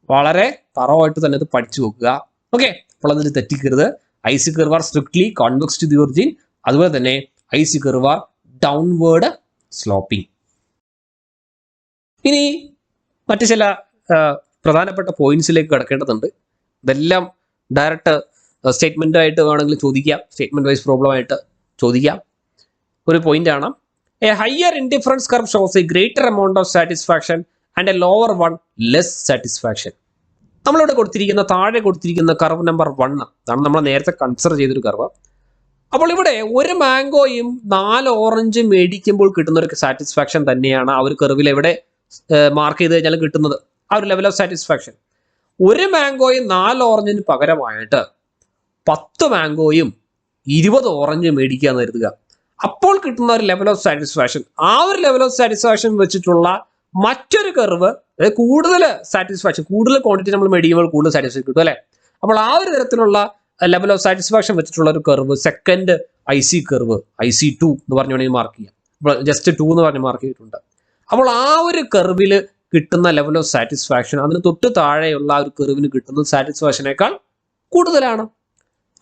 വളരെ തറവായിട്ട് തന്നെ ഇത് പഠിച്ചു നോക്കുക. ഓക്കെ, അപ്പോൾ അതിൽ തെറ്റിക്കരുത്. IC curve are strictly convex to the origin. അതുപോലെ തന്നെ IC curve are downward sloping. ഇനി മറ്റു ചില പ്രധാനപ്പെട്ട പോയിന്റ്സിലേക്ക് കിടക്കേണ്ടതുണ്ട്. ഇതെല്ലാം ഡയറക്റ്റ് സ്റ്റേറ്റ്മെന്റ് ആയിട്ട് വേണമെങ്കിൽ ചോദിക്കാം, സ്റ്റേറ്റ്മെന്റ് വൈസ് പ്രോബ്ലം ആയിട്ട് ചോദിക്കാം. ഒരു പോയിന്റ് ആണ്, A higher indifference curve shows A greater amount of satisfaction and A lower one less satisfaction. നമ്മളിവിടെ കൊടുത്തിരിക്കുന്ന താഴെ കൊടുത്തിരിക്കുന്ന കർവ് നമ്പർ 1 അതാണ് നമ്മൾ നേരത്തെ കൺസിഡർ ചെയ്തൊരു കർവ്. അപ്പോൾ ഇവിടെ ഒരു മാംഗോയും 4 ഓറഞ്ചും മേടിക്കുമ്പോൾ കിട്ടുന്ന ഒരു സാറ്റിസ്ഫാക്ഷൻ തന്നെയാണ് ആ ഒരു കർവിൽ എവിടെ മാർക്ക് ചെയ്ത് കഴിഞ്ഞാൽ കിട്ടുന്നത്, ആ ഒരു ലെവൽ ഓഫ് സാറ്റിസ്ഫാക്ഷൻ. ഒരു മാംഗോയും 4 ഓറഞ്ചിന് പകരമായിട്ട് 10 മാംഗോയും 20 ഓറഞ്ചും മേടിക്കുക എന്ന് കരുതുക. അപ്പോൾ കിട്ടുന്ന ഒരു ലെവൽ ഓഫ് സാറ്റിസ്ഫാക്ഷൻ, ആ ഒരു ലെവൽ ഓഫ് സാറ്റിസ്ഫാക്ഷൻ വെച്ചിട്ടുള്ള മറ്റൊരു കർവ്, അതായത് കൂടുതൽ സാറ്റിസ്ഫാക്ഷൻ, കൂടുതൽ ക്വാണ്ടിറ്റി നമ്മൾ മേടിക്കുമ്പോൾ കൂടുതൽ സാറ്റിസ്ഫാക്ഷൻ കിട്ടും അല്ലേ. അപ്പോൾ ആ ഒരു തരത്തിലുള്ള ലെവൽ ഓഫ് സാറ്റിസ്ഫാക്ഷൻ വെച്ചിട്ടുള്ള ഒരു curve second IC curve, IC2 എന്ന് പറഞ്ഞു വേണമെങ്കിൽ മാർക്ക് ചെയ്യാം. ജസ്റ്റ് 2 എന്ന് പറഞ്ഞ് മാർക്ക് ചെയ്തിട്ടുണ്ട്. അപ്പോൾ ആ ഒരു കർവിൽ കിട്ടുന്ന ലെവൽ ഓഫ് സാറ്റിസ്ഫാക്ഷൻ അതിന് തൊട്ട് താഴെയുള്ള ആ ഒരു കർവിന് കിട്ടുന്ന സാറ്റിസ്ഫാക്ഷനേക്കാൾ കൂടുതലാണ്.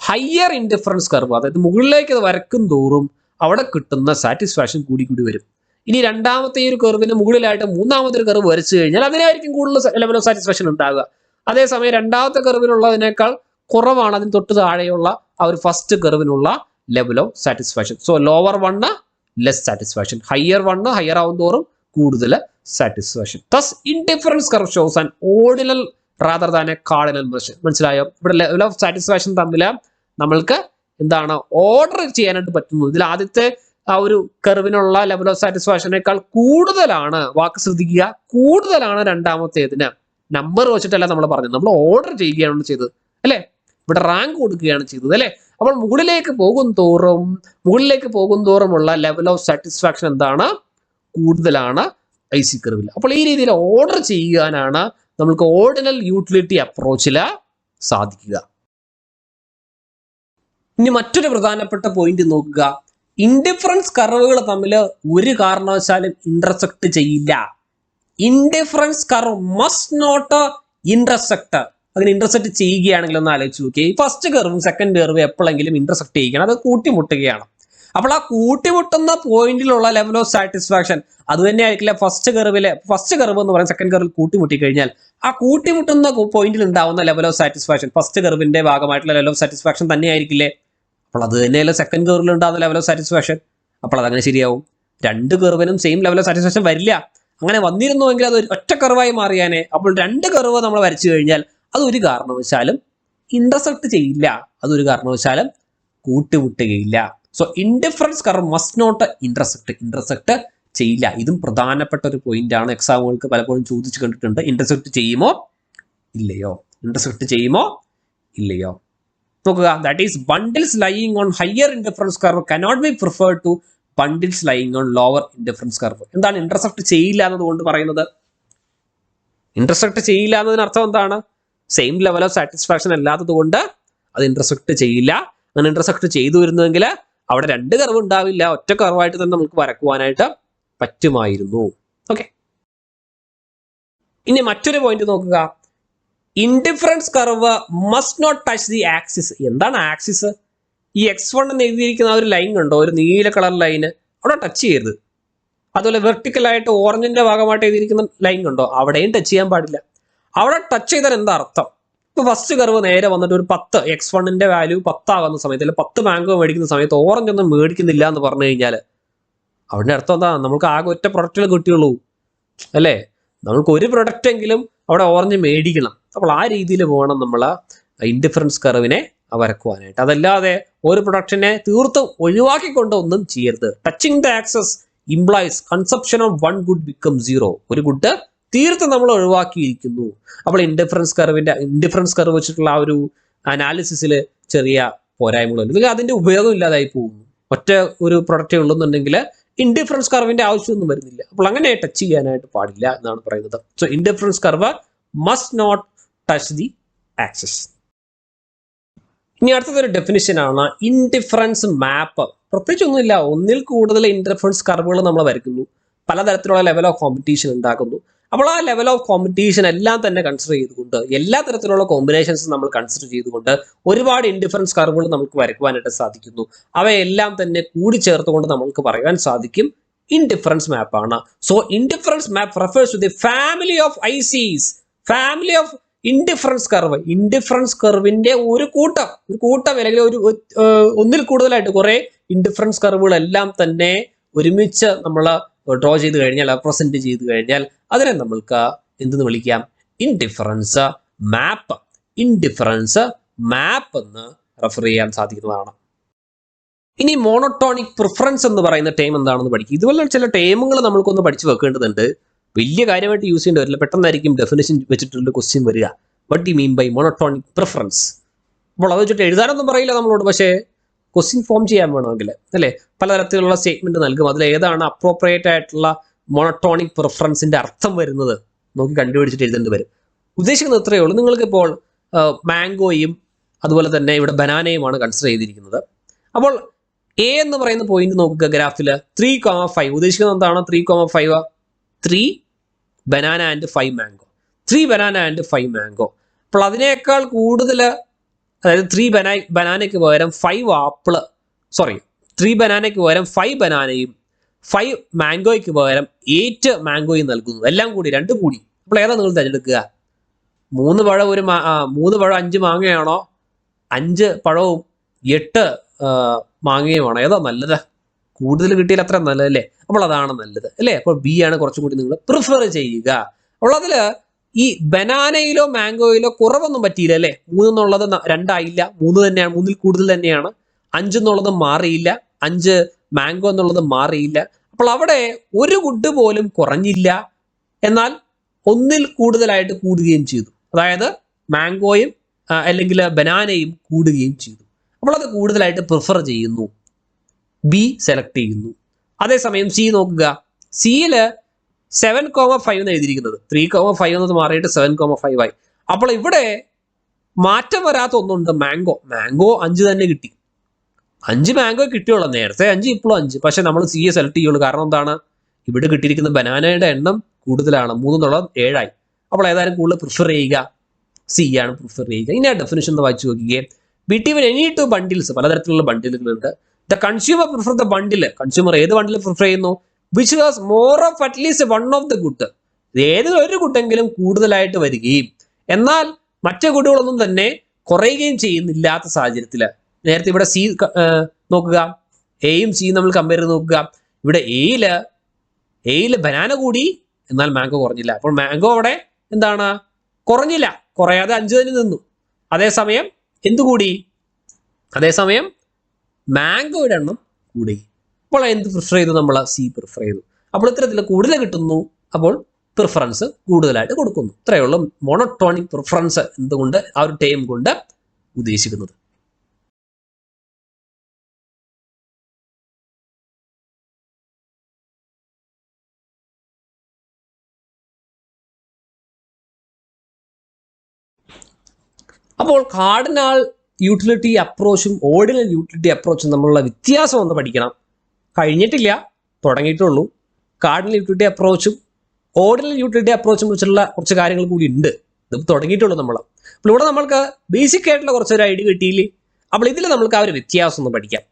ഹയർ ഇൻഡിഫറൻസ് കർവ്, അതായത് മുകളിലേക്ക് അത് വരക്കും തോറും അവിടെ കിട്ടുന്ന സാറ്റിസ്ഫാക്ഷൻ കൂടി കൂടി വരും. ഇനി രണ്ടാമത്തെ ഈ ഒരു കർവിന് മുകളിലായിട്ട് മൂന്നാമത്തെ ഒരു കർവ് വരച്ചു കഴിഞ്ഞാൽ അതിനായിരിക്കും കൂടുതൽ ലെവൽ ഓഫ് സാറ്റിസ്ഫാക്ഷൻ ഉണ്ടാകുക. അതേസമയം രണ്ടാമത്തെ കർവിലുള്ളതിനേക്കാൾ കുറവാണ് അതിന് തൊട്ട് താഴെയുള്ള ആ ഒരു ഫസ്റ്റ് കർവിനുള്ള level of satisfaction. So lower 1 less satisfaction, higher 1 higher ആവും തോറും കൂടുതൽ satisfaction. Thus indifference curve shows an ordinal rather than a cardinal measure. മനസ്സിലായോ? ഇവിടെ ലെവൽ ഓഫ് സാറ്റിസ്ഫാക്ഷൻ തമ്മിൽ നമ്മൾക്ക് എന്താണ് ഓർഡർ ചെയ്യാനായിട്ട് പറ്റുന്നത്. ഇതിൽ ആദ്യത്തെ ആ ഒരു കർവിനുള്ള ലെവൽ ഓഫ് സാറ്റിസ്ഫാക്ഷനേക്കാൾ കൂടുതലാണ്, വാക്ക് ശ്രദ്ധിക്കുക, കൂടുതലാണ് രണ്ടാമത്തേതിന്. നമ്പർ വെച്ചിട്ടല്ല നമ്മൾ പറഞ്ഞത്, നമ്മൾ ഓർഡർ ചെയ്യുകയാണ് ചെയ്തത് അല്ലേ, ഇവിടെ റാങ്ക് കൊടുക്കുകയാണ് ചെയ്തത് അല്ലേ. അപ്പോൾ മുകളിലേക്ക് പോകും തോറുമുള്ള ലെവൽ ഓഫ് സാറ്റിസ്ഫാക്ഷൻ എന്താണ്, കൂടുതലാണ് IC കർവിൽ. അപ്പോൾ ഈ രീതിയിൽ ഓർഡർ ചെയ്യാനാണ് നമുക്ക് ഓർഡിനൽ യൂട്ടിലിറ്റി അപ്രോച്ചിൽ സാധിക്കുക. ഇനി മറ്റൊരു പ്രധാനപ്പെട്ട പോയിന്റ് നോക്കുക, ഇൻഡിഫറൻസ് കർവുകൾ തമ്മിൽ ഒരു കാരണവശാലും ഇന്റർസെക്ട് ചെയ്യില്ല. Indifference curve must not intersect. അങ്ങനെ ഇന്റർസെക്ട് ചെയ്യുകയാണെങ്കിൽ ഒന്ന് ആലോചിച്ച് നോക്കിയേ, ഫസ്റ്റ് കർവും സെക്കൻഡ് കർവ് എപ്പോഴെങ്കിലും ഇന്റർസെക്ട് ചെയ്യുകയാണ്, അത് കൂട്ടിമുട്ടുകയാണ്. അപ്പോൾ ആ കൂട്ടിമുട്ടുന്ന പോയിന്റിലുള്ള ലെവൽ ഓഫ് സാറ്റിസ്ഫാക്ഷൻ അത് തന്നെ ആയിരിക്കില്ല ഫസ്റ്റ് കർവ് എന്ന് പറയുന്നത് സെക്കൻഡ് കർവിൽ കൂട്ടിമുട്ടി കഴിഞ്ഞാൽ ആ കൂട്ടിമുട്ടുന്ന പോയിന്റിൽ ഉണ്ടാവുന്ന ലെവൽ ഓഫ് സാറ്റിസ്ഫാക്ഷൻ ഫസ്റ്റ് കർവിന്റെ ഭാഗമായിട്ടുള്ള ലെവൽ ഓഫ് സാറ്റിസ്ഫാക്ഷൻ തന്നെ ആയിരിക്കില്ലേ. അപ്പോൾ അത് തന്നെയല്ല സെക്കൻഡ് കർവിൽ ഉണ്ടാകുന്ന ലെവൽ ഓഫ് സാറ്റിസ്ഫാക്ഷൻ. അപ്പോൾ അതങ്ങനെ ശരിയാവും, രണ്ട് കർവിനും സെയിം ലെവൽ ഓഫ് സാറ്റിസ്ഫാക്ഷൻ വരില്ല. അങ്ങനെ വന്നിരുന്നുവെങ്കിൽ അത് ഒറ്റ കർവായി മാറിയാനേ. അപ്പോൾ 2 കർവ് നമ്മൾ വരച്ചു കഴിഞ്ഞാൽ അത് ഒരു കാരണവശാലും ഇന്റർസെക്ട് ചെയ്യില്ല, അതൊരു കാരണവശാലും കൂട്ടിമുട്ടുകയില്ല. So indifference curve must not intersect ചെയ്യില്ല. ഇതും പ്രധാനപ്പെട്ട ഒരു പോയിന്റ് ആണ്, എക്സാമുകൾക്ക് പലപ്പോഴും ചോദിച്ചു കണ്ടിട്ടുണ്ട്. ഇന്റർസെക്ട് ചെയ്യുമോ ഇല്ലയോ നോക്കുക. That is bundles lying on higher indifference curve cannot be preferred two bundles lying on lower indifference curve. എന്താണ് ഇന്റർസെക്ട് ചെയ്യില്ല എന്നതുകൊണ്ട് പറയുന്നത്? ഇന്റർസെക്ട് ചെയ്യില്ല എന്നതിന് അർത്ഥം എന്താണ്? സെയിം ലെവൽ ഓഫ് സാറ്റിസ്ഫാക്ഷൻ അല്ലാത്തത് കൊണ്ട് അത് ഇന്റർസെക്ട് ചെയ്യില്ല. അങ്ങനെ ഇന്റർസെക്ട് ചെയ്തു വരുന്നതെങ്കിൽ അവിടെ 2 കർവ് ഉണ്ടാവില്ല, ഒറ്റ കർവായിട്ട് തന്നെ നമുക്ക് വരക്കുവാനായിട്ട് പറ്റുമായിരുന്നു. ഓക്കെ, ഇനി മറ്റൊരു പോയിന്റ് നോക്കുക, indifference curve must not touch the axis. എന്താണ് ആക്സിസ്? ഈ X1 എന്ന് എഴുതിയിരിക്കുന്ന ഒരു ലൈൻ ഉണ്ടോ, ഒരു നീല കളർ ലൈന്, അവിടെ ടച്ച് ചെയ്യരുത്. അതുപോലെ വെർട്ടിക്കലായിട്ട് ഓറഞ്ചിന്റെ ഭാഗമായിട്ട് എഴുതിയിരിക്കുന്ന ലൈൻ ഉണ്ടോ, അവിടെയും ടച്ച് ചെയ്യാൻ പാടില്ല. അവിടെ ടച്ച് ചെയ്താൽ എന്താ അർത്ഥം? ഇപ്പൊ ഫസ്റ്റ് കർവ് നേരെ വന്നിട്ട് ഒരു 10 X1ന്റെ വാല്യൂ 10 ആകുന്ന സമയത്ത്, അല്ലെങ്കിൽ 10 മാംഗോ മേടിക്കുന്ന സമയത്ത് ഓറഞ്ച് ഒന്നും മേടിക്കുന്നില്ല എന്ന് പറഞ്ഞു കഴിഞ്ഞാൽ അവിടെ അർത്ഥം എന്താ? നമുക്ക് ആകെ ഒറ്റ പ്രൊഡക്റ്റിൽ കിട്ടിയുള്ളൂ അല്ലേ, നമുക്ക് ഒരു പ്രൊഡക്റ്റ് എങ്കിലും അവിടെ ഓറഞ്ച് മേടിക്കണം. അപ്പോൾ ആ രീതിയിൽ വേണം നമ്മൾ ഇൻഡിഫറൻസ് കർവിനെ വരക്കുവാനായിട്ട്. അതല്ലാതെ ഒരു പ്രൊഡക്റ്റിനെ തീർത്തും ഒഴിവാക്കിക്കൊണ്ട് ഒന്നും ചെയ്യരുത്. Touching the access implies conception of 1 good become 0. ഒരു ഗുഡ് തീർത്തും നമ്മൾ ഒഴിവാക്കിയിരിക്കുന്നു. അപ്പോൾ ഇൻഡിഫറൻസ് കർവ് വെച്ചിട്ടുള്ള ആ ഒരു അനാലിസിസിൽ ചെറിയ പോരായ്മകളുണ്ട്. അല്ലെങ്കിൽ അതിന്റെ ഉപയോഗം ഇല്ലാതായി പോകുന്നു. ഒറ്റ ഒരു പ്രൊഡക്റ്റേ ഉള്ളൂന്നുണ്ടെങ്കിൽ ഇൻഡിഫറൻസ് കർവിന്റെ ആവശ്യമൊന്നും വരുന്നില്ല. അപ്പോൾ അങ്ങനെ ടച്ച് ചെയ്യാനായിട്ട് പാടില്ല എന്നാണ് പറയുന്നത്. So indifference curve must not touch the axis. ഇനി അടുത്തതൊരു ഡെഫിനിഷനാണ് ഇൻഡിഫറൻസ് മാപ്പ്. പ്രത്യേകിച്ചൊന്നുമില്ല, ഒന്നിൽ കൂടുതൽ ഇൻഡിഫറൻസ് കർവുകൾ നമ്മൾ വരയ്ക്കുന്നു, പലതരത്തിലുള്ള ലെവൽ ഓഫ് കോമ്പറ്റീഷൻ ഉണ്ടാക്കുന്നു. അപ്പോൾ ആ ലെവൽ ഓഫ് കോമ്പറ്റീഷൻ എല്ലാം തന്നെ കൺസിഡർ ചെയ്തുകൊണ്ട്, എല്ലാ തരത്തിലുള്ള കോമ്പിനേഷൻസ് നമ്മൾ കൺസിഡർ ചെയ്തുകൊണ്ട് ഒരുപാട് ഇൻഡിഫറൻസ് കർവുകൾ നമുക്ക് വരയ്ക്കുവാനായിട്ട് സാധിക്കുന്നു. അവയെല്ലാം തന്നെ കൂടിച്ചേർത്തുകൊണ്ട് നമുക്ക് പറയാൻ സാധിക്കും ഇൻഡിഫറൻസ് മാപ്പാണ്. So indifference map refers to the family of ICs, family of indifference curve. Indifference കർവിന്റെ ഒരു കൂട്ടം അല്ലെങ്കിൽ ഒന്നിൽ കൂടുതലായിട്ട് കുറെ ഇൻഡിഫറൻസ് കർവുകളെല്ലാം തന്നെ ഒരുമിച്ച് നമ്മൾ ഡ്രോ ചെയ്ത് കഴിഞ്ഞാൽ, റെപ്രസെന്റ് ചെയ്ത് കഴിഞ്ഞാൽ അതിനെ നമ്മൾക്ക് എന്തെന്ന് വിളിക്കാം? ഇൻഡിഫറൻസ് മാപ്പ്. ഇൻഡിഫറൻസ് മാപ്പ് എന്ന് റെഫർ ചെയ്യാൻ സാധിക്കുന്നതാണ്. ഇനി മോണോട്ടോണിക് പ്രിഫറൻസ് എന്ന് പറയുന്ന ടേം എന്താണെന്ന് പഠിക്കും. ഇതുപോലെ ചില ടേമുകൾ നമ്മൾക്കൊന്ന് പഠിച്ചു വെക്കേണ്ടതുണ്ട്. വലിയ കാര്യമായിട്ട് യൂസ് ചെയ്യേണ്ടി വരില്ല, പെട്ടെന്നായിരിക്കും ഡെഫിനേഷൻ വെച്ചിട്ടുള്ള ക്വസ്റ്റ്യൻ വരിക. What you mean by monotonic preference? അപ്പോൾ അത് വെച്ചിട്ട് എഴുതാനൊന്നും പറയില്ല നമ്മളോട്, പക്ഷേ ക്വസ്റ്റ്യൻ ഫോം ചെയ്യാൻ വേണമെങ്കിൽ അല്ലേ പലതരത്തിലുള്ള സ്റ്റേറ്റ്മെന്റ് നൽകും. അതിൽ ഏതാണ് അപ്രോപ്രിയേറ്റ് ആയിട്ടുള്ള മോണോട്ടോണിക് പ്രിഫറൻസിന്റെ അർത്ഥം വരുന്നത് നമുക്ക് കണ്ടുപിടിച്ചിട്ട് എഴുതേണ്ടി വരും. ഉദ്ദേശിക്കുന്നത് ഇത്രയേ ഉള്ളൂ. നിങ്ങൾക്കിപ്പോൾ മാംഗോയും അതുപോലെ തന്നെ ഇവിടെ ബനാനയുമാണ് കൺസിഡർ ചെയ്തിരിക്കുന്നത്. അപ്പോൾ എ എന്ന് പറയുന്ന പോയിന്റ് നോക്കുക ഗ്രാഫിൽ 3,5. ഉദ്ദേശിക്കുന്നത് എന്താണ്? 3,5 3 banana and 5 mango. 3 banana and 5 mango. അപ്പോൾ അതിനേക്കാൾ കൂടുതൽ, അതായത് 3 ബനാനയ്ക്ക് പകരം 5 ആപ്പിള്, 3 ബനാനയ്ക്ക് പകരം 5 ബനാനയും 5 മാംഗോയ്ക്ക് പകരം 8 മാംഗോയും നൽകുന്നു. എല്ലാം കൂടി 2 കൂടി. അപ്പോൾ ഏതാ നിങ്ങൾ തിരഞ്ഞെടുക്കുക? 3 പഴം 3 പഴം 5 മാങ്ങയാണോ? 5 പഴവും 8 മാങ്ങയുമാണോ? ഏതാ നല്ലത്? കൂടുതൽ കിട്ടിയാൽ അത്ര നല്ലതല്ലേ? അപ്പോൾ അതാണ് നല്ലത് അല്ലേ? അപ്പോൾ ബി ആണ് കുറച്ചും കൂടി നിങ്ങൾ പ്രിഫർ ചെയ്യുക. അപ്പോൾ അതിൽ ഈ ബനാനയിലോ മാംഗോയിലോ കുറവൊന്നും പറ്റിയില്ല അല്ലേ? 3 എന്നുള്ളത് 2 ആയില്ല, 3 തന്നെയാണ്, 3ൽ കൂടുതൽ തന്നെയാണ്. 5 എന്നുള്ളത് മാറിയില്ല, 5 മാംഗോ എന്നുള്ളത് മാറിയില്ല. അപ്പോൾ അവിടെ ഒരു ഗുഡ് പോലും കുറഞ്ഞില്ല, എന്നാൽ 1ൽ കൂടുതലായിട്ട് കൂടുകയും ചെയ്തു. അതായത് മാംഗോയും അല്ലെങ്കിൽ ബനാനയും കൂടുകയും ചെയ്തു. അപ്പോൾ അത് കൂടുതലായിട്ട് പ്രിഫർ ചെയ്യുന്നു, ബി സെലക്ട് ചെയ്യുന്നു. അതേസമയം സി നോക്കുക, സിയിൽ 7,5 എന്ന് എഴുതിയിരിക്കുന്നത് 3,5 എന്നത് മാറിയിട്ട് 7,5 ആയി. അപ്പോൾ ഇവിടെ മാറ്റം വരാത്ത ഒന്നുണ്ട്, മാംഗോ. 5 തന്നെ കിട്ടി. 5 മാംഗോ കിട്ടിയുള്ളൂ. നേരത്തെ 5, ഇപ്പോഴും 5. പക്ഷെ നമ്മൾ സിയെ സെലക്ട് ചെയ്യുള്ളൂ. കാരണം എന്താണ്? ഇവിടെ കിട്ടിയിരിക്കുന്ന ബനാനയുടെ എണ്ണം കൂടുതലാണ്. 3 എന്നുള്ളത് 7 ആയി. അപ്പോൾ ഏതായാലും കൂടുതൽ പ്രിഫർ ചെയ്യുക സി ആണ് പ്രിഫർ ചെയ്യുക. ഇനി ആ ഡെഫിനിഷൻ ഒന്ന് വായിച്ചു നോക്കിയേ. ബിറ്റ്വീൻ എനി ടു ബണ്ടിൽസ്, പലതരത്തിലുള്ള ബണ്ടിലുകളുണ്ട്. The consumer prefer the bundle. Consumer ഏത് ബണ്ടിൽ പ്രിഫർ ചെയ്യുന്നു? Which has more of at least one of the good. ഏത് ഒരു ഗുഡെങ്കിലും കൂടുതലായിട്ട് വരികയും എന്നാൽ മറ്റു ഗുഡുകളൊന്നും തന്നെ കുറയുകയും ചെയ്യുന്നില്ലാത്ത സാഹചര്യത്തിൽ. നേരത്തെ ഇവിടെ സി നോക്കുക, എയും സിയും നമ്മൾ കമ്പയർ ചെയ്ത് നോക്കുക. ഇവിടെ എയില് ബനാന കൂടി, എന്നാൽ മാംഗോ കുറഞ്ഞില്ല. അപ്പോൾ മാംഗോ അവിടെ എന്താണ്? കുറഞ്ഞില്ല, കുറയാതെ 5 തന്നെ നിന്നു. അതേസമയം എന്തുകൂടി? അതേസമയം മാംഗോയുടെ എണ്ണം കൂടി. അപ്പോൾ എന്ത് പ്രിഫർ ചെയ്തു? നമ്മൾ സി പ്രിഫർ ചെയ്തു. അപ്പോൾ ഇത്തരത്തിൽ കൂടുതൽ കിട്ടുന്നു, അപ്പോൾ പ്രിഫറൻസ് കൂടുതലായിട്ട് കൊടുക്കുന്നു. ഇത്രയേ ഉള്ളൂ മോണോട്ടോണിക് പ്രിഫറൻസ് എന്തുകൊണ്ട് ആ ഒരു ടേം കൊണ്ട് ഉദ്ദേശിക്കുന്നത്. അപ്പോൾ കാർഡിനൽ യൂട്ടിലിറ്റി അപ്രോച്ചും ഓർഡിനൽ യൂട്ടിലിറ്റി അപ്രോച്ചും തമ്മിലുള്ള വ്യത്യാസം ഒന്ന് പഠിക്കണം. കഴിഞ്ഞിട്ടില്ല, തുടങ്ങിയിട്ടുള്ളൂ. കാർഡിനൽ യൂട്ടിലിറ്റി അപ്രോച്ചും ഓർഡിനൽ യൂട്ടിലിറ്റി അപ്രോച്ചും കുറിച്ചുള്ള കുറച്ച് കാര്യങ്ങൾ കൂടി ഉണ്ട്. ഇത് തുടങ്ങിയിട്ടുള്ളൂ നമ്മൾ. അപ്പോൾ ഇവിടെ നമ്മൾക്ക് ബേസിക് ആയിട്ടുള്ള കുറച്ചൊരു ഐഡിയ കിട്ടിയില്ലേ? അപ്പോൾ ഇതിൽ നമ്മൾക്ക് ആ ഒരു വ്യത്യാസം ഒന്ന് പഠിക്കാം.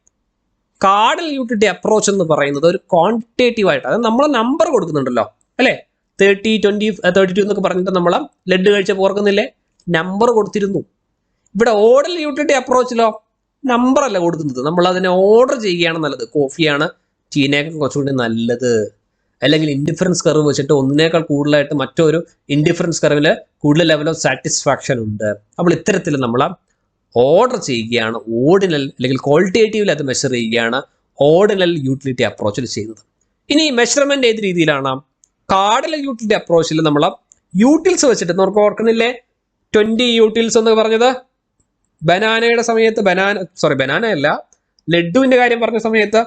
കാർഡിനൽ യൂട്ടിലിറ്റി അപ്രോച്ച് എന്ന് പറയുന്നത് ഒരു ക്വാണ്ടിറ്റേറ്റീവ് ആയിട്ട്, അതായത് നമ്മൾ നമ്പർ കൊടുക്കുന്നുണ്ടല്ലോ അല്ലേ? 30, 20, 32 എന്നൊക്കെ പറഞ്ഞിട്ട് നമ്മൾ ലഡ് കഴിച്ച പോർക്കുന്നില്ലേ? നമ്പർ കൊടുത്തിരുന്നു. ഇവിടെ ഓർഡിനൽ യൂട്ടിലിറ്റി അപ്രോച്ചിലോ നമ്പർ അല്ല കൊടുക്കുന്നത്, നമ്മൾ അതിനെ ഓർഡർ ചെയ്യുകയാണ് നല്ലത്. കോഫിയാണ് ടീനേക്കാൾ കുറച്ചുകൂടി നല്ലത്. അല്ലെങ്കിൽ ഇൻഡിഫറൻസ് കർവ് വെച്ചിട്ട് ഒന്നിനേക്കാൾ കൂടുതലായിട്ട് മറ്റൊരു ഇൻഡിഫറൻസ് കർവിൽ കൂടുതൽ ലെവൽ ഓഫ് സാറ്റിസ്ഫാക്ഷൻ ഉണ്ട്. അപ്പോൾ ഇത്തരത്തിൽ നമ്മൾ ഓർഡർ ചെയ്യുകയാണ് ഓർഡിനൽ, അല്ലെങ്കിൽ ക്വാളിറ്റേറ്റീവിൽ അത് മെഷർ ചെയ്യുകയാണ് ഓർഡിനൽ യൂട്ടിലിറ്റി അപ്രോച്ചിൽ ചെയ്യുന്നത്. ഇനി മെഷർമെന്റ് ഏത് രീതിയിലാണ്? കാർഡിനൽ യൂട്ടിലിറ്റി അപ്രോച്ചിൽ നമ്മൾ യൂട്ടിൽസ് വെച്ചിട്ട് നമുക്ക് ഓർക്കുന്നില്ലേ 20 യൂട്ടിൽസ് എന്ന് പറഞ്ഞത് ബനാനയുടെ സമയത്ത് ബനാന അല്ല ലഡുവിന്റെ കാര്യം പറഞ്ഞ സമയത്ത്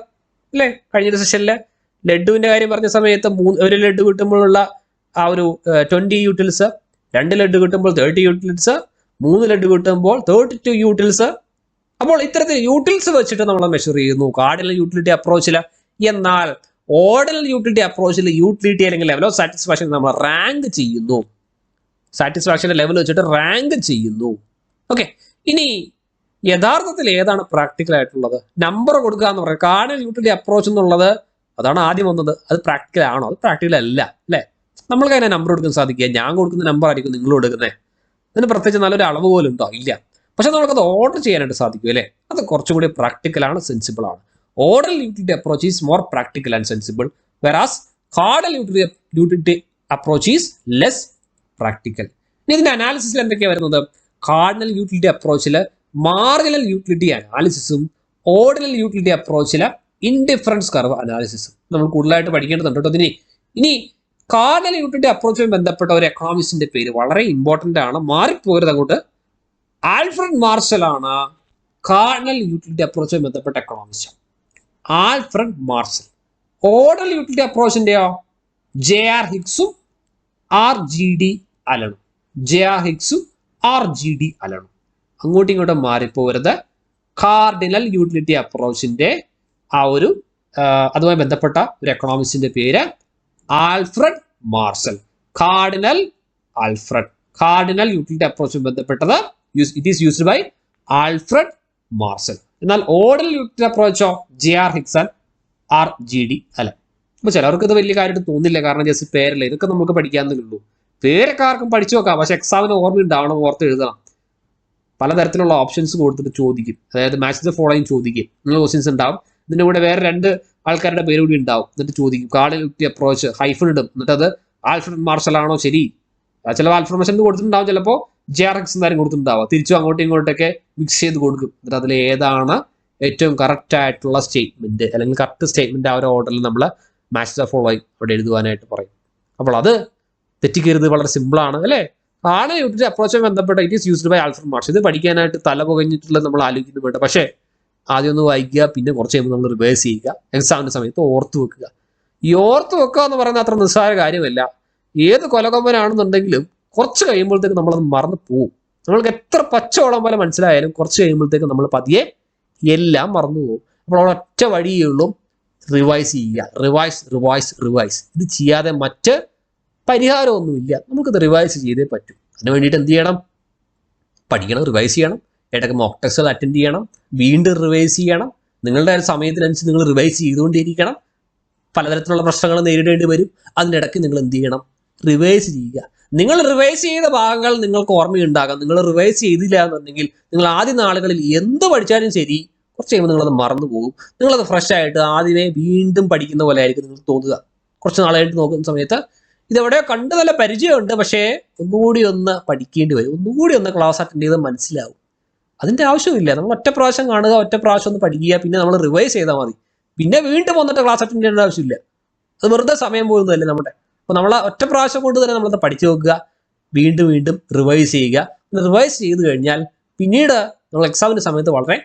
അല്ലേ, കഴിഞ്ഞ സെഷനിലെ ലഡുവിന്റെ കാര്യം പറഞ്ഞ സമയത്ത് ഒരു ലഡു കിട്ടുമ്പോഴുള്ള ആ ഒരു 20 യൂട്ടിൽസ്, 2 ലഡു കിട്ടുമ്പോൾ 30 യൂട്ടിൽസ്, 3 ലഡു കിട്ടുമ്പോൾ 32 യൂട്ടിൽസ്. അപ്പോൾ ഇത്തരത്തിൽ യൂട്ടിൽസ് വെച്ചിട്ട് നമ്മൾ മെഷർ ചെയ്യുന്നു കാർഡിനൽ യൂട്ടിലിറ്റി അപ്രോച്ചിൽ. എന്നാൽ ഓർഡിനൽ യൂട്ടിലിറ്റി അപ്രോച്ചിൽ യൂട്ടിലിറ്റി അല്ലെങ്കിൽ ലെവൽ ഓഫ് സാറ്റിസ്ഫാക്ഷൻ നമ്മൾ റാങ്ക് ചെയ്യുന്നു, സാറ്റിസ്ഫാക്ഷന്റെ ലെവൽ വെച്ചിട്ട് റാങ്ക് ചെയ്യുന്നു. ഓക്കെ, ഇനി യഥാർത്ഥത്തിൽ ഏതാണ് പ്രാക്ടിക്കൽ ആയിട്ടുള്ളത്? നമ്പർ കൊടുക്കുക എന്ന് പറയുന്നത് കാർഡിനൽ യൂട്ടിലിറ്റി അപ്രോച്ച് എന്നുള്ളത് അതാണ് ആദ്യം വന്നത്. അത് പ്രാക്ടിക്കൽ ആണോ? അത് പ്രാക്ടിക്കൽ അല്ല അല്ലേ. നമ്മൾക്ക് അതിനെ നമ്പർ കൊടുക്കാൻ സാധിക്കുക? ഞാൻ കൊടുക്കുന്ന നമ്പർ ആയിരിക്കും നിങ്ങൾ കൊടുക്കുന്നത്. അതിന് പ്രത്യേകിച്ച് നല്ലൊരു അളവ് പോലും ഉണ്ടോ? ഇല്ല. പക്ഷെ നമുക്കത് ഓർഡർ ചെയ്യാനായിട്ട് സാധിക്കും അല്ലേ. അത് കുറച്ചും കൂടി പ്രാക്ടിക്കൽ ആണ്, സെൻസിബിൾ ആണ്. Order utility approach is more practical and sensible, whereas cardinal utility approach is less practical. ഇനി ഇതിന്റെ അനാലിസിസിൽ എന്തൊക്കെയാണ് വരുന്നത്? കാർഡിനൽ യൂട്ടിലിറ്റി അപ്രോച്ചിൽ മാർജിനൽ യൂട്ടിലിറ്റി അനാലിസിസും ഓർഡിനൽ യൂട്ടിലിറ്റി അപ്രോച്ചിൽ ഇൻഡിഫറൻസ് കർവ് അനാലിസിസും നമ്മൾ കൂടുതലായിട്ട് പഠിക്കേണ്ടതുണ്ട് കേട്ടോ. ഇനി കാർഡിനൽ യൂട്ടിലിറ്റി അപ്രോച്ചുമായി ബന്ധപ്പെട്ട ഒരു എക്കണോമിസ്റ്റിന്റെ പേര് വളരെ ഇമ്പോർട്ടന്റ് ആണ്, മാറിപ്പോരുത് അങ്ങോട്ട്. ആൽഫ്രഡ് മാർഷൽ ആണ് കാർഡിനൽ യൂട്ടിലിറ്റി അപ്രോച്ചുമായി ബന്ധപ്പെട്ട economist. Alfred Marshall. Ordinal utility അപ്രോച്ചിന്റെയോ JR ഹിഗ്സും RGD അലണും. JR ഹിഗ്സും RGD അലണും. അങ്ങോട്ടും ഇങ്ങോട്ടും മാറിപ്പോരുത്. കാർഡിനൽ യൂട്ടിലിറ്റി അപ്രോച്ചിന്റെ ആ ഒരു അതുമായി ബന്ധപ്പെട്ട ഒരു എക്കണോമിസ്റ്റിന്റെ പേര് ആൽഫ്രഡ് മാർഷൽ. കാർഡിനൽ യൂട്ടിലിറ്റി അപ്രോച്ചുമായി ബന്ധപ്പെട്ടത് it is used by Alfred Marshall. എന്നാൽ ഓർഡിനൽ യൂട്ടിലിറ്റി അപ്രോച്ചോ JR Hicks and RGD Allen. അപ്പൊ ചിലർക്ക് ഇത് വലിയ കാര്യമായിട്ട് തോന്നില്ല, കാരണം ജസ്റ്റ് പേരല്ലേ, ഇതൊക്കെ നമുക്ക് പഠിക്കാന്നേ ഉള്ളൂ. പേരൊക്കെ ആർക്കും പഠിച്ചു നോക്കാം, പക്ഷെ എക്സാമിന് ഓർമ്മ ഉണ്ടാവണം, ഓർത്ത് എഴുതണം. പലതരത്തിലുള്ള ഓപ്ഷൻസ് കൊടുത്തിട്ട് ചോദിക്കും, അതായത് മാച്ച് ദ ഫോളോയിങ് ചോദിക്കും. നിങ്ങൾ ക്വസ്റ്റ്യൻസ് ഉണ്ടാവും, ഇതിന്റെ കൂടെ വേറെ 2 ആൾക്കാരുടെ പേര് കൂടി ഉണ്ടാവും. എന്നിട്ട് ചോദിക്കും കാർഡിനൽ യൂട്ടിലിറ്റി അപ്രോച്ച് ഹൈഫൺ ഇടും, എന്നിട്ട് അത് ആൽഫ്രഡ് മാർഷൽ ആണോ ശരി. ചിലപ്പോൾ ആൽഫ്രഡ് മാർഷൽ കൊടുത്തിട്ടുണ്ടാവും, ചിലപ്പോൾ JR ഹിഗ്സ് എന്തായാലും കൊടുത്തിട്ടുണ്ടാവും. തിരിച്ചും അങ്ങോട്ടും ഇങ്ങോട്ടൊക്കെ മിക്സ് ചെയ്ത് കൊടുക്കും. എന്നിട്ട് അതിൽ ഏതാണ് ഏറ്റവും കറക്റ്റ് ആയിട്ടുള്ള സ്റ്റേറ്റ്മെന്റ് അല്ലെങ്കിൽ കറക്റ്റ് സ്റ്റേറ്റ്മെന്റ് ആ ഒരു ഓർഡറിൽ നമ്മൾ മാച്ച് ദ ഫോളോയിങ് അവിടെ എഴുതുവാനായിട്ട് പറയും. അപ്പോൾ അത് തെറ്റിക്കരുത്, വളരെ സിമ്പിളാണ് അല്ലേ. കാർഡിനൽ യൂട്ടിലിറ്റി അപ്രോച്ചുമായി ബന്ധപ്പെട്ട it is used by Alfred Marshall. ഇത് പഠിക്കാനായിട്ട് തല പുകഞ്ഞിട്ടുള്ളത് നമ്മൾ ആലോചിക്കുന്നു വേണ്ട, പക്ഷേ ആദ്യം ഒന്ന് വായിക്കുക, പിന്നെ കുറച്ച് കഴിയുമ്പോൾ നമ്മൾ റിവേഴ്സ് ചെയ്യുക, എക്സാമിന്റെ സമയത്ത് ഓർത്ത് വെക്കുക. ഈ ഓർത്ത് വെക്കുക എന്ന് പറയുന്നത് അത്ര നിസ്സാര കാര്യമല്ല. ഏത് കൊലകൊമ്പനാണെന്നുണ്ടെങ്കിലും കുറച്ച് കഴിയുമ്പോഴത്തേക്ക് നമ്മളത് മറന്നു പോകും. നമ്മൾക്ക് എത്ര പച്ചവളം പോലെ മനസ്സിലായാലും കുറച്ച് കഴിയുമ്പോഴത്തേക്ക് നമ്മൾ പതിയെ എല്ലാം മറന്നു പോകും. അപ്പോൾ അവിടെ ഒറ്റ വഴിയേ ഉള്ളൂ, റിവൈസ് ചെയ്യുക. റിവൈസ്. ഇത് ചെയ്യാതെ മറ്റ് പരിഹാരമൊന്നുമില്ല. നമുക്കിത് റിവൈസ് ചെയ്തേ പറ്റൂ. അതിന് വേണ്ടിയിട്ട് എന്ത് ചെയ്യണം? പഠിക്കണം, റിവൈസ് ചെയ്യണം, ഇടയ്ക്ക് മോക്ക് ടെസ്റ്റുകൾ അറ്റൻഡ് ചെയ്യണം, വീണ്ടും റിവൈസ് ചെയ്യണം. നിങ്ങളുടെ സമയത്തിനനുസരിച്ച് നിങ്ങൾ റിവൈസ് ചെയ്തുകൊണ്ടിരിക്കണം. പലതരത്തിലുള്ള പ്രശ്നങ്ങൾ നേരിടേണ്ടി വരും. അതിനിടയ്ക്ക് നിങ്ങൾ എന്ത് ചെയ്യണം? റിവൈസ് ചെയ്യുക. നിങ്ങൾ റിവൈസ് ചെയ്ത ഭാഗങ്ങൾ നിങ്ങൾക്ക് ഓർമ്മയുണ്ടാകാം. നിങ്ങൾ റിവൈസ് ചെയ്തില്ല എന്നുണ്ടെങ്കിൽ നിങ്ങൾ ആദ്യ നാളുകളിൽ എന്ത് പഠിച്ചാലും ശരി, കുറച്ച് കഴിയുമ്പോൾ നിങ്ങളത് മറന്നു പോകും. നിങ്ങളത് ഫ്രഷ് ആയിട്ട് ആദ്യമേ വീണ്ടും പഠിക്കുന്ന പോലെ ആയിരിക്കും നിങ്ങൾക്ക് തോന്നുക. കുറച്ച് നാളായിട്ട് നോക്കുന്ന സമയത്ത് ഇതെവിടെയോ കണ്ട് നല്ല പരിചയമുണ്ട്, പക്ഷേ ഒന്നുകൂടി ഒന്ന് പഠിക്കേണ്ടി വരും, ഒന്നുകൂടി ഒന്ന് ക്ലാസ് അറ്റൻഡ് ചെയ്ത് മനസ്സിലാവും. അതിൻ്റെ ആവശ്യമില്ല. നമ്മൾ ഒറ്റ പ്രാവശ്യം കാണുക, ഒറ്റ പ്രാവശ്യം ഒന്ന് പഠിക്കുക, പിന്നെ നമ്മൾ റിവൈസ് ചെയ്താൽ മതി. പിന്നെ വീണ്ടും വന്നിട്ട് ക്ലാസ് അറ്റൻഡ് ചെയ്യേണ്ട ആവശ്യമില്ല. അത് വെറുതെ സമയം പോകുന്നതല്ലേ നമ്മുടെ. അപ്പോൾ നമ്മൾ ഒറ്റ പ്രാവശ്യം കൊണ്ട് തന്നെ നമ്മളത് പഠിച്ചു നോക്കുക, വീണ്ടും റിവൈസ് ചെയ്യുക. റിവൈസ് ചെയ്ത് കഴിഞ്ഞാൽ പിന്നീട് നമ്മൾ എക്സാമിൻ്റെ സമയത്ത് വളരെ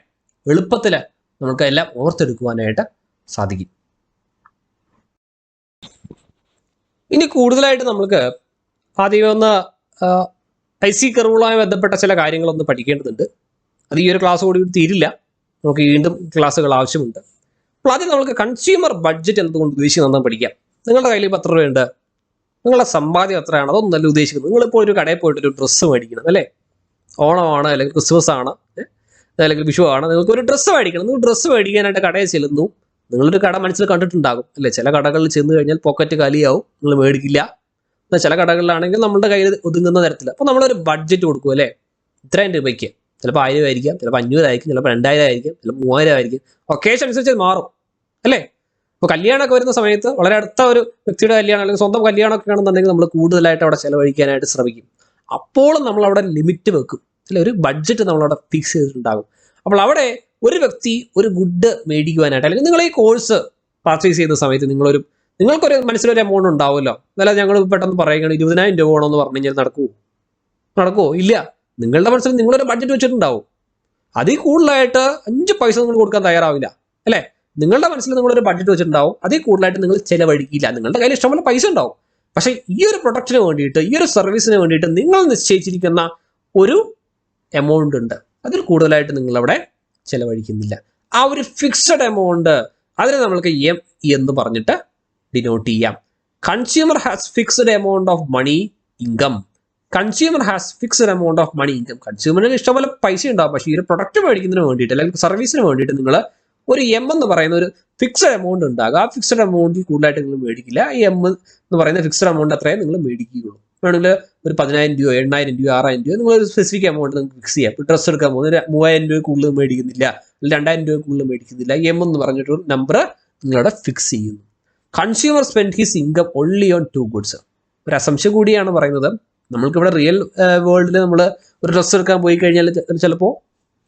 എളുപ്പത്തിൽ നമുക്ക് എല്ലാം ഓർത്തെടുക്കുവാനായിട്ട് സാധിക്കും. ഇനി കൂടുതലായിട്ട് നമുക്ക് ആദ്യമേ ഒന്ന് IC കർവുകളുമായി ബന്ധപ്പെട്ട ചില കാര്യങ്ങളൊന്ന് പഠിക്കേണ്ടതുണ്ട്. അത് ഈ ഒരു ക്ലാസ് കൂടി തീരില്ല, നമുക്ക് വീണ്ടും ക്ലാസ്സുകൾ ആവശ്യമുണ്ട്. അപ്പോൾ ആദ്യം നമുക്ക് കൺസ്യൂമർ ബഡ്ജറ്റ് എന്നതുകൊണ്ട് ഉദ്ദേശിക്കുന്നത് പഠിക്കാം. നിങ്ങളുടെ കയ്യിൽ ഇപ്പോൾ എത്ര രൂപയുണ്ട്? നിങ്ങളുടെ സമ്പാദ്യം എത്രയാണ്? അതൊന്നല്ല ഉദ്ദേശിക്കുന്നത്. നിങ്ങളിപ്പോൾ ഒരു കടയിൽ പോയിട്ട് ഒരു ഡ്രസ്സ് മേടിക്കണം അല്ലേ, ഓണമാണ് അല്ലെങ്കിൽ ക്രിസ്മസ് ആണ് അല്ലെങ്കിൽ വിഷു ആണ്, നിങ്ങൾക്ക് ഒരു ഡ്രസ്സ് മേടിക്കണം. നിങ്ങൾ ഡ്രസ്സ് മേടിക്കാനായിട്ട് കടയിൽ ചെല്ലുന്നു. നിങ്ങളൊരു കട മനസ്സിൽ കണ്ടിട്ടുണ്ടാകും അല്ലേ. ചില കടകളിൽ ചെന്ന് കഴിഞ്ഞാൽ പോക്കറ്റ് കാലിയാവും, നിങ്ങൾ മേടിക്കില്ല. എന്നാൽ ചില കടകളിലാണെങ്കിൽ നമ്മുടെ കയ്യിൽ ഒതുങ്ങുന്ന തരത്തിൽ. അപ്പോൾ നമ്മളൊരു ബഡ്ജറ്റ് കൊടുക്കും അല്ലേ, ഇത്രയും രൂപയ്ക്ക്. ചിലപ്പോൾ 1000 ആയിരിക്കാം, ചിലപ്പോൾ 500 ആയിരിക്കും, ചിലപ്പോൾ 2000 ആയിരിക്കും, ചിലപ്പോൾ 3000 ആയിരിക്കും. ഒക്കേഷൻ അനുസരിച്ച് മാറും അല്ലേ. ഇപ്പോൾ കല്യാണമൊക്കെ വരുന്ന സമയത്ത് വളരെ അടുത്ത ഒരു വ്യക്തിയുടെ കല്യാണം അല്ലെങ്കിൽ സ്വന്തം കല്യാണമൊക്കെ ആണെന്നുണ്ടെങ്കിൽ നമ്മൾ കൂടുതലായിട്ട് അവിടെ ചിലവഴിക്കാനായിട്ട് ശ്രമിക്കും. അപ്പോഴും നമ്മൾ അവിടെ ലിമിറ്റ് വെക്കും അല്ലെ, ഒരു ബഡ്ജറ്റ് നമ്മളവിടെ ഫിക്സ് ചെയ്തിട്ടുണ്ടാകും. അപ്പോൾ അവിടെ ഒരു വ്യക്തി ഒരു ഗുഡ് മേടിക്കുവാനായിട്ട് അല്ലെങ്കിൽ നിങ്ങൾ ഈ കോഴ്സ് പർച്ചേസ് ചെയ്യുന്ന സമയത്ത് നിങ്ങളൊരു നിങ്ങൾക്കൊരു മനസ്സിലൊരു എമൗണ്ട് ഉണ്ടാവുമല്ലോ. എന്നാലും ഞങ്ങൾ പെട്ടെന്ന് പറയുകയാണ് 20,000 രൂപ വേണമെന്ന് പറഞ്ഞു കഴിഞ്ഞാൽ നടക്കുമോ? ഇല്ല. നിങ്ങളുടെ മനസ്സിൽ നിങ്ങളൊരു ബഡ്ജറ്റ് വെച്ചിട്ടുണ്ടാവും. അതിൽ കൂടുതലായിട്ട് 5 പൈസ നിങ്ങൾ കൊടുക്കാൻ തയ്യാറാവില്ല അല്ലെ? നിങ്ങളുടെ മനസ്സിൽ നിങ്ങളൊരു ബഡ്ജറ്റ് വെച്ചിട്ടുണ്ടാവും. അതിൽ കൂടുതലായിട്ട് നിങ്ങൾ ചെലവഴിക്കില്ല. നിങ്ങളുടെ കയ്യിൽ ഇഷ്ടംപോലെ പൈസ ഉണ്ടാവും. പക്ഷെ ഈ ഒരു പ്രൊഡക്റ്റിന് വേണ്ടിയിട്ട്, ഈ ഒരു സർവീസിന് വേണ്ടിയിട്ട് നിങ്ങൾ നിശ്ചയിച്ചിരിക്കുന്ന ഒരു എമൗണ്ട് ഉണ്ട്. അതിൽ കൂടുതലായിട്ട് നിങ്ങൾ അവിടെ ചെലവഴിക്കുന്നില്ല. ആ ഒരു ഫിക്സഡ് എമൗണ്ട്, അതിനെ നമ്മൾക്ക് എം എന്ന് പറഞ്ഞിട്ട് ഡിനോട്ട് ചെയ്യാം. Consumer has fixed amount of money income. കൺസ്യൂമറിന് ഇഷ്ടംപോലെ പൈസ ഉണ്ടാവും. പക്ഷേ ഈ ഒരു പ്രൊഡക്റ്റ് മേടിക്കുന്നതിന് വേണ്ടിയിട്ട് അല്ലെങ്കിൽ സർവീസിന് വേണ്ടിയിട്ട് നിങ്ങൾ ഒരു എം എന്ന് പറയുന്ന ഒരു ഫിക്സഡ് എമൗണ്ട് ഉണ്ടാകുക. ആ ഫിക്സഡ് എമൗണ്ടിൽ കൂടുതലായിട്ട് നിങ്ങൾ മേടിക്കില്ല. ഈ എം എന്ന് പറയുന്ന ഫിക്സഡ് എമൗണ്ട് അത്രയും നിങ്ങൾ മേടിക്കുകയുള്ളൂ. വേണമെങ്കിൽ ഒരു 10,000 രൂപ, 8,000 രൂപ, 6,000 രൂപ നിങ്ങൾ ഒരു സ്പെസിഫിക് എമൗണ്ട് നിങ്ങൾക്ക് ഫിക്സ് ചെയ്യാം. ഇപ്പോൾ ഡ്രസ്സ് എടുക്കാൻ പോകുന്നത് 3,000 രൂപ കൂടുതൽ മേടിക്കുന്നില്ല, അല്ലെങ്കിൽ 2,000 രൂപ കൂടുതൽ മേടിക്കുന്നില്ല. എം എന്ന് പറഞ്ഞിട്ടൊരു നമ്പർ നിങ്ങളവിടെ ഫിക്സ് ചെയ്യുന്നു. Consumer spend his income only on 2 goods. ഒരു അസംഷൻ കൂടിയാണ് പറയുന്നത്. നമ്മൾക്കിവിടെ റിയൽ വേൾഡിൽ നമ്മൾ ഒരു ഡ്രസ്സ് എടുക്കാൻ പോയി കഴിഞ്ഞാൽ ചിലപ്പോൾ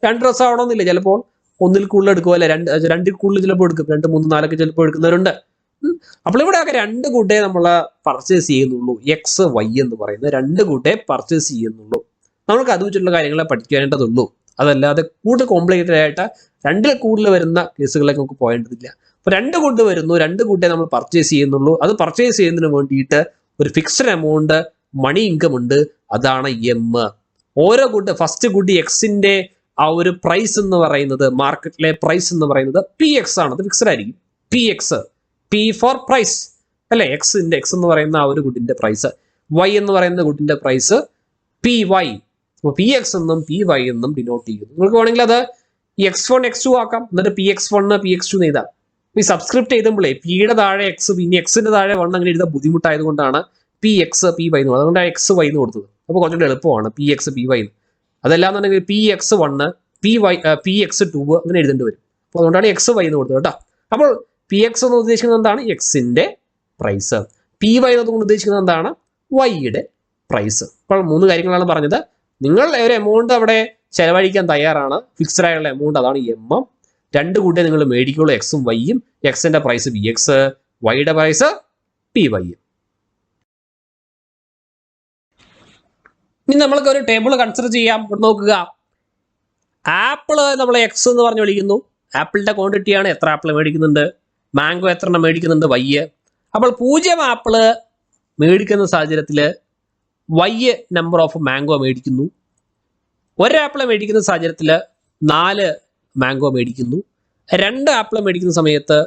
2 ഡ്രസ്സ് ആവണമെന്നില്ല. ചിലപ്പോൾ ഒന്നിൽ കൂടുതൽ എടുക്കും, അല്ലെ രണ്ടിൽ കൂടുതൽ ചിലപ്പോൾ എടുക്കും, 2, 3, 4 ചിലപ്പോൾ എടുക്കുന്നവരുണ്ട്. അപ്പോൾ ഇവിടെ ആകെ 2 കൂട്ടേ നമ്മൾ പർച്ചേസ് ചെയ്യുന്നുള്ളൂ. എക്സ്, വൈ എന്ന് പറയുന്ന 2 കൂട്ടേ പർച്ചേസ് ചെയ്യുന്നുള്ളൂ. നമ്മൾക്ക് അത് വെച്ചിട്ടുള്ള കാര്യങ്ങളെ പഠിക്കാനായിട്ടതുള്ളൂ. അതല്ലാതെ കൂടുതൽ കോംപ്ലിക്കേറ്റഡ് ആയിട്ട് 2ൽ കൂടുതൽ വരുന്ന കേസുകളിലേക്ക് നമുക്ക് പോകേണ്ടതില്ല. അപ്പോൾ 2 കൂട്ട് വരുന്നു, 2 കൂട്ടേ നമ്മൾ പർച്ചേസ് ചെയ്യുന്നുള്ളൂ. അത് പർച്ചേസ് ചെയ്യുന്നതിന് വേണ്ടിയിട്ട് ഒരു ഫിക്സഡ് എമൗണ്ട് മണി ഇൻകം ഉണ്ട്. അതാണ് എം. ഓരോ കൂട്ട് ഫസ്റ്റ് കൂട്ടി എക്സിന്റെ ആ ഒരു പ്രൈസ് എന്ന് പറയുന്നത്, മാർക്കറ്റിലെ പ്രൈസ് എന്ന് പറയുന്നത് പി എക്സ് ആണ്. അത് ഫിക്സഡ് ആയിരിക്കും. P X, P for price അല്ലെ? എക്സ് എന്ന് പറയുന്ന ആ ഒരു ഗുഡിന്റെ പ്രൈസ്, വൈ എന്ന് പറയുന്ന ഗുഡിന്റെ പ്രൈസ് പി വൈ. അപ്പോൾ പി എക്സ് എന്നും പി വൈ എന്നും ഡിനോട്ട് ചെയ്യുന്നു. നിങ്ങൾക്ക് വേണമെങ്കിൽ അത് x1 x2 ആക്കാം. എന്നിട്ട് PX1 PX2 എഴുതാം. ഈ സബ്സ്ക്രിപ്റ്റ് എഴുതുമ്പോഴേ പിയുടെ താഴെ എക്സ്, പിന്നെ എക്സിന്റെ താഴെ 1 അങ്ങനെ എഴുതാൻ ബുദ്ധിമുട്ടായത് കൊണ്ടാണ് PX PY എന്ന്. അതുകൊണ്ടാണ് XY എന്ന് കൊടുത്തത്. അപ്പോൾ കുറച്ചുകൂടി എളുപ്പമാണ് PX PY. അതല്ലാന്നുണ്ടെങ്കിൽ PX1 PX2 അങ്ങനെ എഴുതേണ്ടി വരും. അപ്പോൾ അതുകൊണ്ടാണ് XY എന്ന് കൊടുത്തത് കേട്ടോ. അപ്പോൾ PX എന്ന് ഉദ്ദേശിക്കുന്നത് എന്താണ്? എക്സിന്റെ പ്രൈസ്. PY എന്നതുകൊണ്ട് ഉദ്ദേശിക്കുന്നത് എന്താണ്? വൈയുടെ പ്രൈസ്. അപ്പോൾ 3 കാര്യങ്ങളാണ് പറഞ്ഞത്. നിങ്ങൾ ഒരു എമൗണ്ട് അവിടെ ചെലവഴിക്കാൻ തയ്യാറാണ്, ഫിക്സഡ് ആയുള്ള എമൗണ്ട്, അതാണ് എം. 2 കൂട്ടേ നിങ്ങൾ മേടിക്കുള്ളൂ, എക്സും വൈയും. എക്സിന്റെ പ്രൈസ് PX, വൈയുടെ പ്രൈസ് PY. ഇനി നമ്മൾക്ക് ഒരു ടേബിൾ കൺസിഡർ ചെയ്യാം. നോക്കുക, ആപ്പിള് നമ്മൾ എക്സ് എന്ന് പറഞ്ഞ് വിളിക്കുന്നു. ആപ്പിളിന്റെ ക്വാണ്ടിറ്റിയാണ്, എത്ര ആപ്പിൾ മേടിക്കുന്നുണ്ട്. മാംഗോ എത്ര എണ്ണം മേടിക്കുന്നുണ്ട്, വൈ. അപ്പോൾ 0 ആപ്പിള് മേടിക്കുന്ന സാഹചര്യത്തിൽ വൈ നമ്പർ ഓഫ് മാംഗോ മേടിക്കുന്നു. 1 ആപ്പിൾ മേടിക്കുന്ന സാഹചര്യത്തിൽ 4 മാംഗോ മേടിക്കുന്നു. 2 ആപ്പിൾ മേടിക്കുന്ന സമയത്ത്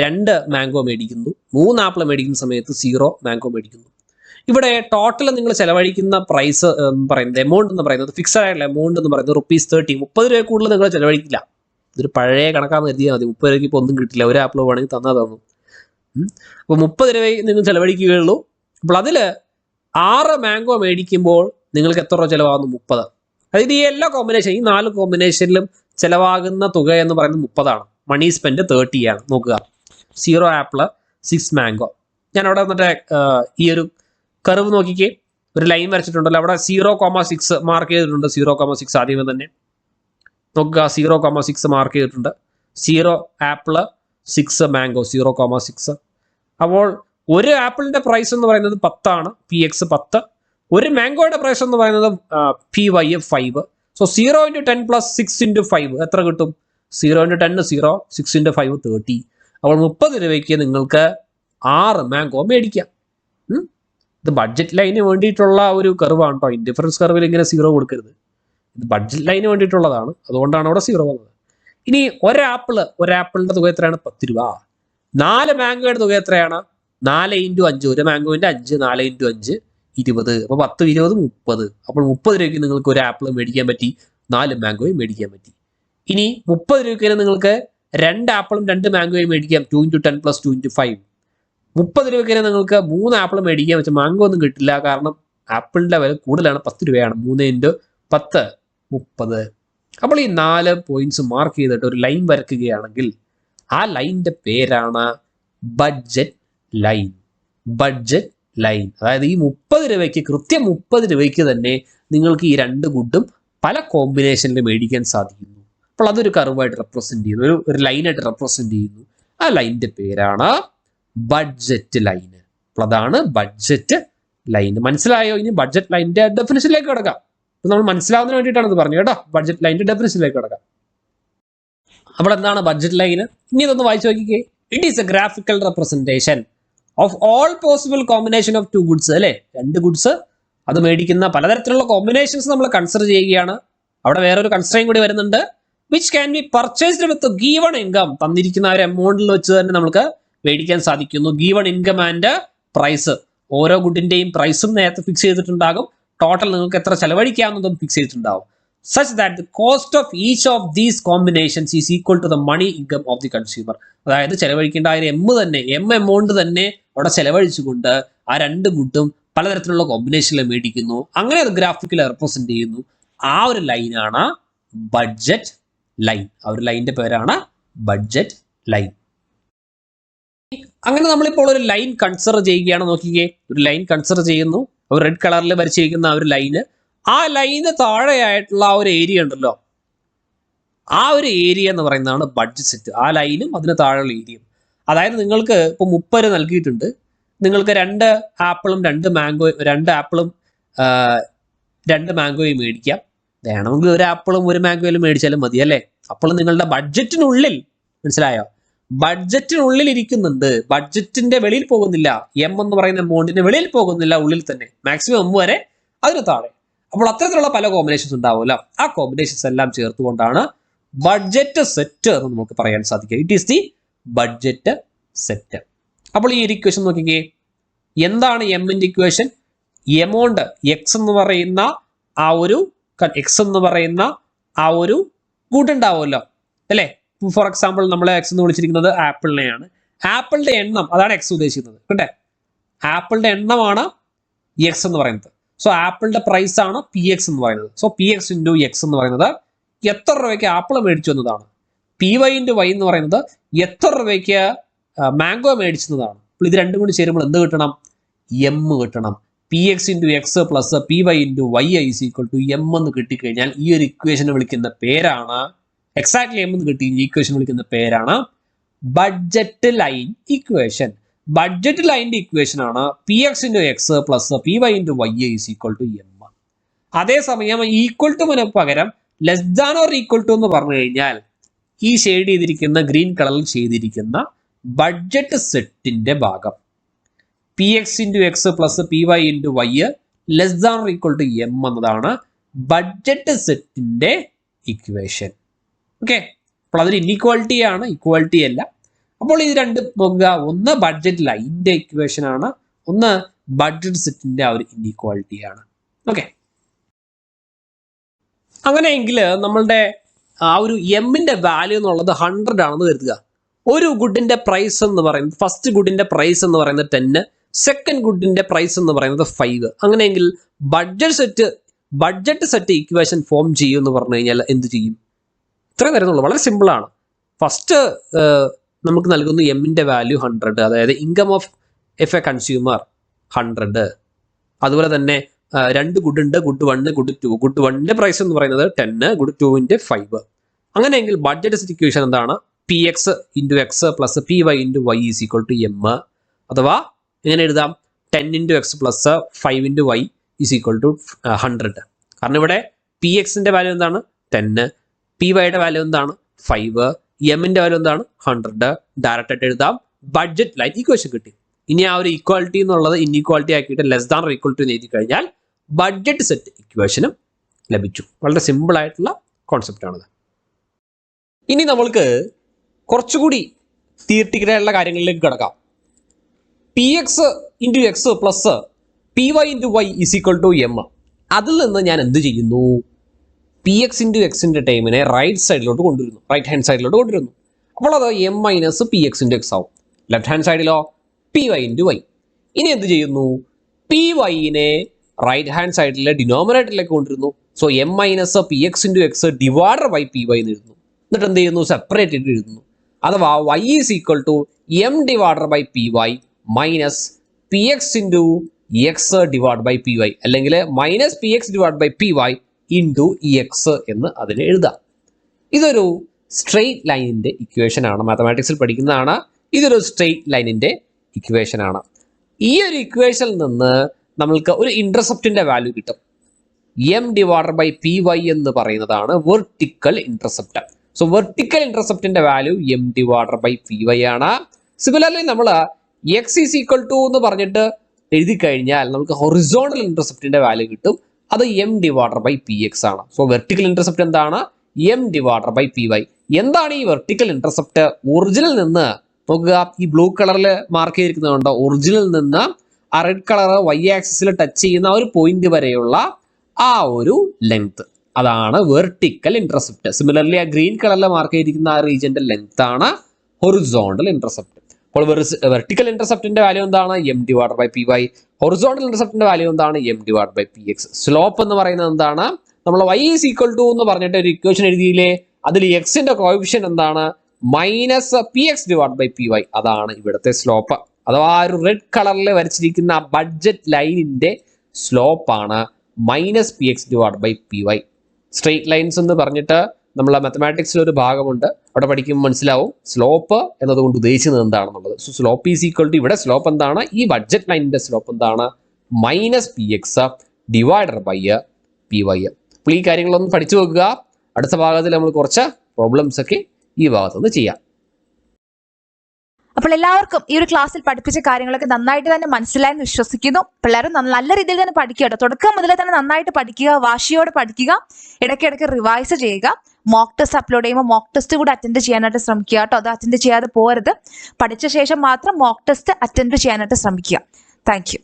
2 മാംഗോ മേടിക്കുന്നു. 3 ആപ്പിൾ മേടിക്കുന്ന സമയത്ത് 0 മാംഗോ മേടിക്കുന്നു. ഇവിടെ ടോട്ടൽ നിങ്ങൾ ചെലവഴിക്കുന്ന പ്രൈസ് എന്ന് പറയുന്നത്, എമൗണ്ട് എന്ന് പറയുന്നത്, ഫിക്സഡ് ആയിട്ടുള്ള എമൗണ്ട് എന്ന് പറയുന്നത് ₹30. 30 രൂപ കൂടുതൽ നിങ്ങൾ ചെലവഴിക്കില്ല. ഇതൊരു പഴയ കണക്കാന്ന് കരുതിയാൽ മതി. 30 രൂപയ്ക്ക് ഇപ്പോൾ ഒന്നും കിട്ടില്ല. 1 ആപ്പിൾ വേണമെങ്കിൽ തന്നു. അപ്പോൾ 30 രൂപ നിങ്ങൾ ചെലവഴിക്കുകയുള്ളൂ. അപ്പോൾ അതിൽ 6 മാംഗോ മേടിക്കുമ്പോൾ നിങ്ങൾക്ക് എത്ര രൂപ ചിലവാകുന്നു? 30. അതായത് ഈ എല്ലാ കോമ്പിനേഷൻ, ഈ 4 കോമ്പിനേഷനിലും ചിലവാകുന്ന തുക എന്ന് പറയുന്നത് 30 ആണ്. മണി സ്പെൻഡ് 30 ആണ്. നോക്കുക, 0 ആപ്പിൾ, 6 മാംഗോ. ഞാൻ അവിടെ വന്നിട്ട് ഈ ഒരു കർവ് നോക്കിക്കേ, ഒരു ലൈൻ വരച്ചിട്ടുണ്ടല്ലോ. അവിടെ 0,6 മാർക്ക് ചെയ്തിട്ടുണ്ട്. 0,6 ആദ്യമേ തന്നെ നോക്കുക, 0,6 മാർക്ക് ചെയ്തിട്ടുണ്ട്. 0 ആപ്പിള്, 6 മാംഗോ, 0,6. അപ്പോൾ 1 ആപ്പിളിന്റെ പ്രൈസ് എന്ന് പറയുന്നത് 10 ആണ്, PX 10. 1 മാംഗോയുടെ പ്രൈസ് എന്ന് പറയുന്നത് PY 5. സോ 0 × 10 + 6 × 5 എത്ര കിട്ടും? 0 × 10 0, 6 × 5 30. അപ്പോൾ 30 രൂപയ്ക്ക് നിങ്ങൾക്ക് 6 മാംഗോ മേടിക്കാം. ഇത് ബഡ്ജറ്റ് ലൈന് വേണ്ടിയിട്ടുള്ള ഒരു കർവാണ് കേട്ടോ. ഇൻഡിഫറൻസ് കർവിൽ ഇങ്ങനെ 0 കൊടുക്കരുത്. ഇത് ബഡ്ജറ്റ് ലൈന് വേണ്ടിയിട്ടുള്ളതാണ്. അതുകൊണ്ടാണ് അവിടെ 0 വന്നത്. ഇനി ഒരാപ്പിളിന്റെ തുക എത്രയാണ്? 10 രൂപ. 4 മാംഗോയുടെ തുക എത്രയാണ്? 4 × 5. 1 മാംഗോന്റെ 5, 4 × 5 20. അപ്പോൾ 10, 20, 30. അപ്പോൾ 30 രൂപയ്ക്ക് നിങ്ങൾക്ക് 1 ആപ്പിൾ മേടിക്കാൻ പറ്റി, 4 മാംഗോയും മേടിക്കാൻ പറ്റി. ഇനി 30 രൂപയ്ക്ക് നിങ്ങൾക്ക് 2 ആപ്പിളും 2 മാംഗോയും മേടിക്കാം. 2 × 10 + 2 × 5. 30 രൂപയ്ക്ക് നിങ്ങൾക്ക് 3 ആപ്പിൾ മേടിക്കാൻ വെച്ചാൽ മാംഗോ ഒന്നും കിട്ടില്ല. കാരണം ആപ്പിളിന്റെ വില കൂടുതലാണ്, 10 രൂപയാണ്. 3 × 10 30. അപ്പോൾ ഈ 4 പോയിന്റ്സ് മാർക്ക് ചെയ്തിട്ട് ഒരു ലൈൻ വരയ്ക്കുകയാണെങ്കിൽ ആ ലൈനിന്റെ പേരാണ് ബഡ്ജറ്റ് ലൈൻ. Budget line. അതായത് ഈ 30 രൂപയ്ക്ക്, കൃത്യം 30 രൂപയ്ക്ക് തന്നെ നിങ്ങൾക്ക് ഈ 2 ഗുഡും പല കോമ്പിനേഷനിൽ മേടിക്കാൻ സാധിക്കുന്നു. അപ്പോൾ അതൊരു കർവായിട്ട് റെപ്രസെന്റ് ചെയ്യുന്നു, ഒരു ലൈനായിട്ട് റെപ്രസെന്റ് ചെയ്യുന്നു. ആ ലൈനിന്റെ പേരാണ് ബഡ്ജറ്റ് ലൈന്. അപ്പോൾ അതാണ് ബഡ്ജറ്റ് ലൈൻ. മനസ്സിലായോ? ഇനി ബഡ്ജറ്റ് ലൈനിന്റെ ഡെഫിനിഷനിലേക്ക് കിടക്കാം. നമ്മൾ മനസ്സിലാവുന്നതിന് വേണ്ടിയിട്ടാണ് ഇത് പറഞ്ഞു കേട്ടോ. ബഡ്ജറ്റ് ലൈനിന്റെ ഡെഫിനിഷനിലേക്ക് കിടക്കാം. അപ്പോൾ എന്താണ് ബഡ്ജറ്റ് ലൈന്? ഇനി ഇതൊന്ന് വായിച്ചു നോക്കിക്കേ. It is A graphical representation of all possible combination of two goods. അല്ലെ, രണ്ട് ഗുഡ്സ് അത് മേടിക്കുന്ന പലതരത്തിലുള്ള കോമ്പിനേഷൻസ് നമ്മൾ കൺസിഡർ ചെയ്യുകയാണ്. അവിടെ വേറൊരു കൺസ്ട്രെയിൻ കൂടി വരുന്നുണ്ട്. Which can be purchased with given income. തന്നിരിക്കുന്ന ഒരു എമൗണ്ടിൽ വെച്ച് തന്നെ നമുക്ക് മേടിക്കാൻ സാധിക്കുന്നു. Given income and price. ഓരോ ഗുഡിന്റെയും പ്രൈസും നേരത്തെ ഫിക്സ് ചെയ്തിട്ടുണ്ടാകും. ടോട്ടൽ നിങ്ങൾക്ക് എത്ര ചെലവഴിക്കാവുന്നതും ഫിക്സ് ചെയ്തിട്ടുണ്ടാവും. such that the cost of each of these combinations is equal to the money income of the consumer. അതായത് ചെലവഴിക്കേണ്ട ആ തന്നെ എമൗണ്ട് തന്നെ അവിടെ ചെലവഴിച്ചുകൊണ്ട് ആ രണ്ട് ഗുഡും പലതരത്തിലുള്ള കോമ്പിനേഷനിൽ മേടിക്കുന്നു. അങ്ങനെ അത് ഗ്രാഫിക്കലി റെപ്രസെന്റ് ചെയ്യുന്നു. ആ ഒരു ലൈനാണ് ബഡ്ജറ്റ് ലൈൻ. ആ ഒരു ലൈനിന്റെ പേരാണ് ബഡ്ജറ്റ് ലൈൻ. അങ്ങനെ നമ്മളിപ്പോൾ ഒരു ലൈൻ കൺസിഡർ ചെയ്യുകയാണ്. നോക്കിക്കേ, ഒരു ലൈൻ കൺസിഡർ ചെയ്യുന്നു. ഒരു റെഡ് കളറിൽ വരച്ചിരിക്കുന്ന ആ ഒരു ലൈന്, ആ ലൈന് താഴെയായിട്ടുള്ള ആ ഒരു ഏരിയ ഉണ്ടല്ലോ, ആ ഒരു ഏരിയ എന്ന് പറയുന്നതാണ് ബഡ്ജറ്റ് സെറ്റ്. ആ ലൈനും അതിന് താഴെയുള്ള ഏരിയയും. അതായത് നിങ്ങൾക്ക് ഇപ്പോൾ 30 നൽകിയിട്ടുണ്ട്. നിങ്ങൾക്ക് 2 ആപ്പിളും 2 മാംഗോയും മേടിക്കാം. വേണമെങ്കിൽ ഒരു ആപ്പിളും ഒരു മാംഗോയിലും മേടിച്ചാലും മതി അല്ലേ. അപ്പോൾ നിങ്ങളുടെ ബഡ്ജറ്റിനുള്ളിൽ, മനസ്സിലായോ, ബഡ്ജറ്റിനുള്ളിൽ ഇരിക്കുന്നുണ്ട്. ബഡ്ജറ്റിന്റെ വെളിയിൽ പോകുന്നില്ല. എം എന്ന് പറയുന്ന എമൗണ്ടിന്റെ വെളിയിൽ പോകുന്നില്ല, ഉള്ളിൽ തന്നെ. മാക്സിമം 1 വരെ, അതിന് താഴെ. അപ്പോൾ അത്തരത്തിലുള്ള പല കോമ്പിനേഷൻസ് ഉണ്ടാവുമല്ലോ. ആ കോമ്പിനേഷൻസ് എല്ലാം ചേർത്തുകൊണ്ടാണ് ബഡ്ജറ്റ് സെറ്റ് എന്ന് നമുക്ക് പറയാൻ സാധിക്കുക. It is the budget set. അപ്പോൾ ഈ ഒരു ഇക്വേഷൻ നോക്കിക്കേ, എന്താണ് എമ്മിന്റെ ഇക്വേഷൻ? എമൗണ്ട് എക്സ് എന്ന് പറയുന്ന ആ ഒരു ഗുഡ് ഉണ്ടാവുമല്ലോ അല്ലേ. ഫോർ എക്സാമ്പിൾ നമ്മൾ എക്സ് എന്ന് വിളിച്ചിരിക്കുന്നത് ആപ്പിളിനെയാണ്. ആപ്പിളിന്റെ എണ്ണം, അതാണ് എക്സ് ഉദ്ദേശിക്കുന്നത് കേട്ടെ. ആപ്പിളിന്റെ എണ്ണമാണ് എക്സ് എന്ന് പറയുന്നത്. സോ ആപ്പിളിന്റെ പ്രൈസ് ആണ് പി എക്സ് എന്ന് പറയുന്നത്. So P X into X എന്ന് പറയുന്നത് എത്ര രൂപയ്ക്ക് ആപ്പിൾ മേടിച്ചു എന്നതാണ്. പി വൈ ഇൻറ്റു വൈ എന്ന് പറയുന്നത് എത്ര രൂപയ്ക്ക് മാംഗോ മേടിച്ചതാണ്. അപ്പോൾ ഇത് രണ്ടും കൂടി ചേരുമ്പോൾ എന്ത് കിട്ടണം? എം കിട്ടണം. P X into X plus P Y into Y is equal to M എന്ന് കിട്ടിക്കഴിഞ്ഞാൽ ഈ ഒരു ഇക്വേഷനെ വിളിക്കുന്ന പേരാണ്, എക്സാക്ട്ലി എം എന്ന് കിട്ടി ഈ ഇക്വേഷൻ വിളിക്കുന്ന പേരാണ് ബഡ്ജറ്റ് ലൈൻ ഇക്വേഷൻ. ബഡ്ജറ്റ് ലൈനിന്റെ ഇക്വേഷൻ ആണ് P X into X plus P Y into Y is equal to M. അതേസമയം ഈക്വൽ ടു പകരം less than or equal to എന്ന് പറഞ്ഞു കഴിഞ്ഞാൽ ഈ ഷെയ്ഡ് ചെയ്തിരിക്കുന്ന ഗ്രീൻ കളറിൽ ചെയ്തിരിക്കുന്ന ബഡ്ജറ്റ് സെറ്റിന്റെ ഭാഗം P X into X plus P Y into Y less than or equal to M എന്നതാണ് ബഡ്ജറ്റ് സെറ്റിന്റെ ഇക്വേഷൻ. ഓക്കെ, അപ്പോൾ അതൊരു ഇൻഇക്വാലിറ്റി ആണ്, ഇക്വാലിറ്റി അല്ല. അപ്പോൾ ഇത് രണ്ടും നോക്കുക, ഒന്ന് ബഡ്ജറ്റ് ലൈനിന്റെ ഇക്വേഷൻ ആണ്, ഒന്ന് ബഡ്ജറ്റ് സെറ്റിന്റെ ആ ഒരു ഇൻഇക്വാലിറ്റി ആണ്. ഓക്കെ, അങ്ങനെയെങ്കിൽ നമ്മളുടെ ആ ഒരു എമ്മിന്റെ വാല്യൂ എന്നുള്ളത് 100 ആണെന്ന് കരുതുക. ഒരു ഗുഡിന്റെ പ്രൈസ് എന്ന് പറയുന്നത്, ഫസ്റ്റ് ഗുഡിന്റെ പ്രൈസ് എന്ന് പറയുന്നത് 10, സെക്കൻഡ് ഗുഡിന്റെ പ്രൈസ് എന്ന് പറയുന്നത് 5. അങ്ങനെയെങ്കിൽ ബഡ്ജറ്റ് സെറ്റ് ഇക്വേഷൻ ഫോം ചെയ്യും എന്ന് പറഞ്ഞു കഴിഞ്ഞാൽ എന്ത് ചെയ്യും? ഇത്രയും തരുന്നുള്ളൂ, വളരെ സിമ്പിളാണ്. ഫസ്റ്റ് നമുക്ക് നൽകുന്നു എമ്മിന്റെ വാല്യൂ 100, അതായത് ഇൻകം ഓഫ് എ കൺസ്യൂമർ 100. അതുപോലെ തന്നെ 2 ഗുഡ് ഉണ്ട്, ഗുഡ് 1, ഗുഡ് 2. ഗുഡ് 1ന്റെ പ്രൈസ് എന്ന് പറയുന്നത് 10, ഗുഡ് 2ന്റെ 5. അങ്ങനെയെങ്കിൽ ബഡ്ജറ്റ് സെറ്റ് ഇക്വേഷൻ എന്താണ്? P X into X plus P Y into Y is equal to M. അഥവാ എങ്ങനെ എഴുതാം? 10 into X plus 5 into Y is equal to 100. കാരണം ഇവിടെ പി എക്സിന്റെ വാല്യൂ എന്താണ്? 10, പി വൈയുടെ വാല്യൂ എന്താണ്? 5, എമ്മിന്റെ വാല്യൂ എന്താണ്? 100. ഡയറക്റ്റ് ആയിട്ട് എഴുതാം. ബഡ്ജറ്റ് ലൈൻ ഇക്വേഷൻ കിട്ടി. ഇനി ആ ഒരു ഈക്വാലിറ്റി എന്നുള്ളത് ഇൻഇക്വാലിറ്റി ആക്കിയിട്ട് less than or equal to എന്ന് എഴുതി കഴിഞ്ഞാൽ ബഡ്ജറ്റ് സെറ്റ് ഇക്വേഷനും ലഭിച്ചു. വളരെ സിമ്പിൾ ആയിട്ടുള്ള കോൺസെപ്റ്റ് ആണത്. ഇനി നമ്മൾക്ക് കുറച്ചുകൂടി തിയറിറ്റിക്കലായിട്ടുള്ള കാര്യങ്ങളിലേക്ക് കിടക്കാം. P X into X plus P Y into Y is equal to M. അതിൽ നിന്ന് ഞാൻ എന്ത് ചെയ്യുന്നു? പി എക്സ് ഇൻറ്റു എക്സിന്റെ ടൈമിനെ റൈറ്റ് സൈഡിലോട്ട് കൊണ്ടുവരുന്നു, റൈറ്റ് ഹാൻഡ് സൈഡിലോട്ട് കൊണ്ടുവരുന്നു. അപ്പോൾ അത് M minus P X into X ആവും. ലെഫ്റ്റ് ഹാൻഡ് സൈഡിലോ പി വൈ ഇൻറ്റു വൈ. ഇനി എന്ത് ചെയ്യുന്നു? പി വൈനെ റൈറ്റ് ഹാൻഡ് സൈഡിലെ ഡിനോമിനേറ്ററിലേക്ക് കൊണ്ടുവരുന്നു. So M minus P X into X divided by P Y എന്ന് എഴുതുന്നു. എന്നിട്ട് എന്ത് ചെയ്യുന്നു? സെപ്പറേറ്റ് ആയിട്ട് എഴുതുന്നു. അഥവാ Y is equal to M divided by P Y minus P X into X divide by P Y, അല്ലെങ്കിൽ minus P X divide by P Y into E X എന്ന് അതിന് എഴുതാം. ഇതൊരു സ്ട്രെയിറ്റ് ലൈനിന്റെ ഇക്വേഷൻ ആണ്, മാത്തമാറ്റിക്സിൽ പഠിക്കുന്നതാണ്. ഇതൊരു സ്ട്രെയിറ്റ് ലൈനിന്റെ ഇക്വേഷൻ ആണ്. ഈ ഒരു ഇക്വേഷനിൽ നിന്ന് നമ്മൾക്ക് ഒരു ഇന്റർസെപ്റ്റിന്റെ വാല്യൂ കിട്ടും. M divided by P Y എന്ന് പറയുന്നതാണ് വെർട്ടിക്കൽ ഇന്റർസെപ്റ്റ്. സോ വെർട്ടിക്കൽ ഇന്റർസെപ്റ്റിന്റെ value M divided by P Y ആണ്. സിമിലർലി നമ്മൾ എക്സ് ഈസ് ഈക്വൽ ടു എന്ന് പറഞ്ഞിട്ട് എഴുതി കഴിഞ്ഞാൽ നമുക്ക് ഹൊറിസോണ്ടൽ ഇന്റർസെപ്റ്റിന്റെ വാല്യൂ കിട്ടും. അത് M divided by P X ആണ്. സോ വെർട്ടിക്കൽ ഇന്റർസെപ്റ്റ് എന്താണ്? M divided by P Y. എന്താണ് ഈ വെർട്ടിക്കൽ ഇന്റർസെപ്റ്റ്? ഒറിജിനിൽ നിന്ന് നോക്കുക, ഈ ബ്ലൂ കളറിൽ മാർക്ക് ചെയ്തിരിക്കുന്നുണ്ടോ? ഒറിജിനിൽ നിന്ന് ആ റെഡ് കളർ വൈ ആക്സിസിൽ ടച്ച് ചെയ്യുന്ന ഒരു പോയിന്റ് വരെയുള്ള ആ ഒരു ലെങ്ത്, അതാണ് വെർട്ടിക്കൽ ഇന്റർസെപ്റ്റ്. സിമിലർലി ആ ഗ്രീൻ കളറിൽ മാർക്ക് ചെയ്തിരിക്കുന്ന ആ റീജിയന്റെ ലെങ്ത് ആണ് ഹൊറിസോണ്ടൽ ഇന്റർസെപ്റ്റ്. അപ്പോൾ വെർട്ടിക്കൽ ഇന്റർസെപ്റ്റിന്റെ വാല്യൂ എന്താണ്? M divided by P Y. Horizontal ഇന്റർസെപ്റ്റിന്റെ വാല്യൂ എന്താണ്? M divided by P X. Slope എന്ന് പറയുന്നത് എന്താണ്? നമ്മൾ y ഈസ് ഈക്വൽ ടു എന്ന് പറഞ്ഞിട്ട് ഒരു ഇക്വേഷൻ എഴുതിയില്ലേ, അതിൽ എക്സിന്റെ കോഎഫിഷ്യന്റ് എന്താണ്? Minus P X divide by P Y. അതാണ് ഇവിടുത്തെ സ്ലോപ്പ്. അഥവാ ഒരു റെഡ് കളറിൽ വരച്ചിരിക്കുന്ന ബഡ്ജറ്റ് ലൈനിന്റെ സ്ലോപ്പ് ആണ് minus P X divide by P Y. Straight lines എന്ന് പറഞ്ഞിട്ട് നമ്മളെ മാത്തമാറ്റിക്സിൽ ഒരു ഭാഗമുണ്ട്, അവിടെ പഠിക്കുമ്പോൾ മനസ്സിലാവും സ്ലോപ്പ് എന്നതുകൊണ്ട് ഉദ്ദേശിക്കുന്നത് എന്താണെന്നുള്ളത്. So slope is equal to, ഇവിടെ സ്ലോപ്പ് എന്താണ്? ഈ ബഡ്ജറ്റ് ലൈനിന്റെ സ്ലോപ്പ് എന്താണ്? Minus P X divided by P Y. അപ്പോൾ ഈ കാര്യങ്ങളൊന്ന് പഠിച്ചു വെക്കുക. അടുത്ത ഭാഗത്തിൽ നമ്മൾ കുറച്ച് പ്രോബ്ലംസ് ഒക്കെ ഈ ഭാഗത്തുനിന്ന് ചെയ്യാം. അപ്പോൾ എല്ലാവർക്കും ഈ ഒരു ക്ലാസ്സിൽ പഠിപ്പിച്ച കാര്യങ്ങളൊക്കെ നന്നായിട്ട് തന്നെ മനസ്സിലായെന്ന് വിശ്വസിക്കുന്നു. പിള്ളേരും നല്ല രീതിയിൽ തന്നെ പഠിക്കുക കേട്ടോ. തുടക്കം മുതലേ തന്നെ നന്നായിട്ട് പഠിക്കുക, വാശിയോടെ പഠിക്കുക, ഇടയ്ക്കിടയ്ക്ക് റിവൈസ് ചെയ്യുക. മോക്ക് ടെസ്റ്റ് അപ്ലോഡ് ചെയ്യുമ്പോൾ മോക്ക് ടെസ്റ്റ് കൂടെ അറ്റൻഡ് ചെയ്യാനായിട്ട് ശ്രമിക്കുക കേട്ടോ. അത് അറ്റൻഡ് ചെയ്യാതെ പോരുത്. പഠിച്ച ശേഷം മാത്രം മോക്ക് ടെസ്റ്റ് അറ്റൻഡ് ചെയ്യാനായിട്ട് ശ്രമിക്കുക. Thank you.